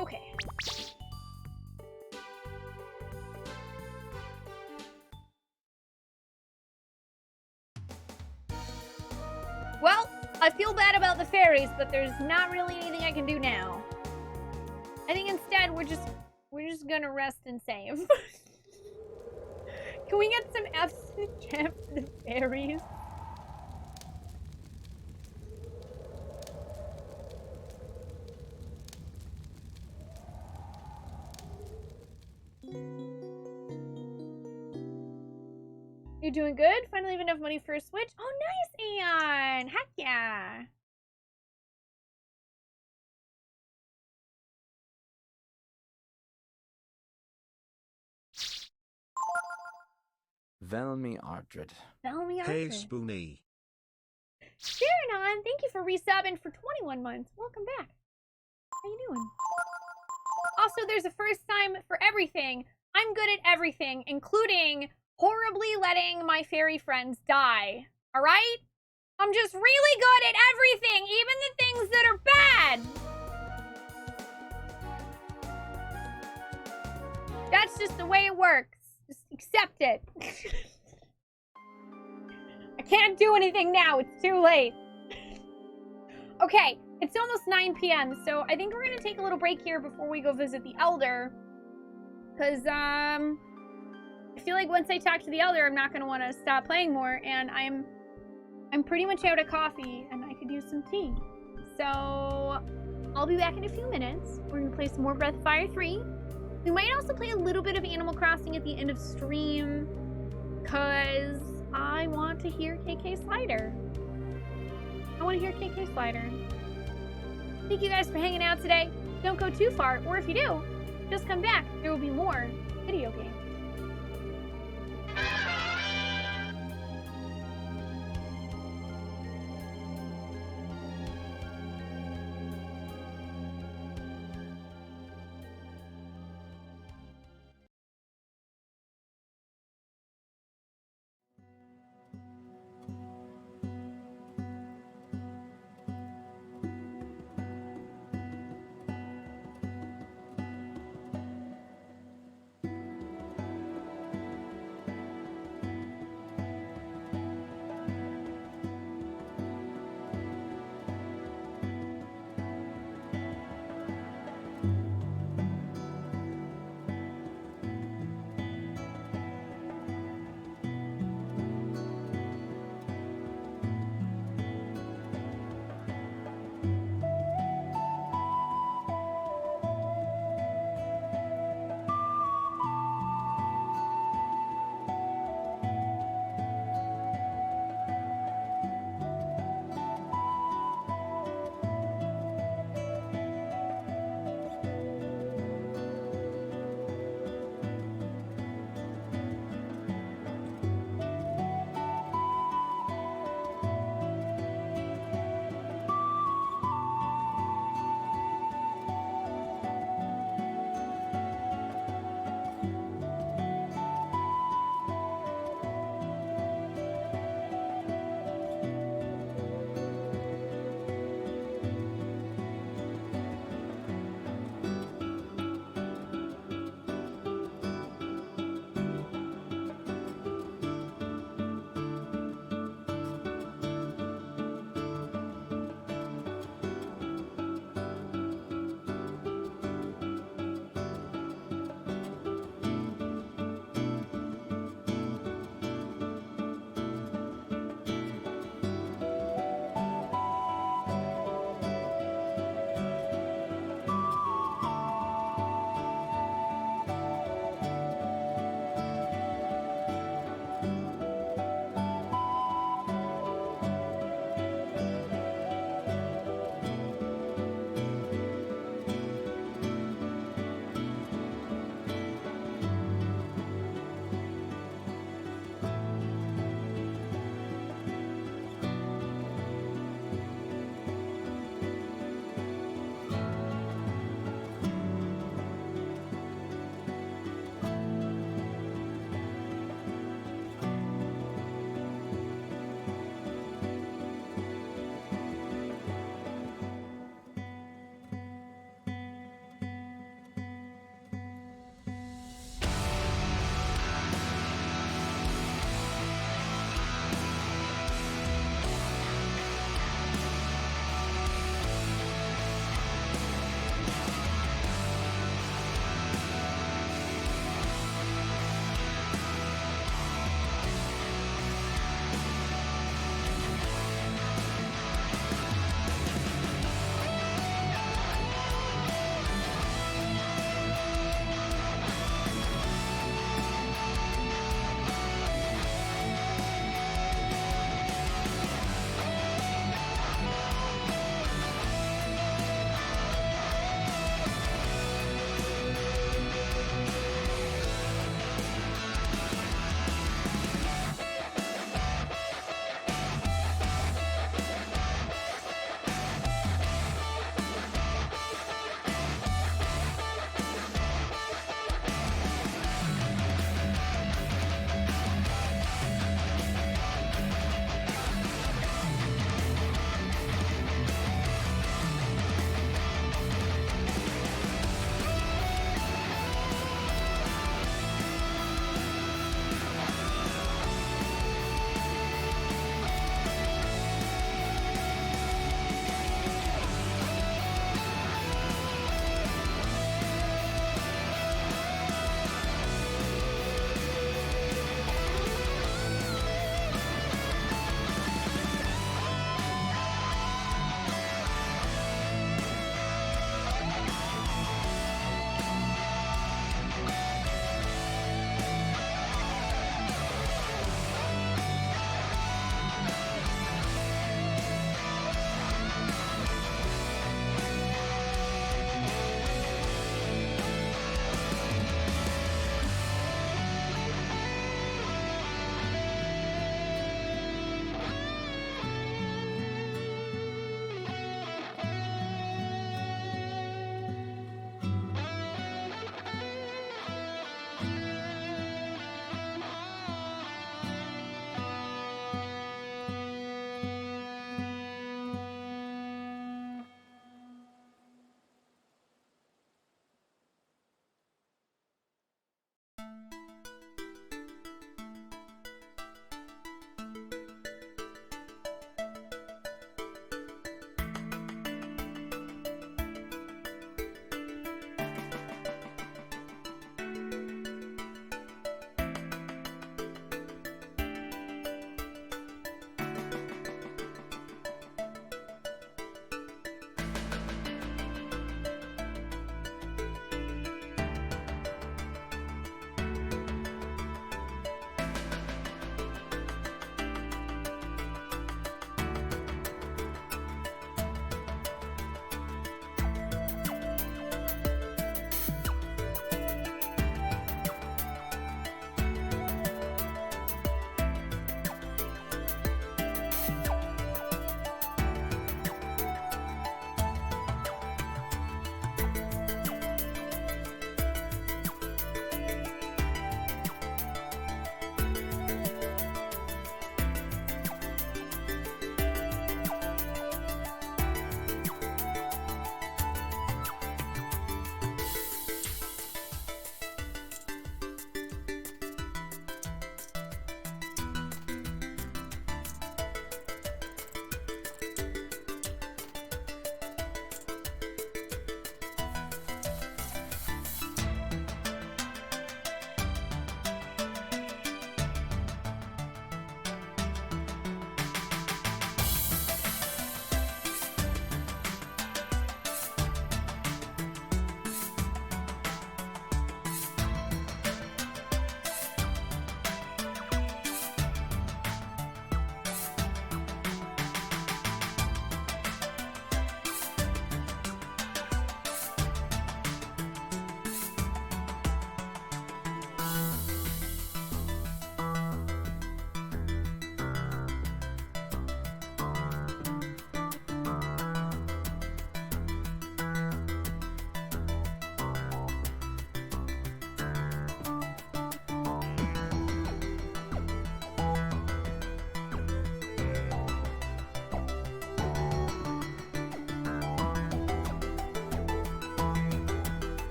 Okay. Well, I feel bad about the fairies, but there's not really anything I can do now. I think instead we're just gonna rest and save. Can we get some F's in chat for the fairies? You doing good? Finally have enough money for a Switch? Oh, nice, Aeon! Heck yeah! Velmi Ardred. Velmi Hey Archer. Spoonie. Sharon, thank you for resubbing for 21 months. Welcome back. How you doing? Also, there's a first time for everything. I'm good at everything, including horribly letting my fairy friends die. Alright? I'm just really good at everything, even the things that are bad! That's just the way it works. Just accept it. I can't do anything now, it's too late. Okay, it's almost 9 p.m., so I think we're gonna take a little break here before we go visit the Elder. Because, I feel like once I talk to the Elder, I'm not gonna want to stop playing more, and I'm pretty much out of coffee, and I could use some tea. So, I'll be back in a few minutes. We're gonna play some more Breath of Fire 3. We might also play a little bit of Animal Crossing at the end of stream, because I want to hear KK Slider. I want to hear KK Slider. Thank you guys for hanging out today. Don't go too far, or if you do, just come back. There will be more video games.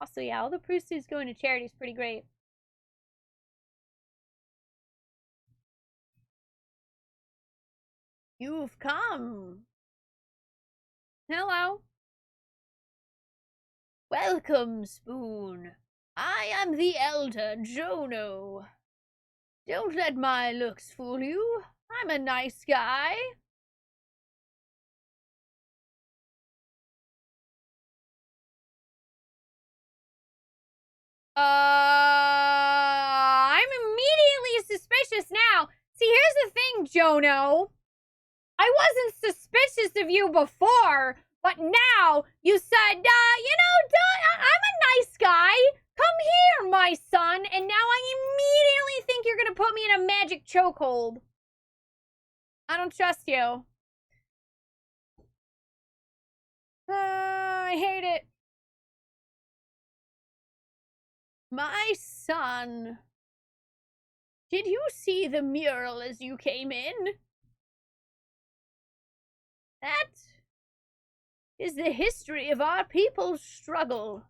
Also, yeah, all the proceeds going to charity is pretty great. You've come. Hello. Welcome, Spoon. I am the elder Jono. Don't let my looks fool you. I'm a nice guy. I'm immediately suspicious now. See, here's the thing, Jono. I wasn't suspicious of you before, but now you said, I'm a nice guy. Come here, my son. And now I immediately think you're gonna put me in a magic chokehold. I don't trust you. I hate it. My son. Did you see the mural as you came in? That is the history of our people's struggle.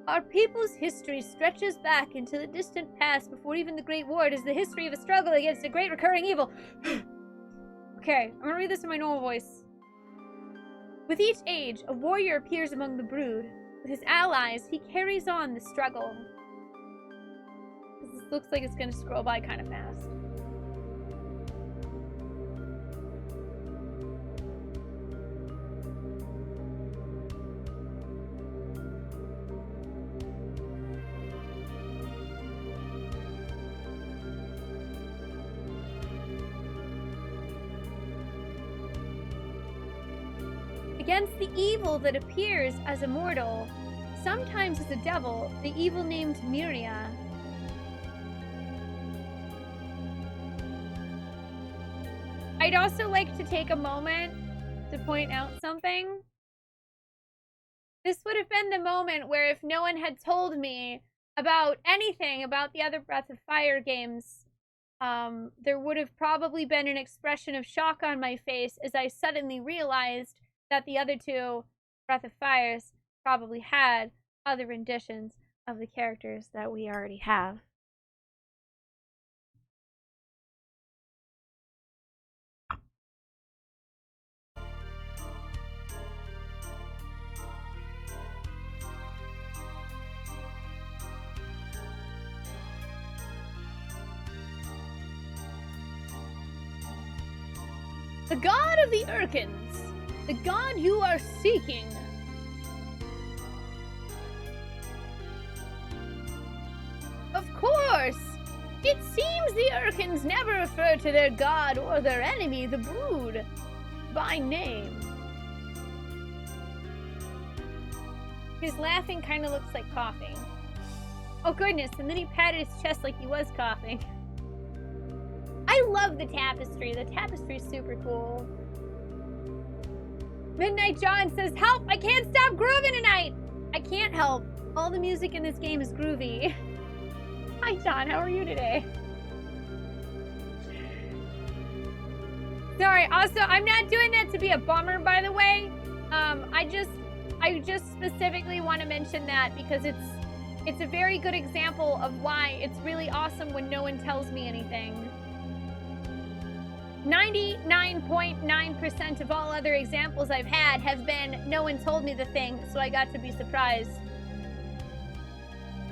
Our people's history stretches back into the distant past before even the Great War. It is the history of a struggle against a great recurring evil. Okay, I'm gonna read this in my normal voice. With each age, a warrior appears among the brood. With his allies, he carries on the struggle. This looks like it's gonna scroll by kind of fast. Against the evil that appears as immortal, sometimes as a devil, the evil named Miria. I'd also like to take a moment to point out something. This would have been the moment where if no one had told me about anything about the other Breath of Fire games, there would have probably been an expression of shock on my face as I suddenly realized that the other two Breath of Fires probably had other renditions of the characters that we already have. The god of the Urkins. The god you are seeking. Of course! It seems the Urkins never refer to their god or their enemy, the Brood, by name. His laughing kind of looks like coughing. Oh goodness, and then he patted his chest like he was coughing. I love the tapestry. The tapestry's super cool. Midnight John says, help! I can't stop grooving tonight! I can't help. All the music in this game is groovy. Hi, John. How are you today? Sorry. Also, I'm not doing that to be a bummer, by the way. I just specifically want to mention that because it's a very good example of why it's really awesome when no one tells me anything. 99.9% of all other examples I've had have been no one told me the thing, so I got to be surprised.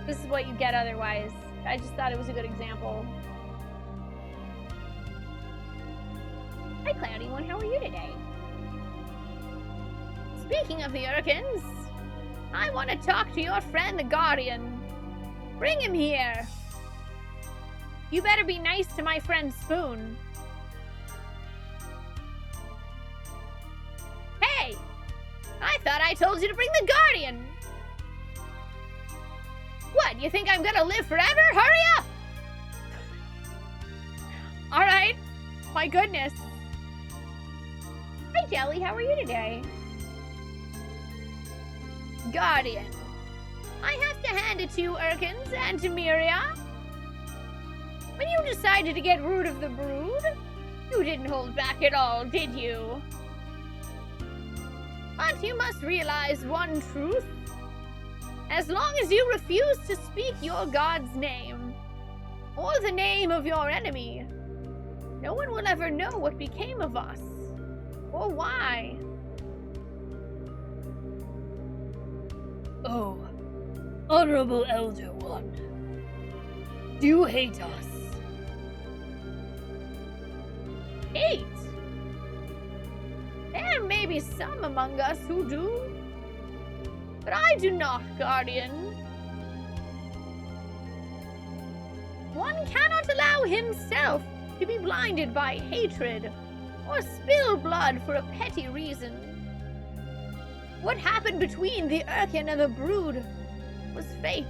This is what you get otherwise. I just thought it was a good example. Hi, Cloudy One. How are you today? Speaking of the Urkins, I want to talk to your friend, the Guardian. Bring him here. You better be nice to my friend Spoon. Hey! I thought I told you to bring the Guardian. What, you think I'm gonna live forever? Hurry up! Alright. My goodness. Hi, Jelly. How are you today? Guardian. I have to hand it to you, Urkins, and to Miria. When you decided to get rid of the Brood, you didn't hold back at all, did you? But you must realize one truth. As long as you refuse to speak your god's name, or the name of your enemy, no one will ever know what became of us, or why. Oh, Honorable Elder One, do you hate us? Hate? There may be some among us who do, but I do not, Guardian. One cannot allow himself to be blinded by hatred or spill blood for a petty reason. What happened between the Urkin and the Brood was fate.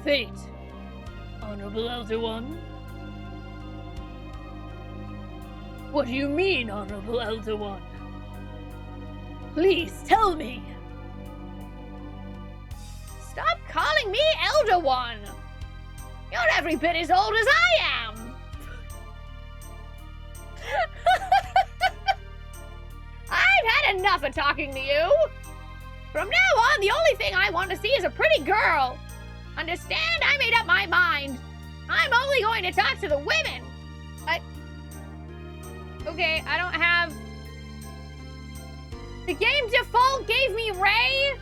Fate, Honorable Elder One? What do you mean, Honorable Elder One? Please tell me. Stop calling me Elder One! You're every bit as old as I am! I've had enough of talking to you! From now on, the only thing I want to see is a pretty girl! Understand? I made up my mind! I'm only going to talk to the women! Okay, I don't have... The game default gave me Ray?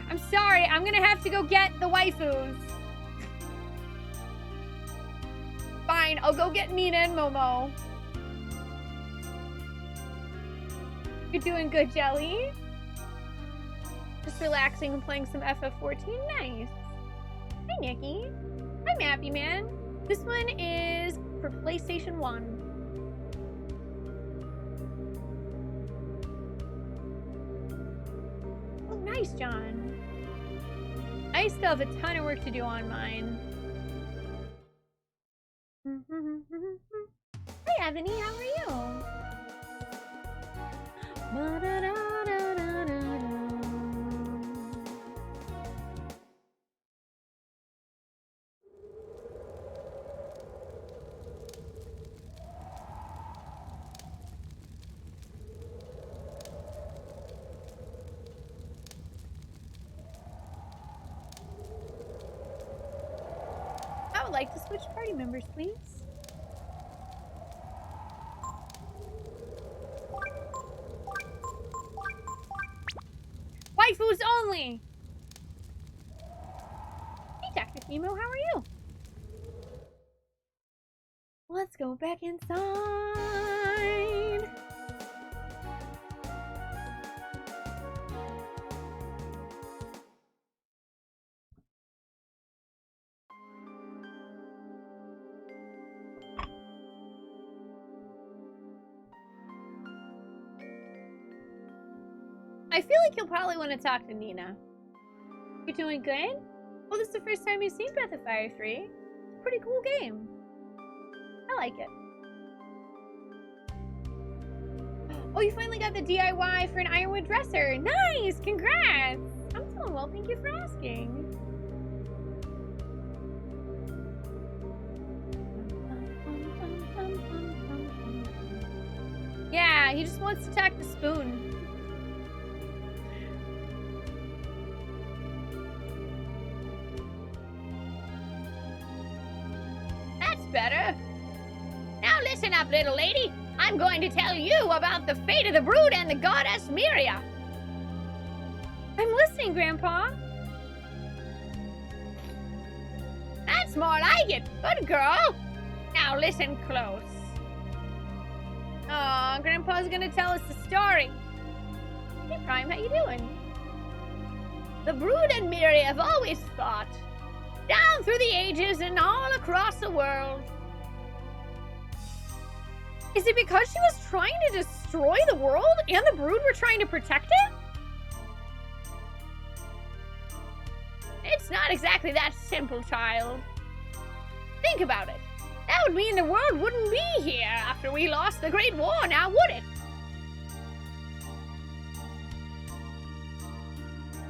I'm sorry, I'm gonna have to go get the waifus. Fine, I'll go get Nina and Momo. You're doing good, Jelly. Just relaxing and playing some FF14. Nice. Hi, Nikki. Hi, Mappy Man. This one is for PlayStation 1. Oh, nice, John. I still have a ton of work to do on mine. Hi, Ebony. How are you? I would like to switch party members, please. Waifus only! Hey, Dr. Fimo, how are you? Let's go back inside. I feel like you'll probably want to talk to Nina. You're doing good? Well, this is the first time you've seen Breath of Fire 3. It's a pretty cool game. I like it. Oh, you finally got the DIY for an ironwood dresser. Nice! Congrats! I'm doing well, thank you for asking. Yeah, he just wants to talk to Spoon. Better. Now listen up, little lady. I'm going to tell you about the fate of the Brood and the goddess Miria. I'm listening, Grandpa. That's more like it. Good girl. Now listen close. Aw, Grandpa's gonna tell us the story. Hey, Prime, how you doing? The Brood and Miria have always fought. Down through the ages and all across the world. Is it because she was trying to destroy the world and the Brood were trying to protect it? It's not exactly that simple, child. Think about it. That would mean the world wouldn't be here after we lost the Great War, now would it?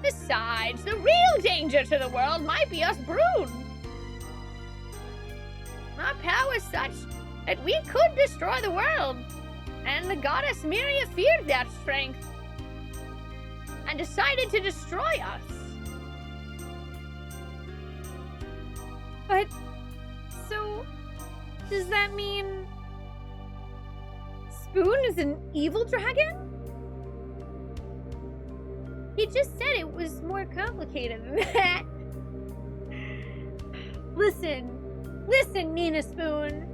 Besides, the real danger to the world might be us Brood. Our power is such that we could destroy the world, and the goddess Miria feared that strength. and decided to destroy us. But, so, does that mean Spoon is an evil dragon? He just said it was more complicated than that. Listen, Nina Spoon.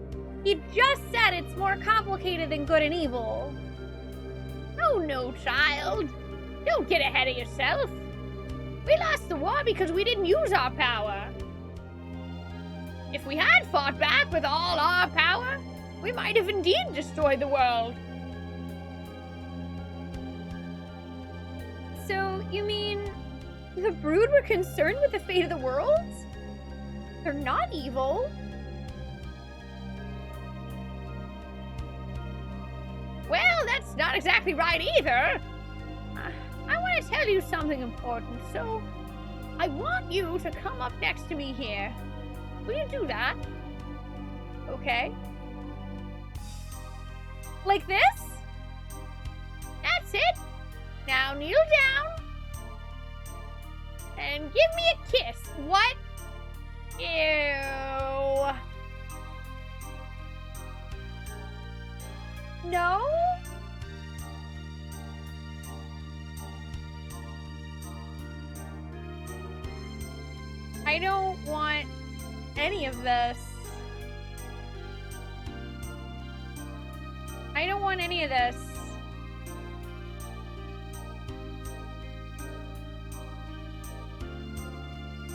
He just said it's more complicated than good and evil. Oh no, child. Don't get ahead of yourself. We lost the war because we didn't use our power. If we had fought back with all our power, we might have indeed destroyed the world. So, you mean the Brood were concerned with the fate of the world? They're not evil. Well, that's not exactly right either. I want to tell you something important, so I want you to come up next to me here. Will you do that? Okay. Like this? That's it. Now kneel down. And give me a kiss. What? Ew. No? I don't want any of this. I don't want any of this.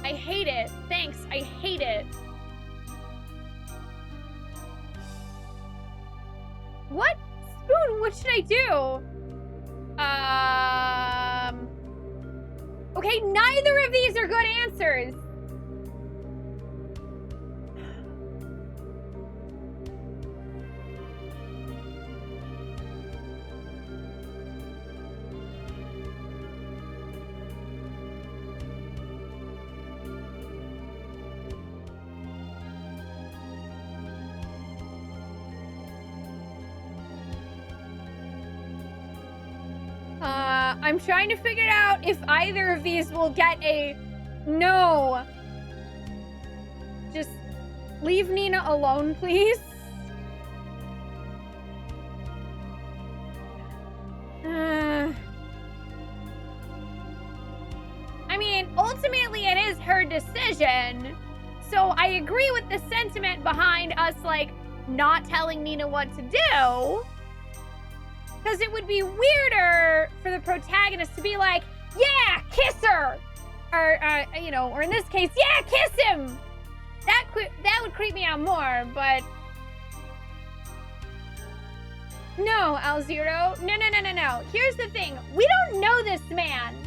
I hate it. Thanks, I hate it. What? Spoon, what should I do? Okay, neither of these are good answers. I'm trying to figure out if either of these will get a no. Just leave Nina alone, please. I mean, ultimately it is her decision. So I agree with the sentiment behind us, like, not telling Nina what to do. Because it would be weirder for the protagonist to be like, yeah, kiss her! Or, or in this case, yeah, kiss him! That would creep me out more, but... No, Alzero. No. Here's the thing. We don't know this man.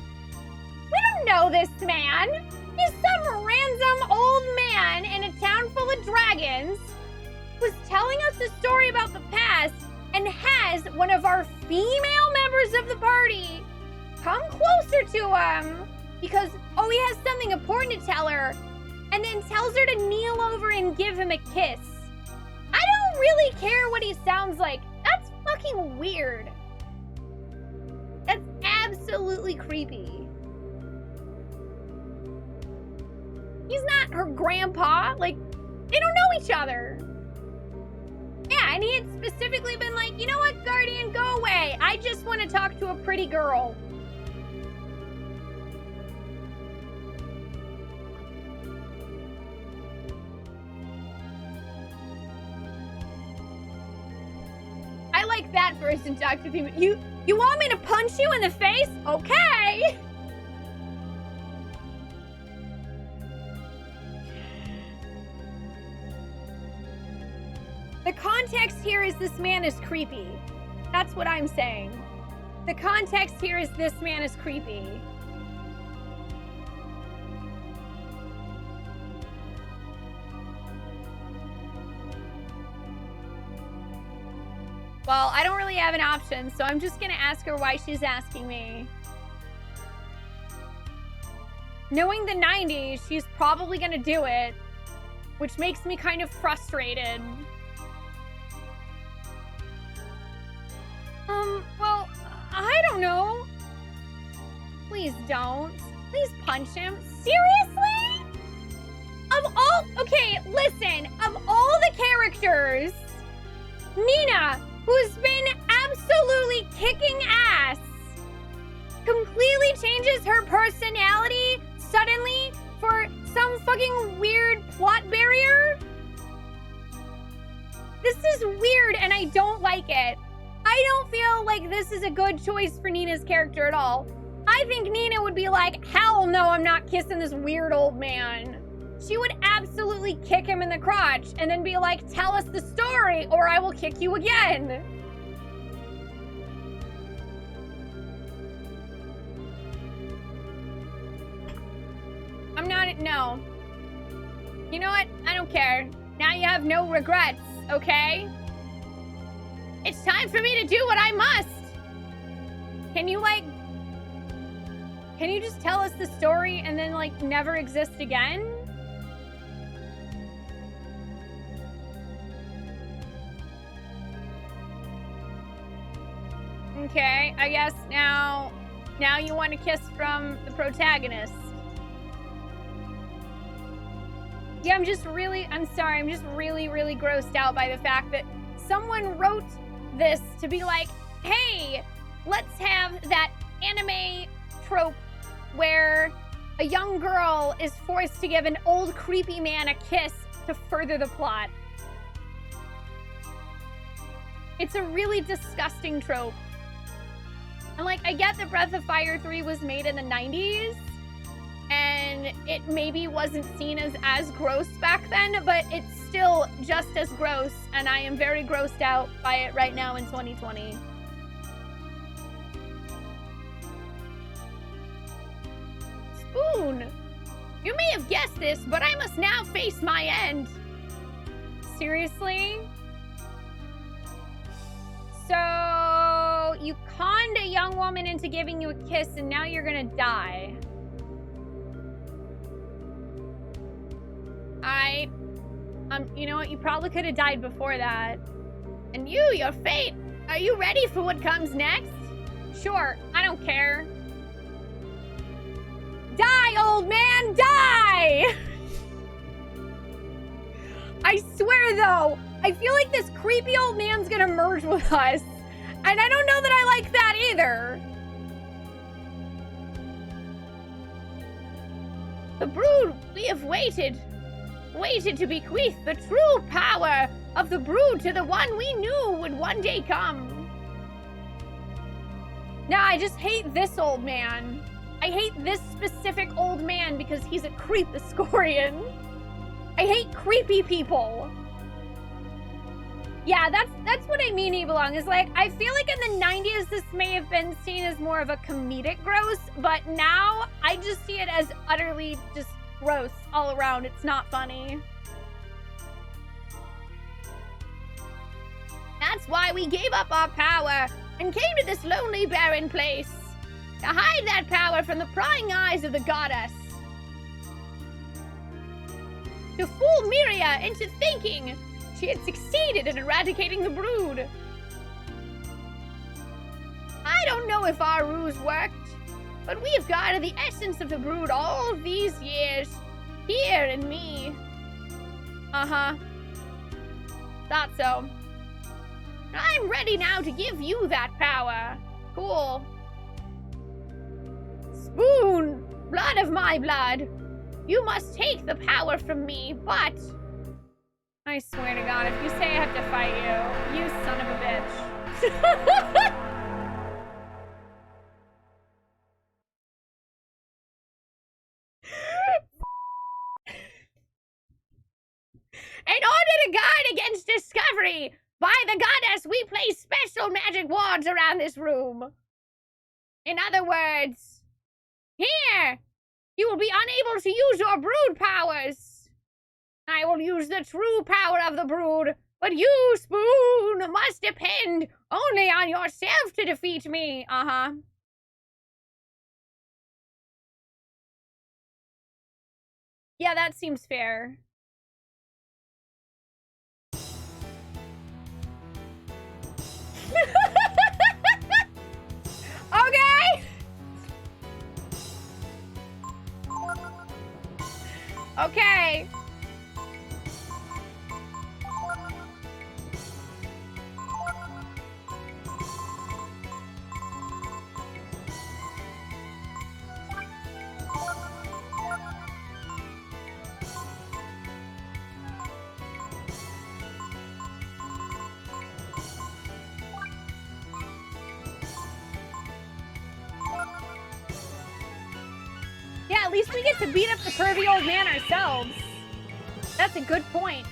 He's some random old man in a town full of dragons who's telling us a story about the past and has one of our female members of the party come closer to him because, he has something important to tell her, and then tells her to kneel over and give him a kiss. I don't really care what he sounds like. That's fucking weird. That's absolutely creepy. He's not her grandpa. Like, they don't know each other. Yeah, and he had specifically been like, you know what, Guardian, go away. I just want to talk to a pretty girl. I like that first inductive theme. You want me to punch you in the face? Okay. The context here is this man is creepy. That's what I'm saying. The context here is this man is creepy. Well, I don't really have an option, so I'm just gonna ask her why she's asking me. Knowing the 90s, she's probably gonna do it, which makes me kind of frustrated. Well, I don't know. Please don't. Please punch him. Seriously? Okay, listen. Of all the characters, Nina, who's been absolutely kicking ass, completely changes her personality suddenly for some fucking weird plot barrier? This is weird and I don't like it. I don't feel like this is a good choice for Nina's character at all. I think Nina would be like, hell no, I'm not kissing this weird old man. She would absolutely kick him in the crotch and then be like, tell us the story or I will kick you again. No. You know what? I don't care. Now you have no regrets, okay? It's time for me to do what I must. Can you just tell us the story and then never exist again? Okay, I guess now you want a kiss from the protagonist. Yeah, I'm sorry, I'm just really, really grossed out by the fact that someone wrote this to be like, hey, let's have that anime trope where a young girl is forced to give an old creepy man a kiss to further the plot. It's a really disgusting trope. And I get that Breath of Fire 3 was made in the 90s, and it maybe wasn't seen as gross back then, but it's still just as gross, and I am very grossed out by it right now in 2020. Spoon! You may have guessed this, but I must now face my end. Seriously? So, you conned a young woman into giving you a kiss, and now you're gonna die. You know what? You probably could have died before that. And your fate. Are you ready for what comes next? Sure, I don't care. Die, old man, die! I swear, though, I feel like this creepy old man's gonna merge with us. And I don't know that I like that either. The brood, we have waited to bequeath the true power of the brood to the one we knew would one day come. Now, I just hate this old man. I hate this specific old man because he's a creepascorian. I hate creepy people. Yeah, that's what I mean, Evilong, is I feel like in the 90s this may have been seen as more of a comedic gross, but now I just see it as utterly just gross all around. It's not funny. That's why we gave up our power and came to this lonely, barren place to hide that power from the prying eyes of the goddess. To fool Miria into thinking she had succeeded in eradicating the brood. I don't know if our ruse worked, but we have guarded the essence of the brood all these years, here in me. Uh-huh. Thought so. I'm ready now to give you that power. Cool. Spoon, blood of my blood. You must take the power from me, but... I swear to God, if you say I have to fight you, you son of a bitch. In order to guard against discovery by the goddess, we place special magic wards around this room. In other words, here, you will be unable to use your brood powers. I will use the true power of the brood, but you, Spoon, must depend only on yourself to defeat me. Uh-huh. Yeah, that seems fair. Okay. at least we get to beat up the pervy old man ourselves. That's a good point.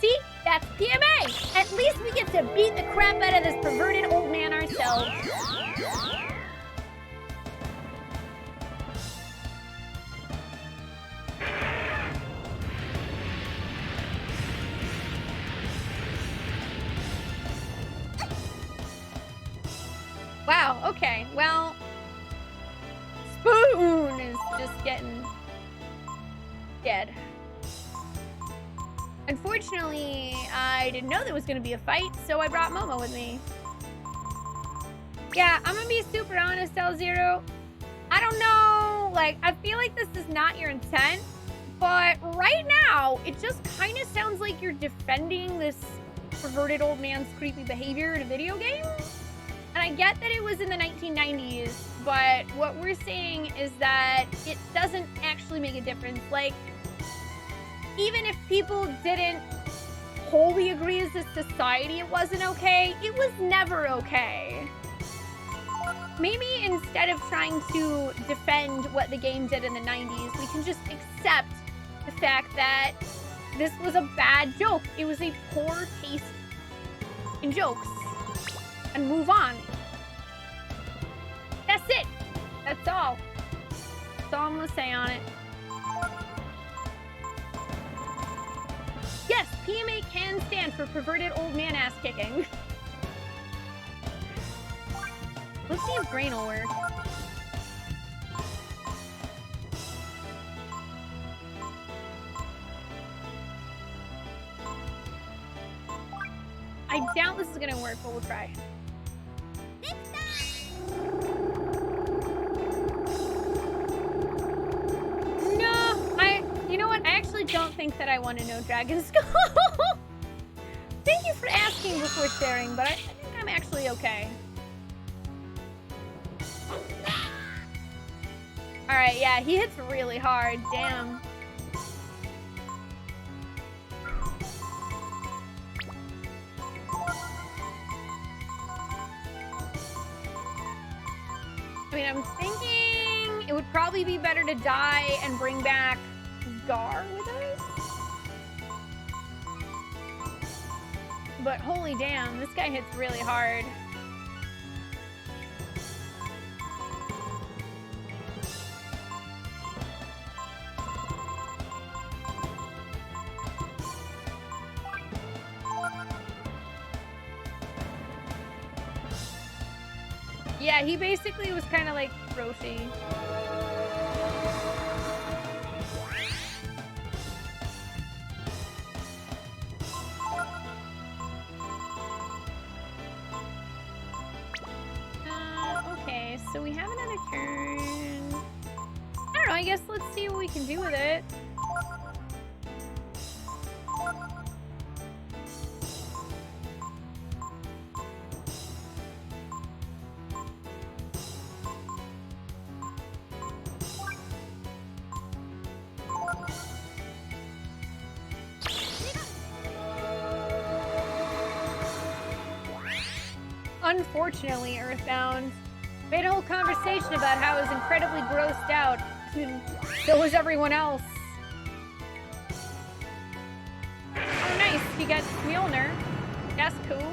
See? That's PMA. At least we get to beat the crap out of this perverted old man ourselves. Wow, okay, well, Spoon is just getting dead. Unfortunately, I didn't know there was gonna be a fight, so I brought Momo with me. Yeah, I'm gonna be super honest, L0. I don't know, like, I feel like this is not your intent, but right now, it just kind of sounds like you're defending this perverted old man's creepy behavior in a video game. And I get that it was in the 1990s, but what we're saying is that it doesn't actually make a difference. Like, even if people didn't wholly agree as a society it wasn't okay, it was never okay. Maybe instead of trying to defend what the game did in the 90s, we can just accept the fact that this was a bad joke. It was a poor taste in jokes. And move on. That's it. That's all. That's all I'm gonna say on it. Yes, PMA can stand for perverted old man ass kicking. Let's see if brain will work. I doubt this is gonna work, but we'll try. You know what? I actually don't think that I want to know Dragon Skull. Thank you for asking before sharing, but I think I'm actually okay. Alright, yeah, he hits really hard. Damn. I mean, I'm thinking it would probably be better to die and bring back Gar with us. But holy damn, this guy hits really hard. Yeah, he basically was kind of like Roshi. Okay, so we have another turn. I don't know, I guess let's see what we can do with it. Unfortunately, Earthbound made a whole conversation about how I was incredibly grossed out, and so was everyone else. Oh, nice. He got Mjolnir. That's cool.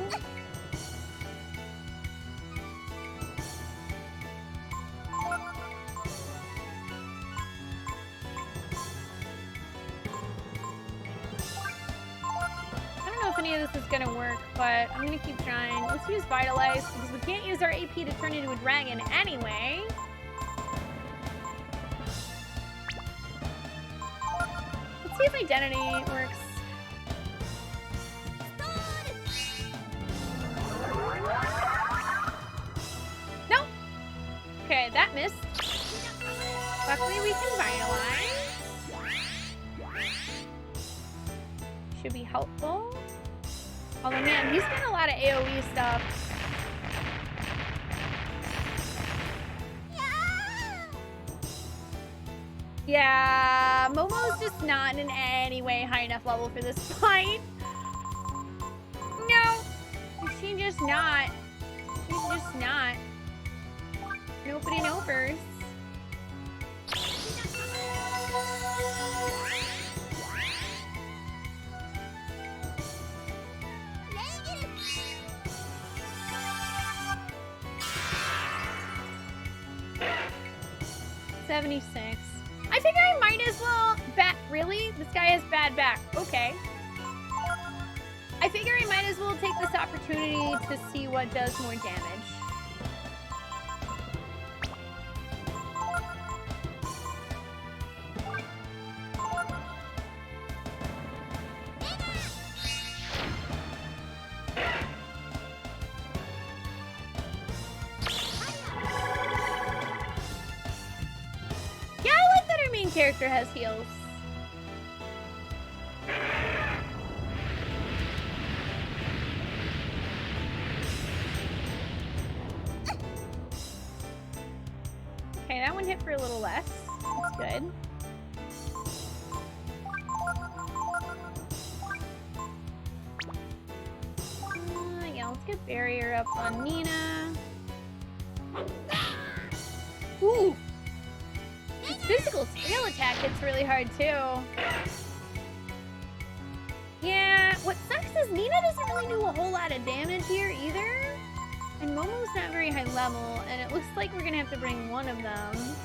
Any of this is gonna work, but I'm gonna keep trying. Let's use Vitalize because we can't use our AP to turn into a dragon anyway. Let's see if Identity works. Nope. Okay, that missed. Luckily we can Vitalize. Should be helpful. Although, man, he's got a lot of AoE stuff. Yeah, Momo's just not in any way high enough level for this fight. No, she's just not. She's just not. Nobody knows. 76. I figure I might as well really? This guy has bad back. Okay. I figure I might as well take this opportunity to see what does more damage. Yeah, I like that our main character has heals. Okay, that one hit for a little less. That's good. Yeah, let's get barrier up on Nina. Ooh! His physical tail attack hits really hard too. Yeah, what sucks is Nina doesn't really do a whole lot of damage here either. And Momo's not very high level, and it looks like we're gonna have to bring one of them.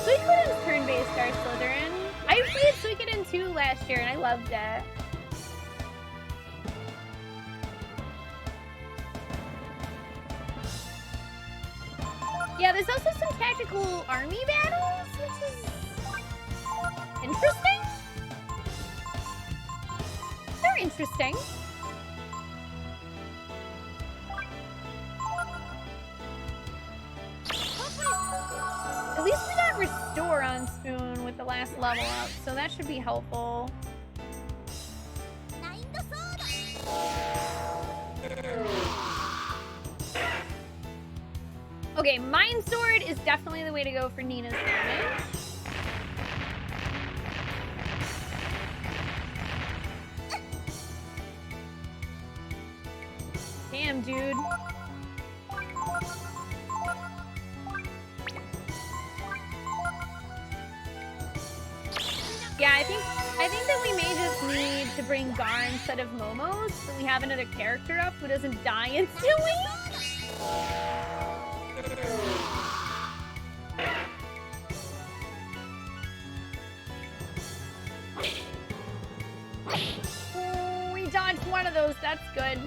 Suikoden's turn-based Star Slytherin. I played Suikoden 2 last year, and I loved it. Yeah, there's also some tactical army battles, which is interesting. They're interesting. At least we got Restore on Spoon with the last level up, so that should be helpful. Okay, Mind Sword is definitely the way to go for Nina's damage. Damn, dude. Yeah, I think that we may just need to bring Gar instead of Momo so we have another character up who doesn't die instantly. Oh, we dodged one of those. That's good.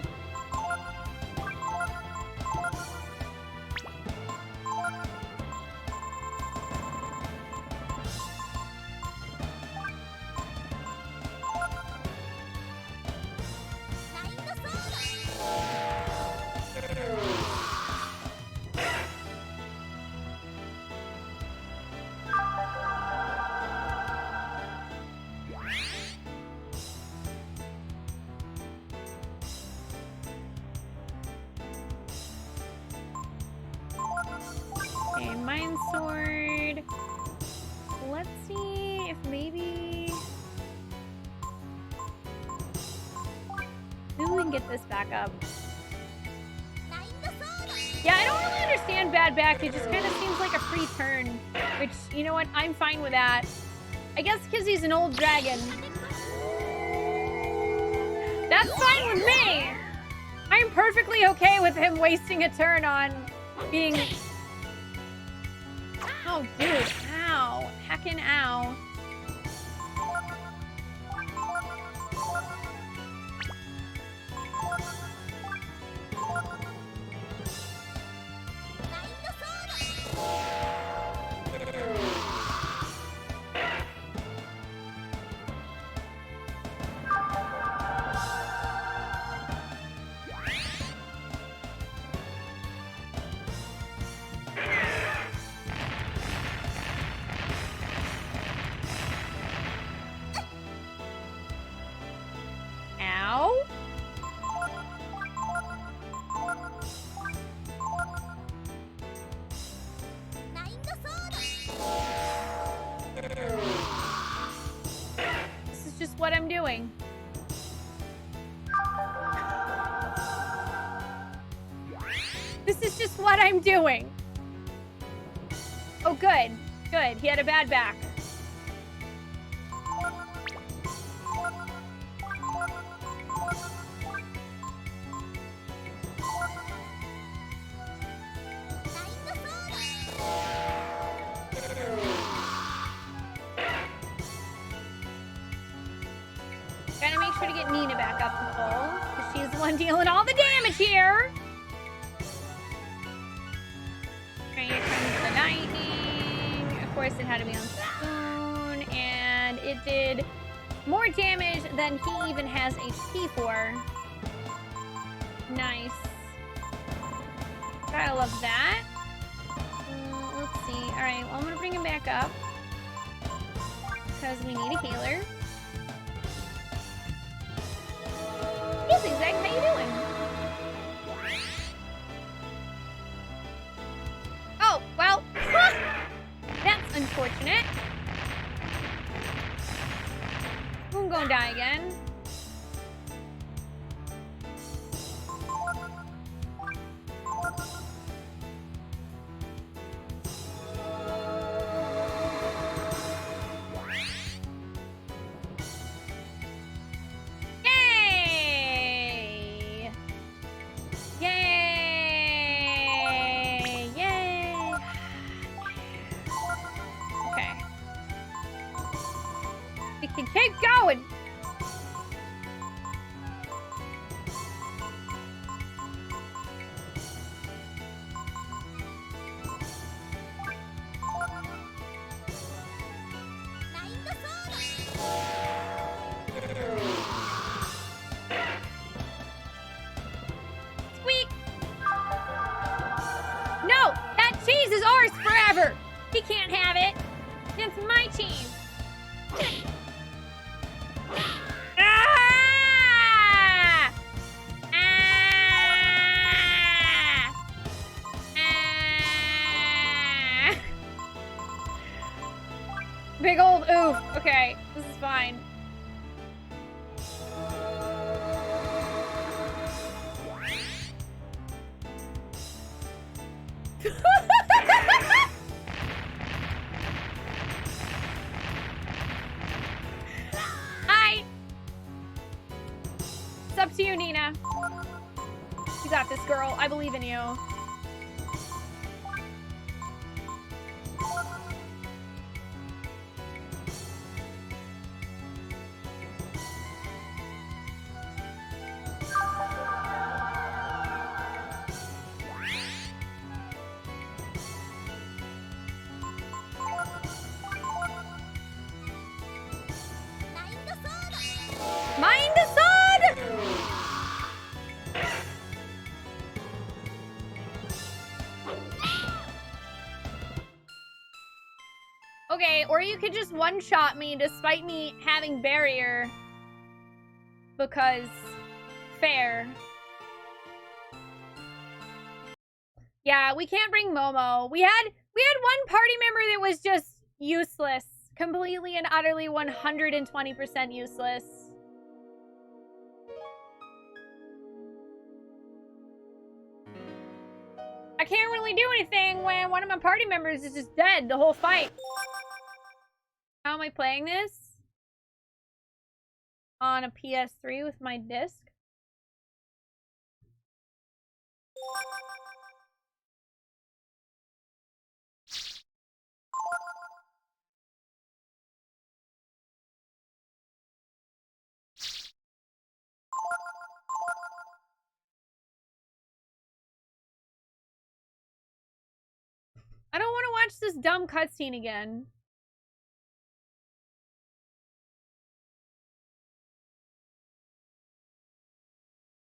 Okay, Mind Sword. Let's see if maybe we can get this back up. Yeah, I don't really understand bad back. It just kind of seems like a free turn, which, you know what? I'm fine with that. I guess because he's an old dragon. That's fine with me. I'm perfectly okay with him wasting a turn on being... Oh, dude. Ow. Heckin' ow. Ow. This is just what I'm doing. This is just what I'm doing. Oh, good. Good. He had a bad back. Gotta make sure to get Nina back up to full, because she's the one dealing all the damage here. Alright, here comes the lightning. Of course, it had to be on Spoon, and it did more damage than he even has HP for. Nice. Gotta love that. Let's see. Alright, well, I'm gonna bring him back up, because we need a healer. Hey, Zigzag, how you doing? Oh, well, that's unfortunate. I'm gonna die again. Keep going. Squeak. No, that cheese is ours forever. He can't have it. It's my cheese. Big old oof. Okay, this is fine. Hi. It's up to you, Nina. You got this, girl. I believe in you. Mind the sword! Okay, or you could just one-shot me despite me having barrier. Because fair. Yeah, we can't bring Momo. We had one party member that was just useless. Completely and utterly 120% useless. I can't really do anything when one of my party members is just dead the whole fight. How am I playing this? On a PS3 with my disc? I don't want to watch this dumb cutscene again.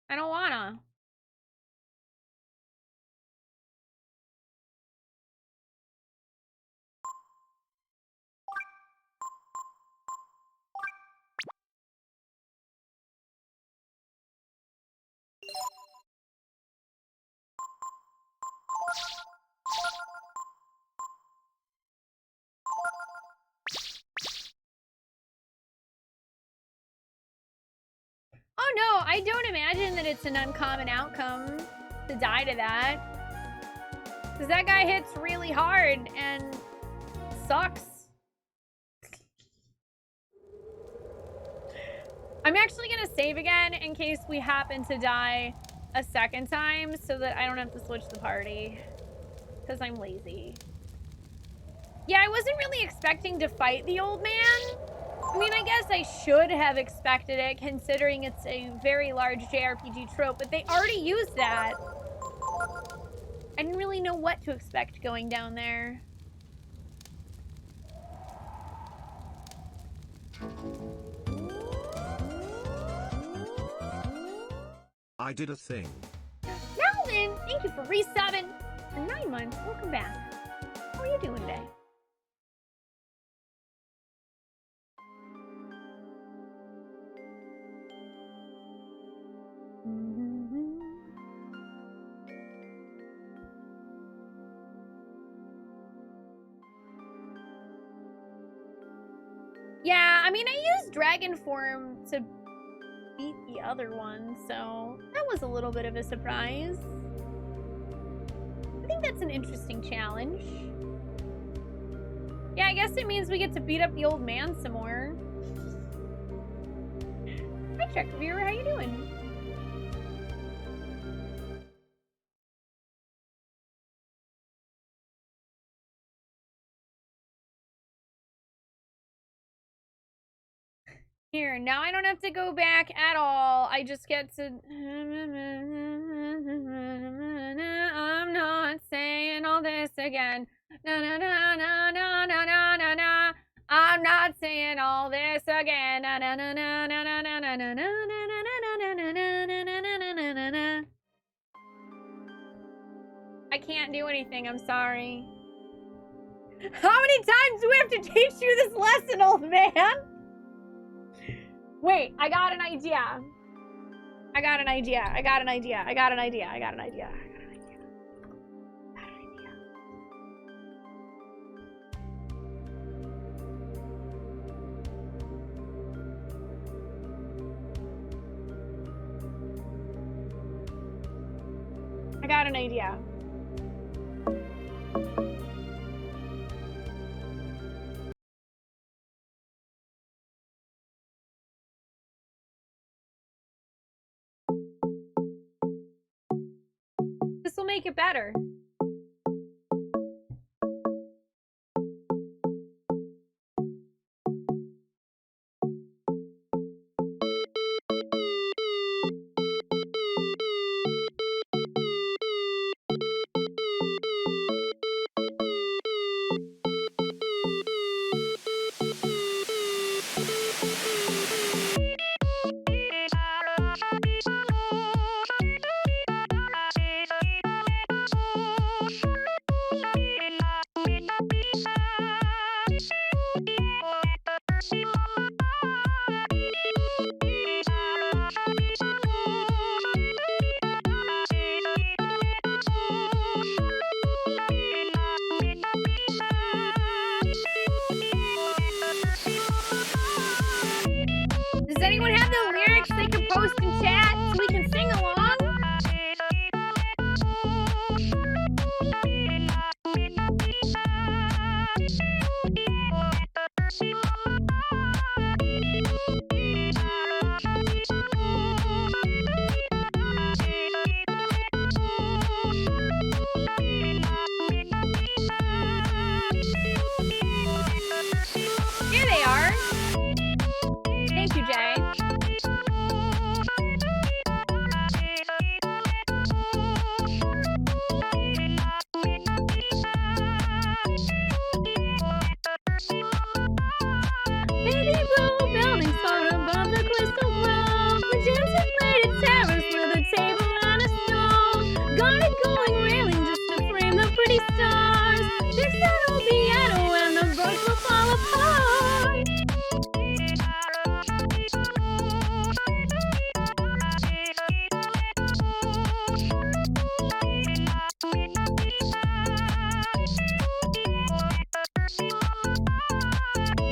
I don't wanna. Oh no, I don't imagine that it's an uncommon outcome to die to that. Because that guy hits really hard, and sucks. I'm actually gonna save again in case we happen to die a second time so that I don't have to switch the party. Because I'm lazy. Yeah, I wasn't really expecting to fight the old man. I mean, I guess I should have expected it considering it's a very large JRPG trope, but they already used that. I didn't really know what to expect going down there. I did a thing. Melvin, thank you for resubbing for 9 months. Welcome back. How are you doing today? Yeah, I mean, I used dragon form to beat the other one, so that was a little bit of a surprise. I think that's an interesting challenge. Yeah, I guess it means we get to beat up the old man some more. Hi, Chuck Viewer, how you doing? Here, now I don't have to go back at all. I just get to... I'm not saying all this again. Na na na na na na na na na. I'm not saying all this again. Na na na na na na na na na na na na. I can't do anything, I'm sorry. How many times do we have to teach you this lesson, old man? Wait, I got an idea. I got an idea. I got an idea. I got an idea. I got an idea. I got an idea. I got an idea. This will make it better. Does anyone have the lyrics they can post in chat so we can sing along? Here they are. Thank you, Jay. Baby blue buildings far above the crystal grove. Magenta plated terrace with a table and a stone. Got a going railing just to frame the pretty stars. Fix that old piano and the books will fall apart.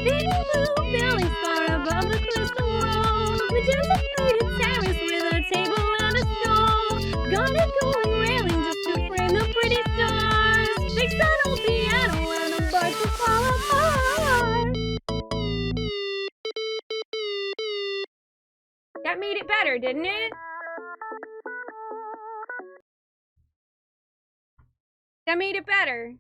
Baby blue buildings far above the crystal road. Magenta plated terrace with a table and a stone. Got a going railing just to frame the pretty stars. made it better, didn't it? That made it better.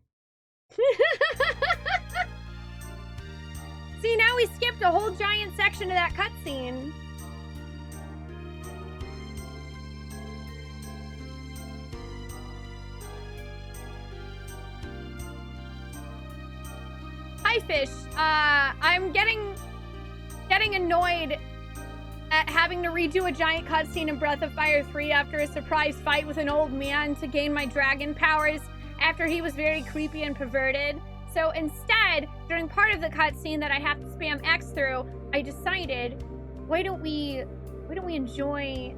See, now we skipped a whole giant section of that cutscene. Hi, Fish. I'm getting annoyed at having to redo a giant cutscene in Breath of Fire 3 after a surprise fight with an old man to gain my dragon powers after he was very creepy and perverted. So instead, during part of the cutscene that I have to spam X through, I decided, why don't we enjoy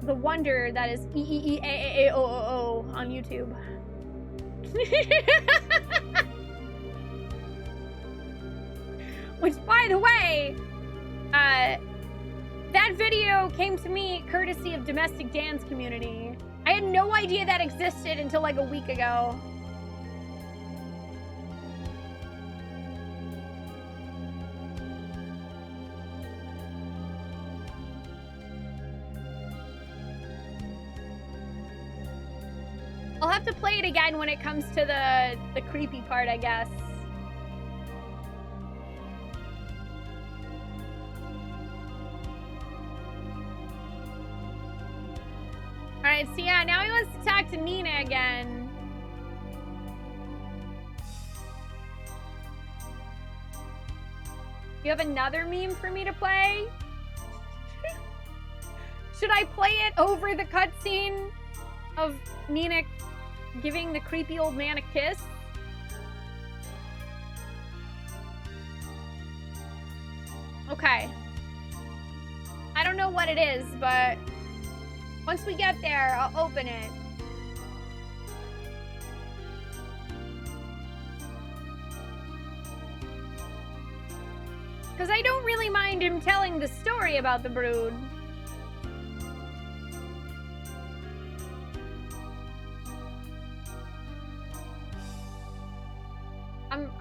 the wonder that is E-E-E-A-A-A-O-O-O on YouTube. Which, by the way, that video came to me courtesy of Domestic Dan's community. I had no idea that existed until like a week ago. I'll have to play it again when it comes to the creepy part, I guess. Alright, so yeah, now he wants to talk to Nina again. You have another meme for me to play? Should I play it over the cutscene of Nina giving the creepy old man a kiss? Okay. I don't know what it is, but once we get there, I'll open it. Because I don't really mind him telling the story about the brood.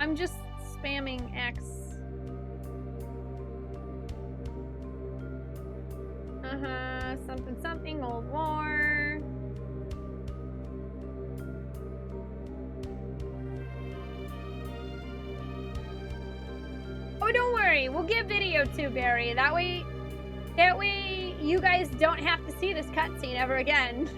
I'm just spamming X. Something, old war. Oh, don't worry. We'll get video too, Barry. That way you guys don't have to see this cutscene ever again.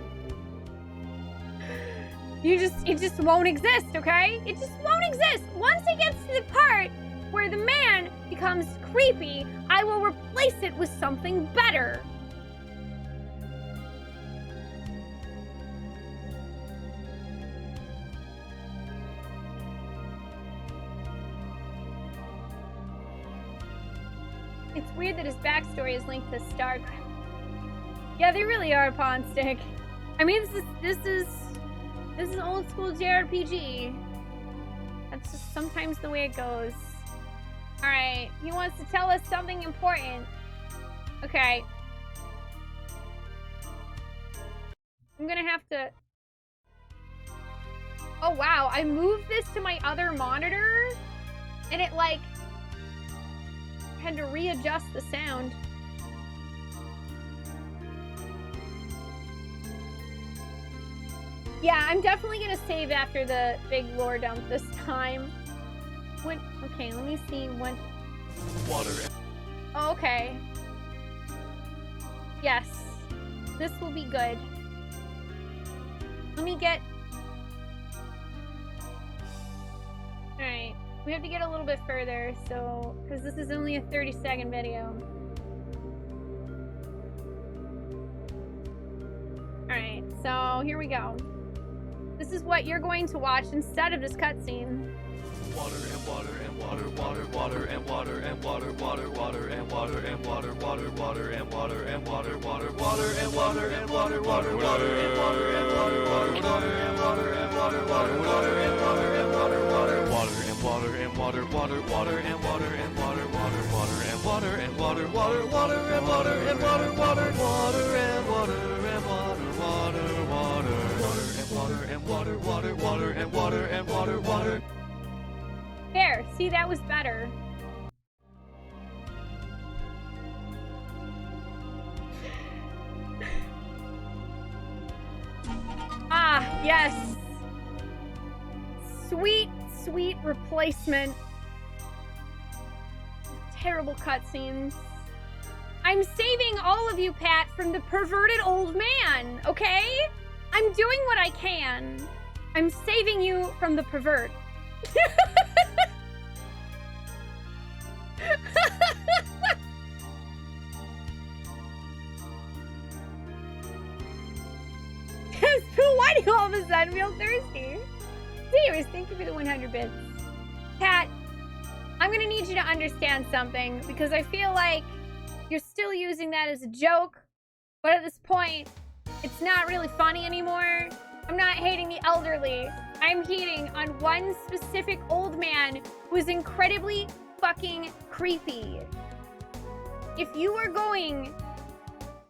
It just won't exist, okay? It just won't exist. Once it gets to the part where the man becomes creepy, I will replace it with something better. It's weird that his backstory is linked to StarCraft. Yeah, they really are, Pawnstick. I mean, this is old school JRPG. That's just sometimes the way it goes. Alright, he wants to tell us something important. Okay. I'm gonna have to... Oh wow, I moved this to my other monitor, and it like... had to readjust the sound. Yeah, I'm definitely gonna save after the big lore dump this time. Okay, let me see when. Water. Oh, okay. Yes, this will be good. Let me get. All right, we have to get a little bit further, so because this is only a 30-second video. All right, so here we go. This is what you're going to watch instead of this cutscene. Water and water and water, water, water and water and water, water, water and water and water, water, water and water and water, water, water and water and water, water, water and water and water, water, water and water and water, water, water and water and water, water, water and water and water, water, water and water and water, water, water and water and water, water, water and water and water, water, water and water and water, water, water, water and water, water, water and water and water, water. There, see, that was better. Yes. Sweet, sweet replacement. Terrible cutscenes. I'm saving all of you, Pat, from the perverted old man, okay? I'm doing what I can. I'm saving you from the pervert. Why do you all of a sudden feel thirsty? Serious, thank you for the 100 bits. Pat, I'm gonna need you to understand something because I feel like you're still using that as a joke, but at this point, it's not really funny anymore. I'm not hating the elderly. I'm hating on one specific old man who is incredibly fucking creepy. If you are going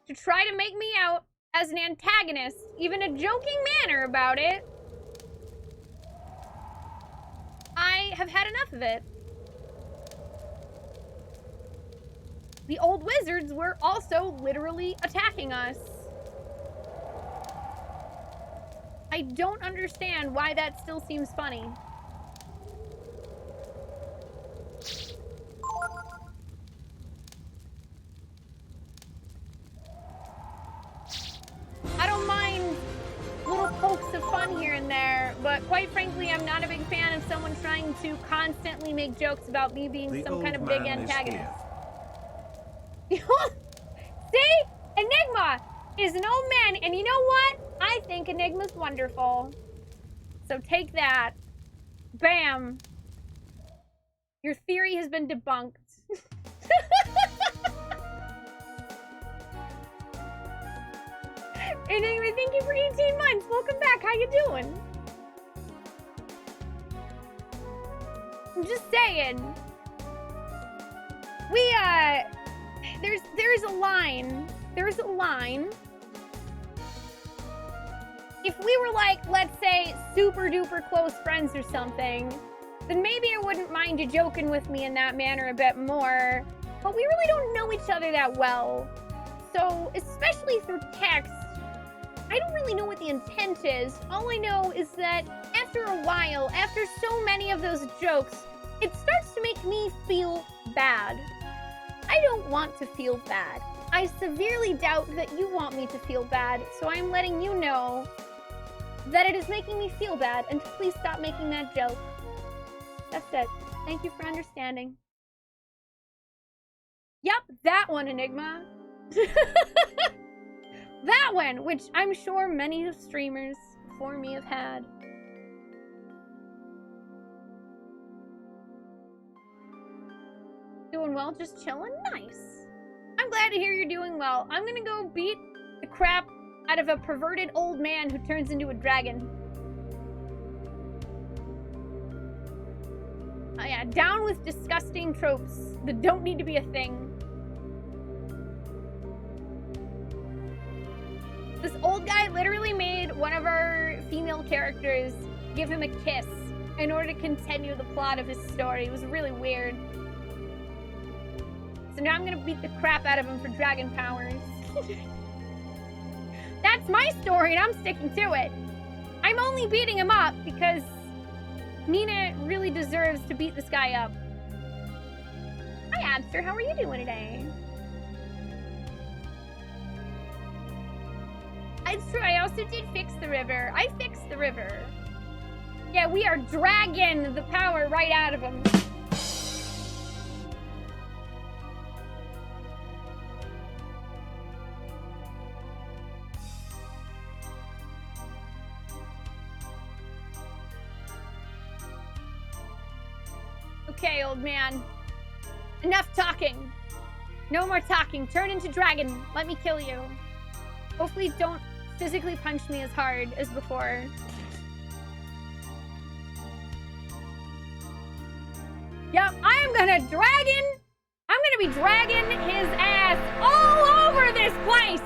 to try to make me out as an antagonist, even a joking manner about it, I have had enough of it. The old wizards were also literally attacking us. I don't understand why that still seems funny. I don't mind little pokes of fun here and there, but quite frankly, I'm not a big fan of someone trying to constantly make jokes about me being some kind of big antagonist. See? Enigma is an old man, and you know what? I think Enigma's wonderful. So take that. Bam. Your theory has been debunked. Enigma, thank you for 18 months. Welcome back. How you doing? I'm just saying. There's a line. There's a line. If we were like, let's say, super duper close friends or something, then maybe I wouldn't mind you joking with me in that manner a bit more. But we really don't know each other that well. So, especially through text, I don't really know what the intent is. All I know is that after a while, after so many of those jokes, it starts to make me feel bad. I don't want to feel bad. I severely doubt that you want me to feel bad, so I'm letting you know that it is making me feel bad, and to please stop making that joke. That's it. Thank you for understanding. Yep, that one, Enigma. That one, which I'm sure many streamers before me have had. Doing well, just chilling? Nice. I'm glad to hear you're doing well. I'm gonna go beat the crap out of a perverted old man who turns into a dragon. Oh yeah, down with disgusting tropes that don't need to be a thing. This old guy literally made one of our female characters give him a kiss in order to continue the plot of his story. It was really weird. So now I'm gonna beat the crap out of him for dragon powers. That's my story and I'm sticking to it. I'm only beating him up because Nina really deserves to beat this guy up. Hi, Abster. How are you doing today? It's true. I also did fix the river. I fixed the river. Yeah, we are dragging the power right out of him. Okay, old man. Enough talking. No more talking. Turn into dragon. Let me kill you. Hopefully don't physically punch me as hard as before. Yep, I'm gonna be dragging his ass all over this place.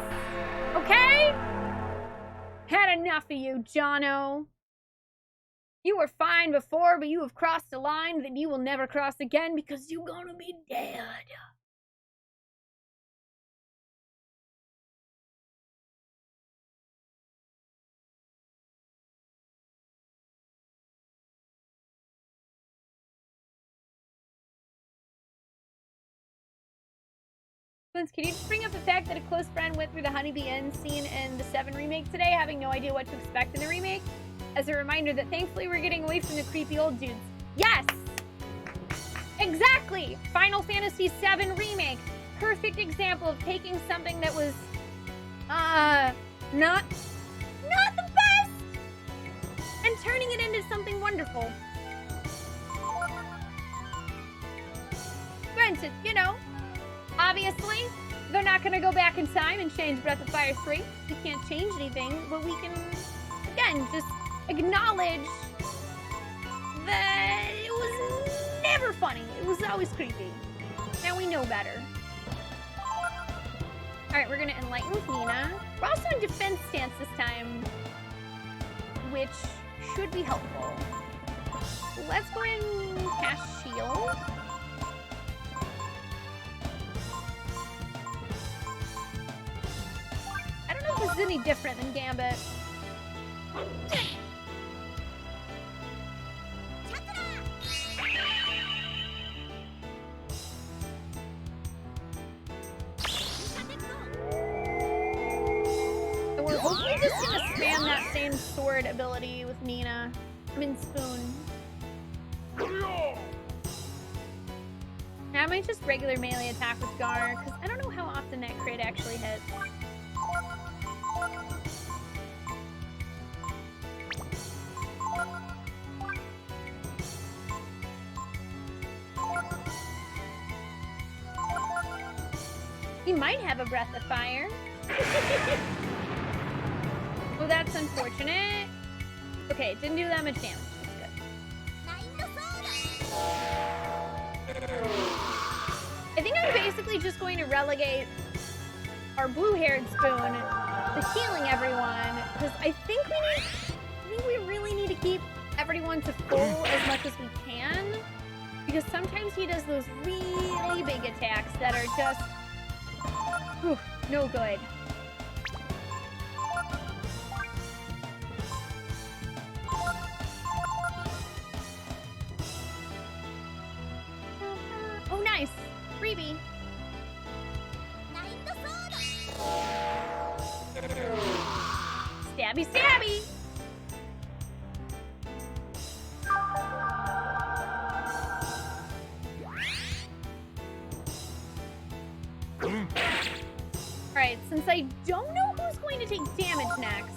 Okay? Had enough of you, Jono. You were fine before, but you have crossed a line that you will never cross again because you're gonna be dead. Spoons, can you just bring up the fact that a close friend went through the Honeybee Inn scene in the 7 remake today, having no idea what to expect in the remake? As a reminder that thankfully we're getting away from the creepy old dudes. Yes! Exactly! Final Fantasy VII Remake. Perfect example of taking something that was, not the best, and turning it into something wonderful. Granted, you know, obviously, they're not going to go back in time and change Breath of Fire 3. We can't change anything, but we can, again, just acknowledge that it was never funny. It was always creepy. Now we know better. Alright, we're going to enlighten with Nina. We're also in defense stance this time, which should be helpful. Let's go ahead and cast Shield. I don't know if this is any different than Gambit. So we're hopefully just gonna spam that same sword ability with Nina. I mean Spoon. I might just regular melee attack with Gar, because I don't know how often that crit actually hits. He might have a breath of fire. Well, that's unfortunate. Okay, it didn't do that much damage. That's good. I think I'm basically just going to relegate our blue-haired Spoon to healing everyone, because I think we really need to keep everyone to full as much as we can, because sometimes he does those really big attacks that are just no good. Oh, nice! Freebie! Stabby, stabby! Alright, since I don't know who's going to take damage next,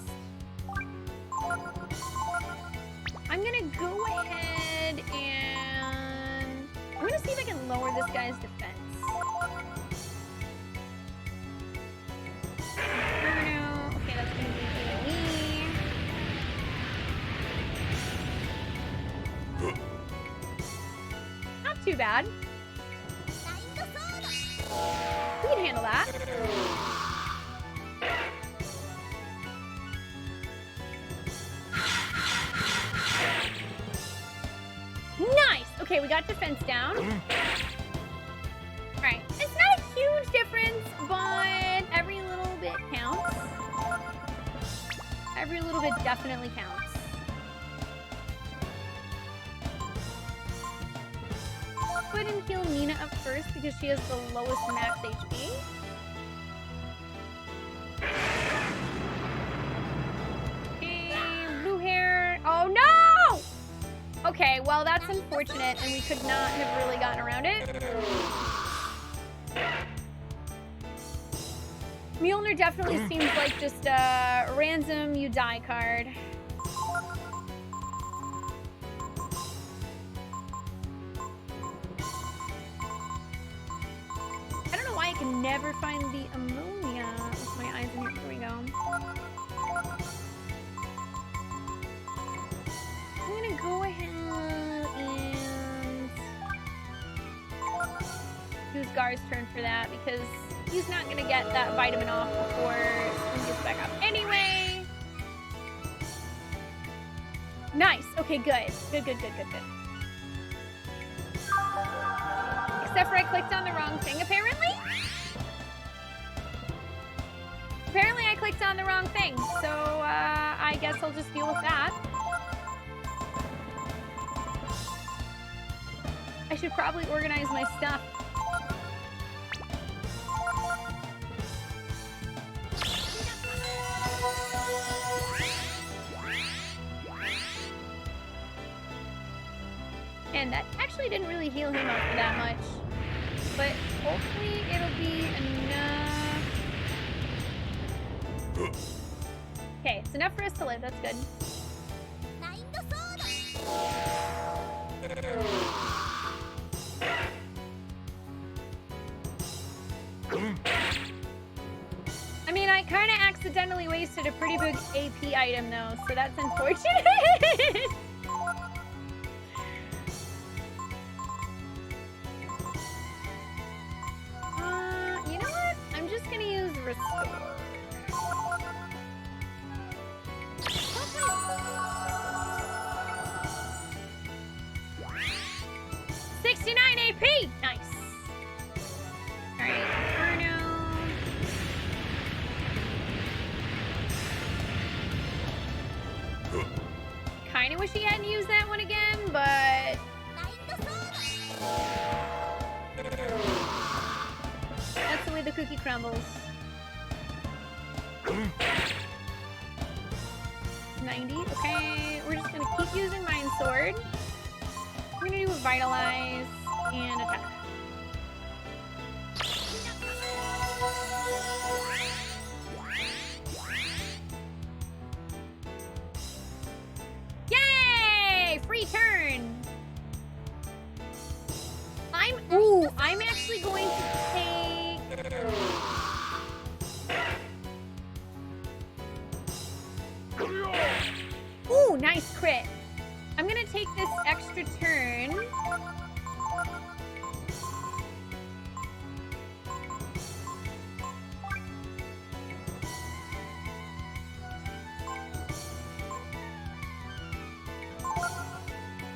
I'm gonna go ahead and I'm gonna see if I can lower this guy's defense. Okay, that's gonna be me. Not too bad. We can handle that. Nice! Okay, we got defense down. Alright, it's not a huge difference, but every little bit counts. Every little bit definitely counts. Go ahead and heal Nina up first because she has the lowest max HP. Okay, blue hair. Oh no! Okay, well that's unfortunate and we could not have really gotten around it. Mjolnir definitely seems like just a random you die card. I can never find the ammonia with my eyes in here. Here we go. I'm gonna go ahead and use Gar's turn for that because he's not gonna get that vitamin off before he gets back up. Anyway. Nice. Okay, good. Good. Except for I clicked on the wrong thing, apparently. Apparently I clicked on the wrong thing, so I guess I'll just deal with that. I should probably organize my stuff. And that actually didn't really heal him up for that much. But hopefully it'll be enough. Okay, it's enough for us to live. That's good. I mean, I kind of accidentally wasted a pretty big AP item, though, so that's unfortunate. You know what? I'm just gonna use Restore. 69 AP! Nice. Alright, Inferno. Kinda wish he hadn't used that one again, but... that's the way the cookie crumbles. 90, okay. We're just gonna keep using Mind Sword. We're gonna do a Vitalize and attack. Yay! Free turn! I'm actually going to take... Ooh, nice crit. I'm gonna take this extra turn.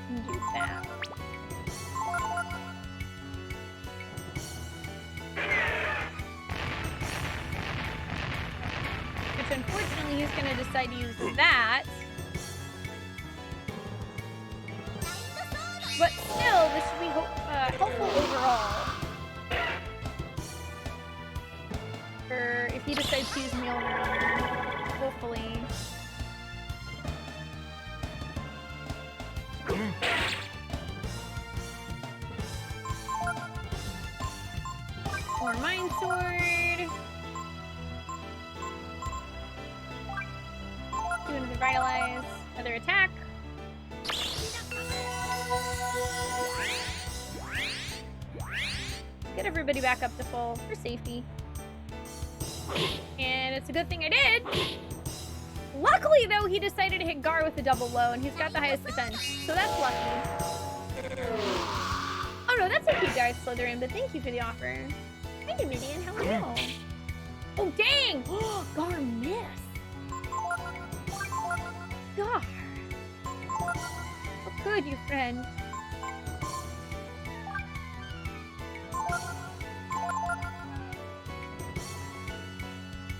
And do that. Which unfortunately he's gonna decide to use that. But still, this should be helpful overall. Or if he decides to use Mjolnir, hopefully. More Mind Sword. Do another Vitalize. Another attack. Get everybody back up to full for safety. And it's a good thing I did. Luckily, though, he decided to hit Gar with a double low, and he's got the highest defense. So that's lucky. Oh no, that's okay, Darth Slytherin, but thank you for the offer. Hi, Dominion, how are you? Oh, dang! Gar missed. Gar. How could you, friend?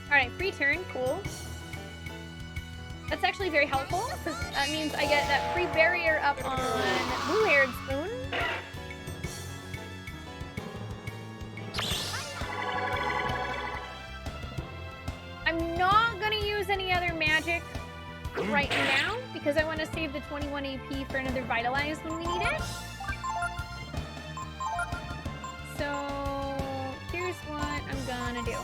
Alright, free turn, cool. That's actually very helpful, because that means I get that free barrier up on Blue-Haired Spoon. I'm not gonna use any other magic right now, because I want to save the 21 AP for another Vitalize when we need it. So, here's what I'm gonna do.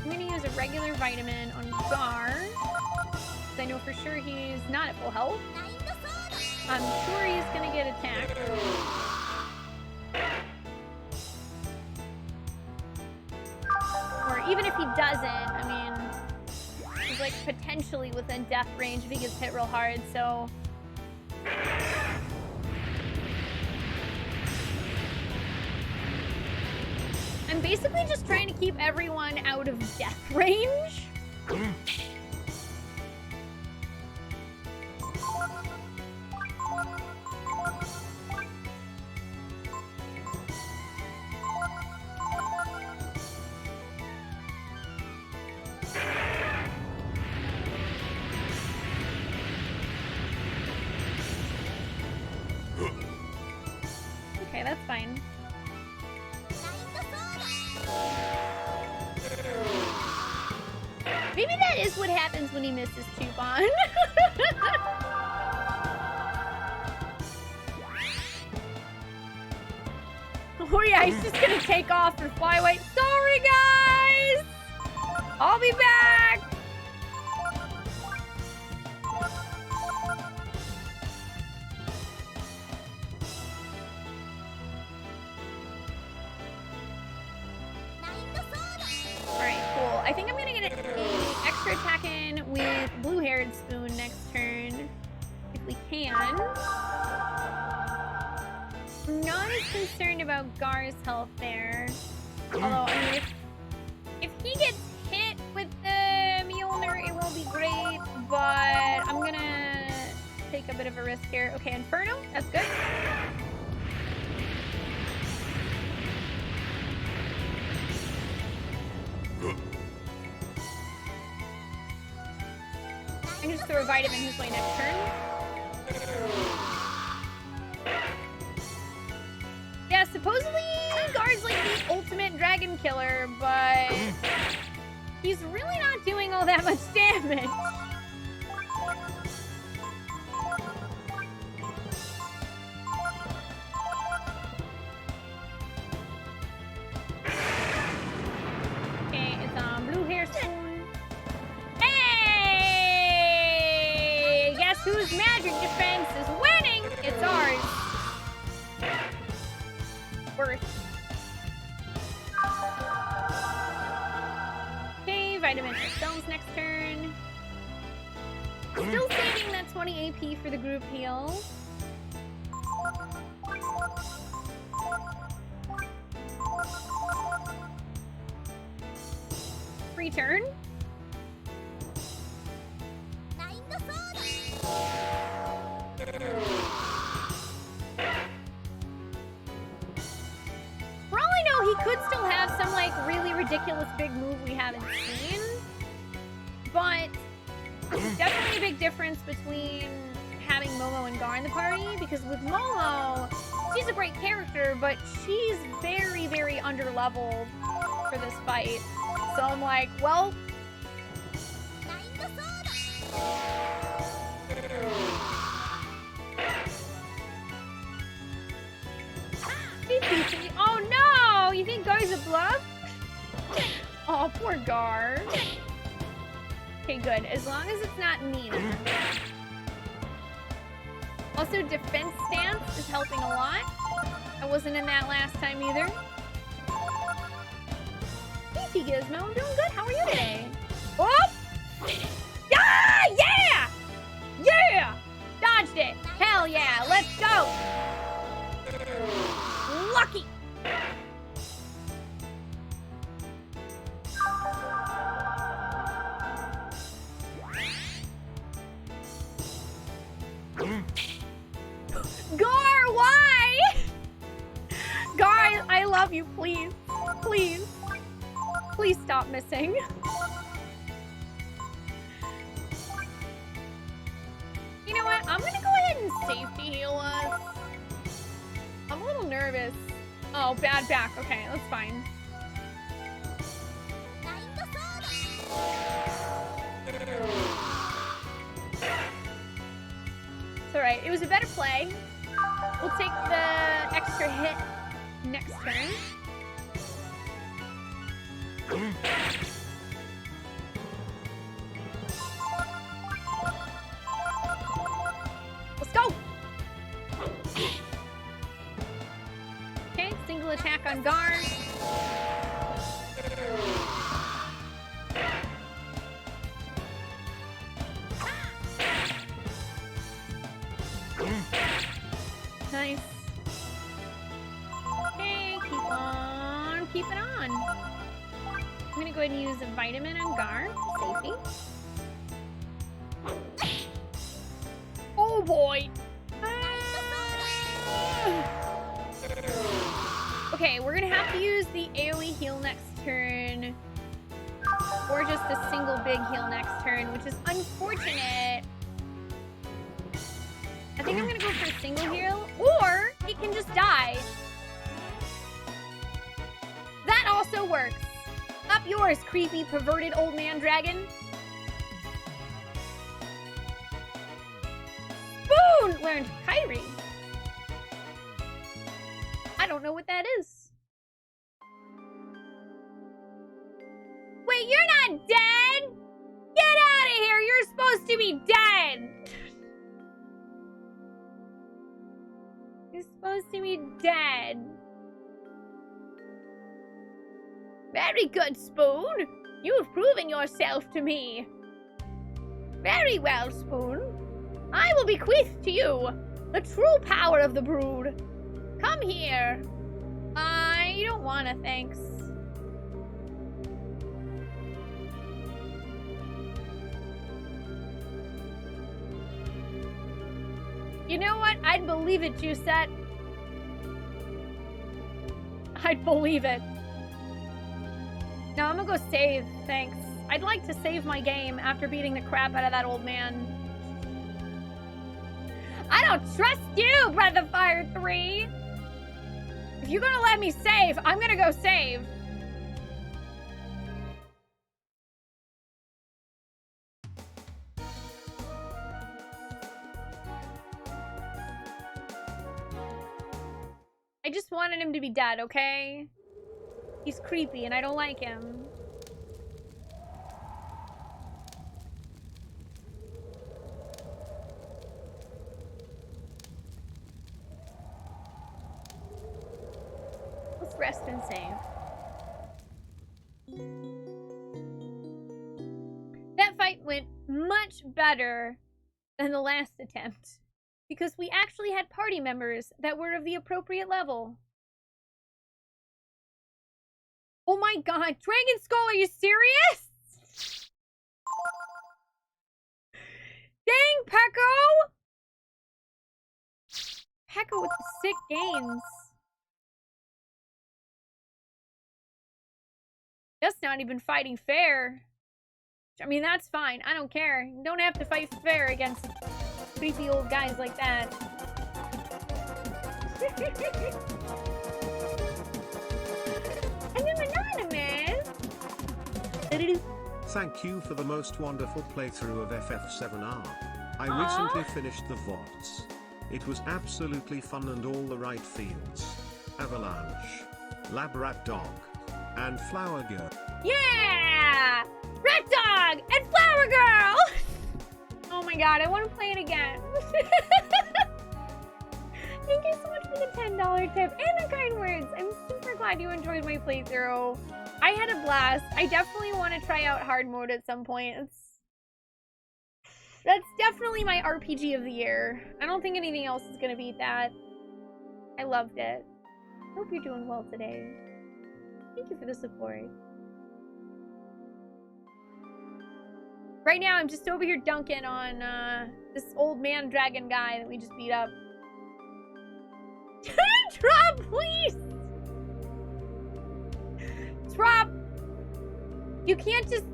I'm gonna use a regular vitamin on Gar, because I know for sure he's not at full health. I'm sure he's gonna get attacked. Or even if he doesn't, I mean, he's like potentially within death range if he gets hit real hard, so... I'm basically just trying to keep everyone out of death range. Okay, that's fine. Maybe that is what happens when he misses 2 bond. Oh yeah, he's just gonna take off and fly away. Sorry, guys! I'll be back! Alright, cool. I think I'm gonna get an extra attack in with blue-haired spoon next turn. If we can. I'm not as concerned about Gar's health there. Although, I mean, if he gets hit with the Mjolnir, it will be great. But I'm gonna take a bit of a risk here. Okay, Inferno. That's good. I can just throw a vitamin his way next turn. Yeah, supposedly Guard's like the ultimate dragon killer, but he's really not doing all that much damage. Okay, it's blue hair spoon. Hey! Guess whose magic defense is winning? It's ours. Worth. Okay, vitamin ourselves next turn. Still saving that 20 AP for the group heal. Free turn. For all I know, he could still have some like really ridiculous big move we haven't seen. But there's definitely a big difference between having Momo and Gar in the party, because with Momo, she's a great character, but she's very, very underleveled for this fight. So I'm like, well, oh no! You think Gar's a bluff? Oh, poor Gar. Okay, good. As long as it's not Nina. Also, defense stance is helping a lot. I wasn't in that last time either. Hey, Gizmo. I'm doing good. How are you today? Oh! Ah, yeah! Yeah! Dodged it. Hell yeah. Let's go. Lucky. Gar, why? Gar, I love you. Please. Please. Please stop missing. You know what? I'm gonna go ahead and safety heal us. I'm a little nervous. Oh, bad back. Okay, that's fine. It's alright. It was a better play. We'll take the extra hit next turn. Let's go! Okay, single attack on Gar. Nice. Okay, keep on keeping on. I'm gonna go ahead and use a vitamin on Gar. Safety. Oh boy! Okay, we're gonna have to use the AoE heal next turn. Or just a single big heal next turn, which is unfortunate. I think I'm gonna go for a single heal, or he can just die. That also works. Up yours, creepy, perverted old man dragon. Spoon learned Kyrie. I don't know what that is. Wait, you're not dead! Get out of here! You're supposed to be dead! You're supposed to be dead. Very good, Spoon. You've proven yourself to me. Very well, Spoon. I will bequeath to you the true power of the brood. Come here. I don't wanna, thanks. You know what? I'd believe it, Juicette. I'd believe it. No, I'm gonna go save, thanks. I'd like to save my game after beating the crap out of that old man. I don't trust you, Breath of Fire 3! If you're gonna let me save, I'm gonna go save. I just wanted him to be dead, okay? He's creepy and I don't like him. Let's rest and save. That fight went much better than the last attempt, because we actually had party members that were of the appropriate level. Oh my god, Dragon Skull, are you serious? Dang, Pecco! Pecco with the sick gains. That's not even fighting fair. I mean, that's fine. I don't care. You don't have to fight fair against creepy old guys like that. I'm anonymous. Thank you for the most wonderful playthrough of FF7R. I Aww. recently finished the VODs. It was absolutely fun and all the right fields. Avalanche, Lab Rat Dog, and Flower Girl. Yeah! Rat Dog and Flower Girl! Oh my god, I want to play it again. Thank you so much for the $10 tip and the kind words. I'm super glad you enjoyed my playthrough. I had a blast. I definitely want to try out hard mode at some point. That's definitely my RPG of the year. I don't think anything else is gonna beat that. I loved it. Hope you're doing well today. Thank you for the support. Right now, I'm just over here dunking on this old man dragon guy that we just beat up. Drop, please! Drop! You can't just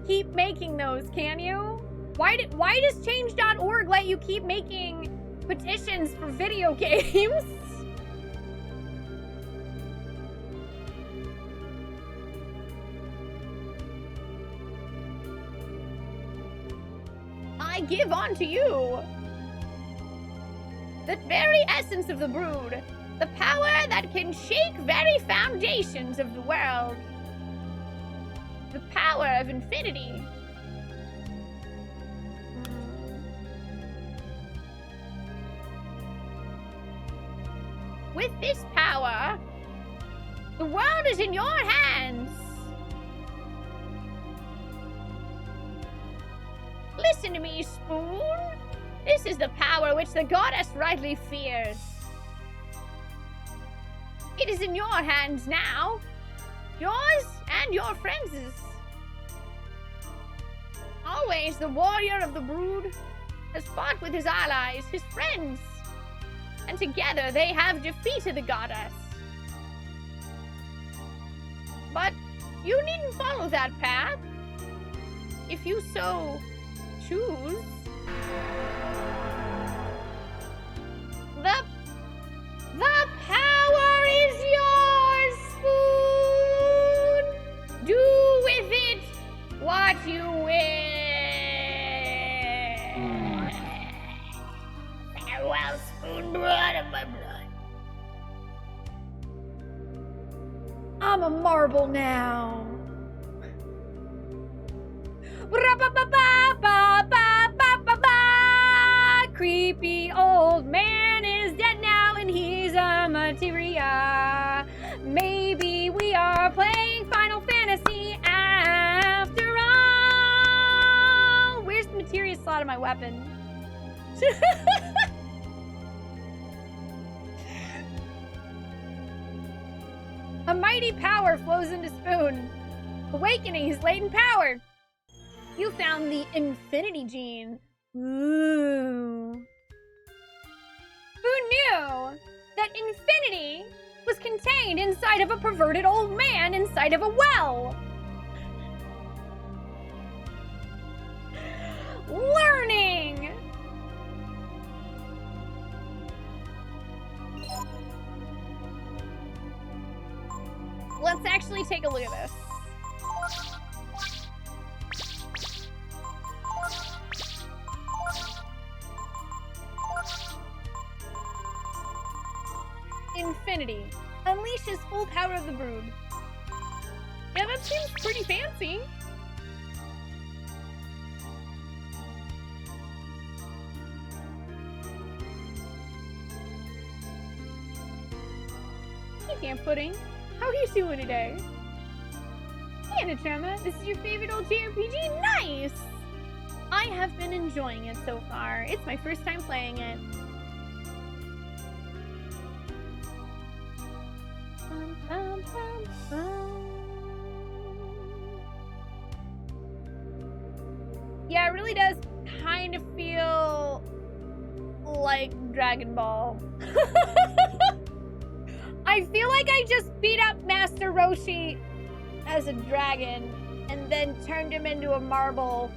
keep making those, can you? Why does change.org let you keep making petitions for video games? I give unto you the very essence of the brood, the power that can shake very foundations of the world, the power of infinity. With this power, the world is in your hands. Listen to me, Spoon. This is the power which the goddess rightly fears. It is in your hands now. Yours and your friends'. Always the warrior of the brood has fought with his allies, his friends. And together they have defeated the goddess. But you needn't follow that path. If you so choose. The power is yours, Spoon! Do with it what you will. Farewell, Spoon, blood of my blood. I'm a marble now. Creepy old man is dead now and he's a materia. Maybe we are playing Final Fantasy after all. Where's the materia slot of my weapon? A mighty power flows into Spoon, awakening his latent power. You found the Infinity Gene. Ooh. Who knew that infinity was contained inside of a perverted old man inside of a well? Learning! Let's actually take a look at this. Infinity. Unleashes full power of the brood. Yeah, that seems pretty fancy. Hey, Camp Pudding. How are you doing today? Hey, Anachama. This is your favorite old JRPG? Nice! I have been enjoying it so far. It's my first time playing it. Yeah, it really does kind of feel like Dragon Ball. I feel like I just beat up Master Roshi as a dragon and then turned him into a marble.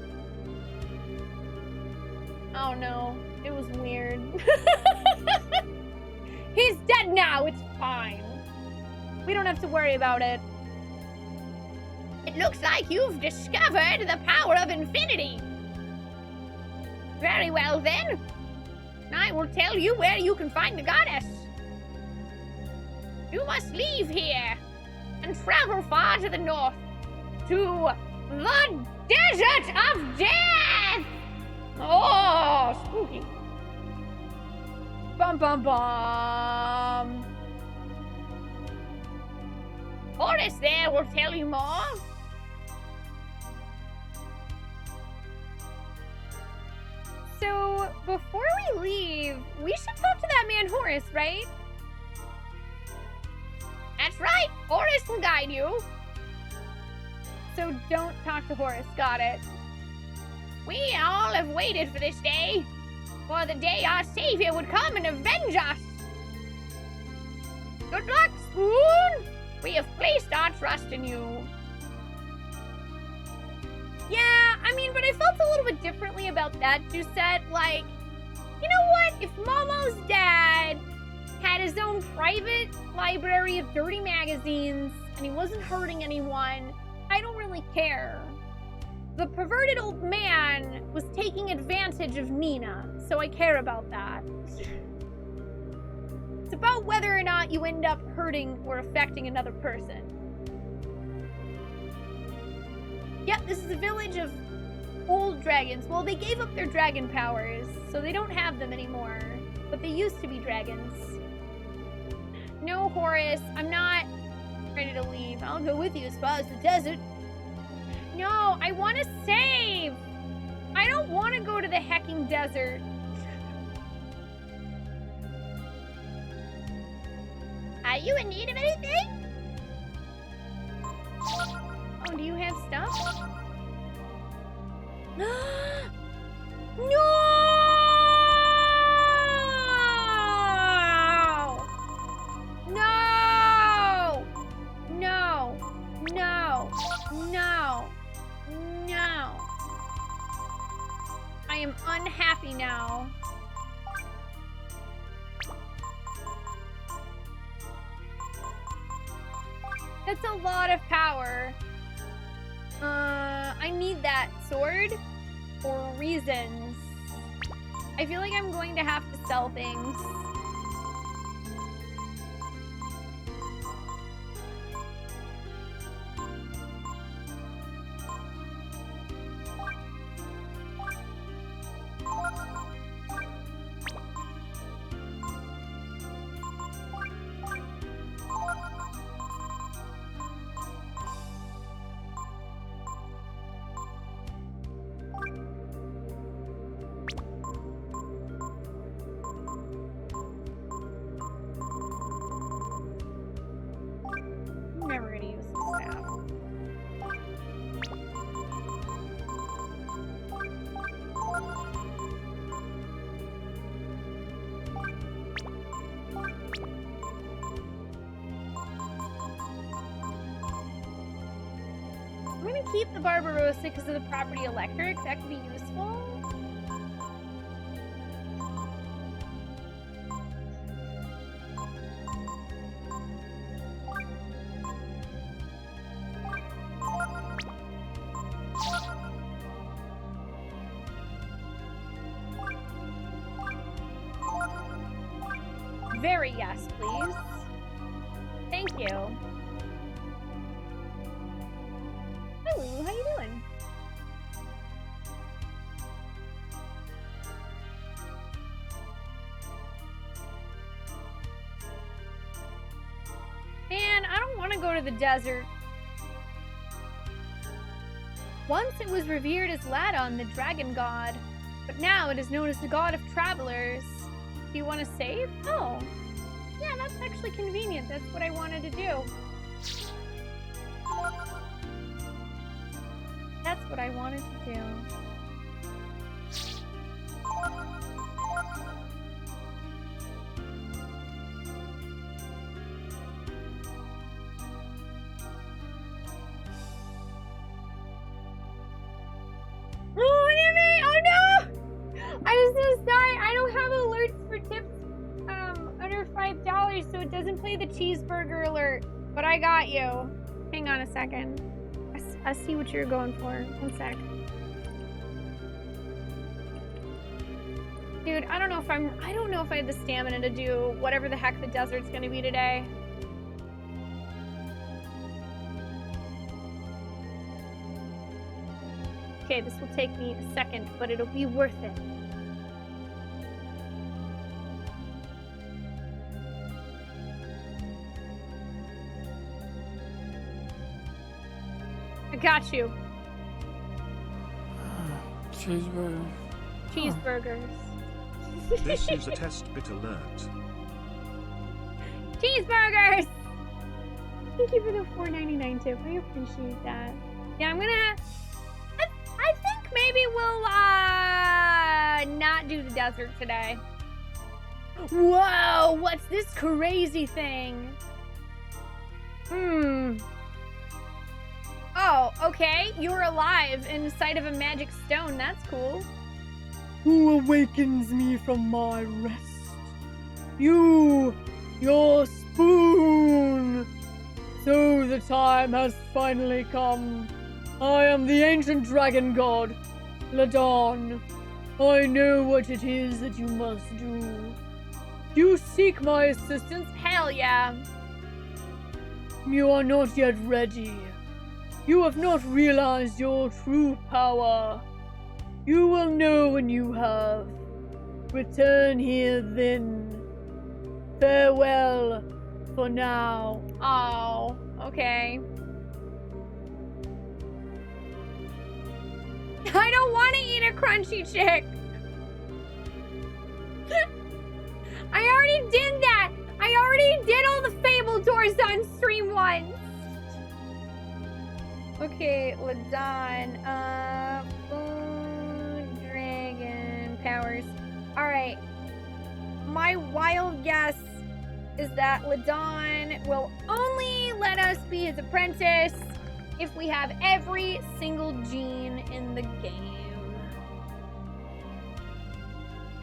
Oh no, it was weird. He's dead now, it's fine. We don't have to worry about it. It looks like you've discovered the power of infinity. Very well then. I will tell you where you can find the goddess. You must leave here and travel far to the north to the Desert of Death. Oh, spooky. Bum bum bum. Horace there will tell you more. So, before we leave, we should talk to that man Horace, right? That's right. Horace will guide you. So don't talk to Horace, got it. We all have waited for this day. For the day our savior would come and avenge us. Good luck, Spoon. We have placed our trust in you. Yeah, I mean, but I felt a little bit differently about that Jusette. Like, you know what? If Momo's dad had his own private library of dirty magazines and he wasn't hurting anyone, I don't really care. The perverted old man was taking advantage of Nina, so I care about that. It's about whether or not you end up hurting or affecting another person. Yep, this is a village of old dragons. Well, they gave up their dragon powers, so they don't have them anymore. But they used to be dragons. No, Horace, I'm not ready to leave. I'll go with you as far as the desert. No, I want to save. I don't want to go to the hecking desert. Are you in need of anything? Oh, do you have stuff? No! No! No! No! No! No! I am unhappy now. That's a lot of power. I need that sword for reasons. I feel like I'm going to have to sell things. gonna keep the Barbarossa because of the property electric. That could be useful. Very yes, please. Thank you. Hi, Lulu. How you doing? Man, I don't want to go to the desert. Once it was revered as Ladon, the dragon god, but now it is known as the god of travelers. Do you want to save? Oh. Yeah, that's actually convenient. That's what I wanted to do. That's what I wanted to do. I'm so sorry. I don't have alerts for tips under $5, so it doesn't play the cheeseburger alert. But I got you. Hang on a second. I see what you're going for. One sec. Dude, I don't know if I have the stamina to do whatever the heck the desert's gonna be today. Okay, this will take me a second, but it'll be worth it. I got you. Cheeseburger. Cheeseburgers. This is a test bit alert. Cheeseburgers! Thank you for the $4.99 tip. I appreciate that. Yeah, I'm gonna... I think maybe we'll, not do the desert today. Whoa! What's this crazy thing? Oh, okay. You're alive inside of a magic stone. That's cool. Who awakens me from my rest? You, your spoon. So the time has finally come. I am the ancient dragon god, Ladon. I know what it is that you must do. You seek my assistance? Hell yeah. You are not yet ready. You have not realized your true power. You will know when you have. Return here then. Farewell for now. Oh, okay. I don't want to eat a crunchy chick. I already did that. I already did all the Fable tours on stream once. Okay, Ladon. Food, dragon, powers. Alright. My wild guess is that Ladon will only let us be his apprentice if we have every single gene in the game.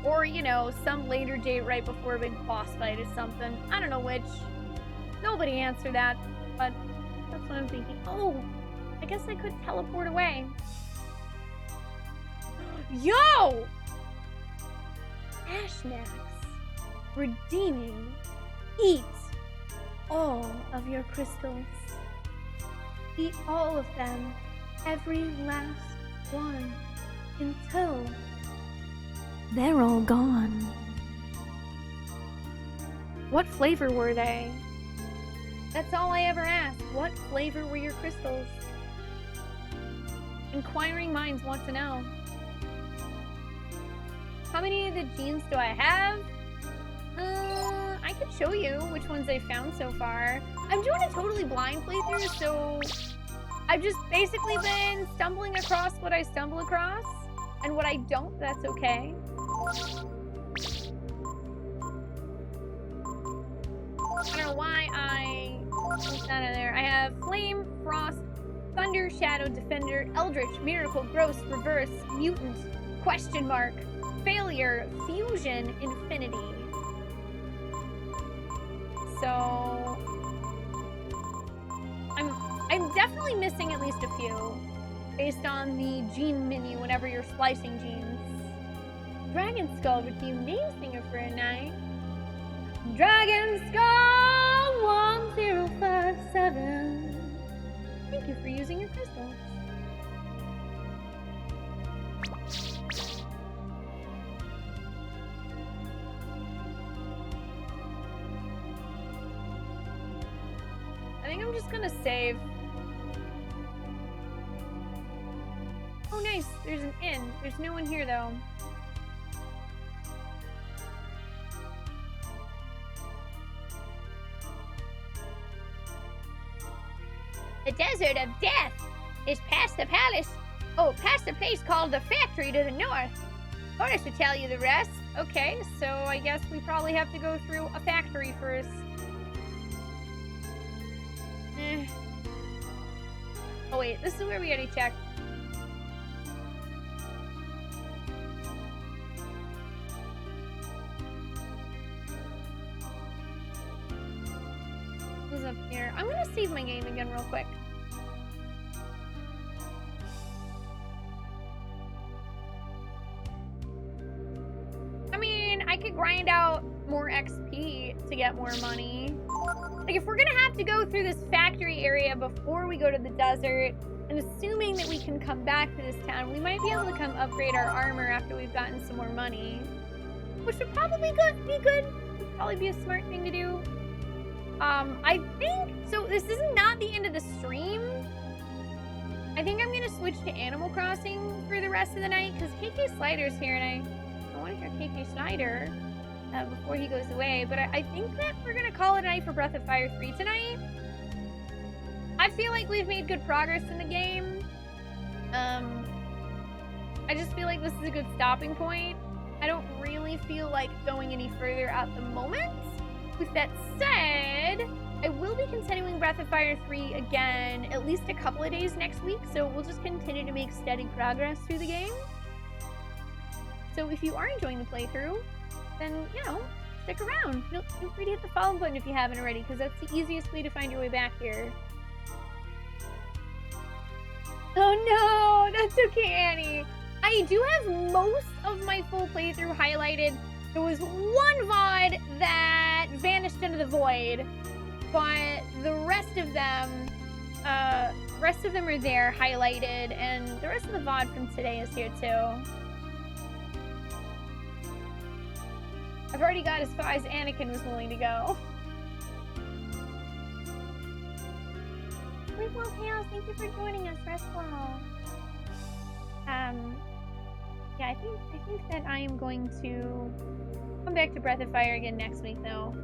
Or, you know, some later date right before a big boss fight or something. I don't know which. Nobody answered that, but that's what I'm thinking. Oh, I guess I could teleport away. Yo! Ashnax. Redeeming. Eat all of your crystals. Eat all of them. Every last one. Until they're all gone. What flavor were they? That's all I ever asked. What flavor were your crystals? Inquiring minds want to know. How many of the genes do I have? I could show you which ones I found so far. I'm doing a totally blind playthrough, so I've just basically been stumbling across what I stumble across. And what I don't, that's okay. I don't know why I moved out of there. I have Flame, Frost, Thunder, Thunder, Shadow, Defender, Eldritch, Miracle, Gross, Reverse, Mutant, Question Mark, Failure, Fusion, Infinity. So I'm definitely missing at least a few based on the gene menu whenever you're slicing genes. Dragon Skull with you, name singer for a night. Dragon Skull 1057. Thank you for using your crystals. I think I'm just gonna save. Oh nice, there's an inn. There's no one here though. The Desert of Death is past the palace. Oh, past the place called the Factory to the north. Orders to tell you the rest. Okay, so I guess we probably have to go through a factory first. Oh wait, this is where we already checked. Who's up here? I'm gonna save my game again real quick. I mean, I could grind out more XP to get more money. Like, if we're gonna have to go through this factory area before we go to the desert, and assuming that we can come back to this town, we might be able to come upgrade our armor after we've gotten some more money. Which would probably be good. Would probably be a smart thing to do. I think, so this is not the end of the stream. I think I'm gonna switch to Animal Crossing for the rest of the night, because KK Slider's here, and I want to hear KK Slider before he goes away, but I think that we're gonna call it a night for Breath of Fire 3 tonight. I feel like we've made good progress in the game. I just feel like this is a good stopping point. I don't really feel like going any further at the moment. With that said, I will be continuing Breath of Fire 3 again at least a couple of days next week, so we'll just continue to make steady progress through the game. So if you are enjoying the playthrough, then, you know, stick around. Feel free to hit the follow button if you haven't already, because that's the easiest way to find your way back here. Oh no, that's okay, Annie. I do have most of my full playthrough highlighted. There was one VOD that vanished into the void, but the rest of them are there highlighted, and the rest of the VOD from today is here too. I've already got as far as Anakin was willing to go. Wait, well, Chaos, thank you for joining us. Rest well. Yeah, I think that I am going to come back to Breath of Fire again next week, though.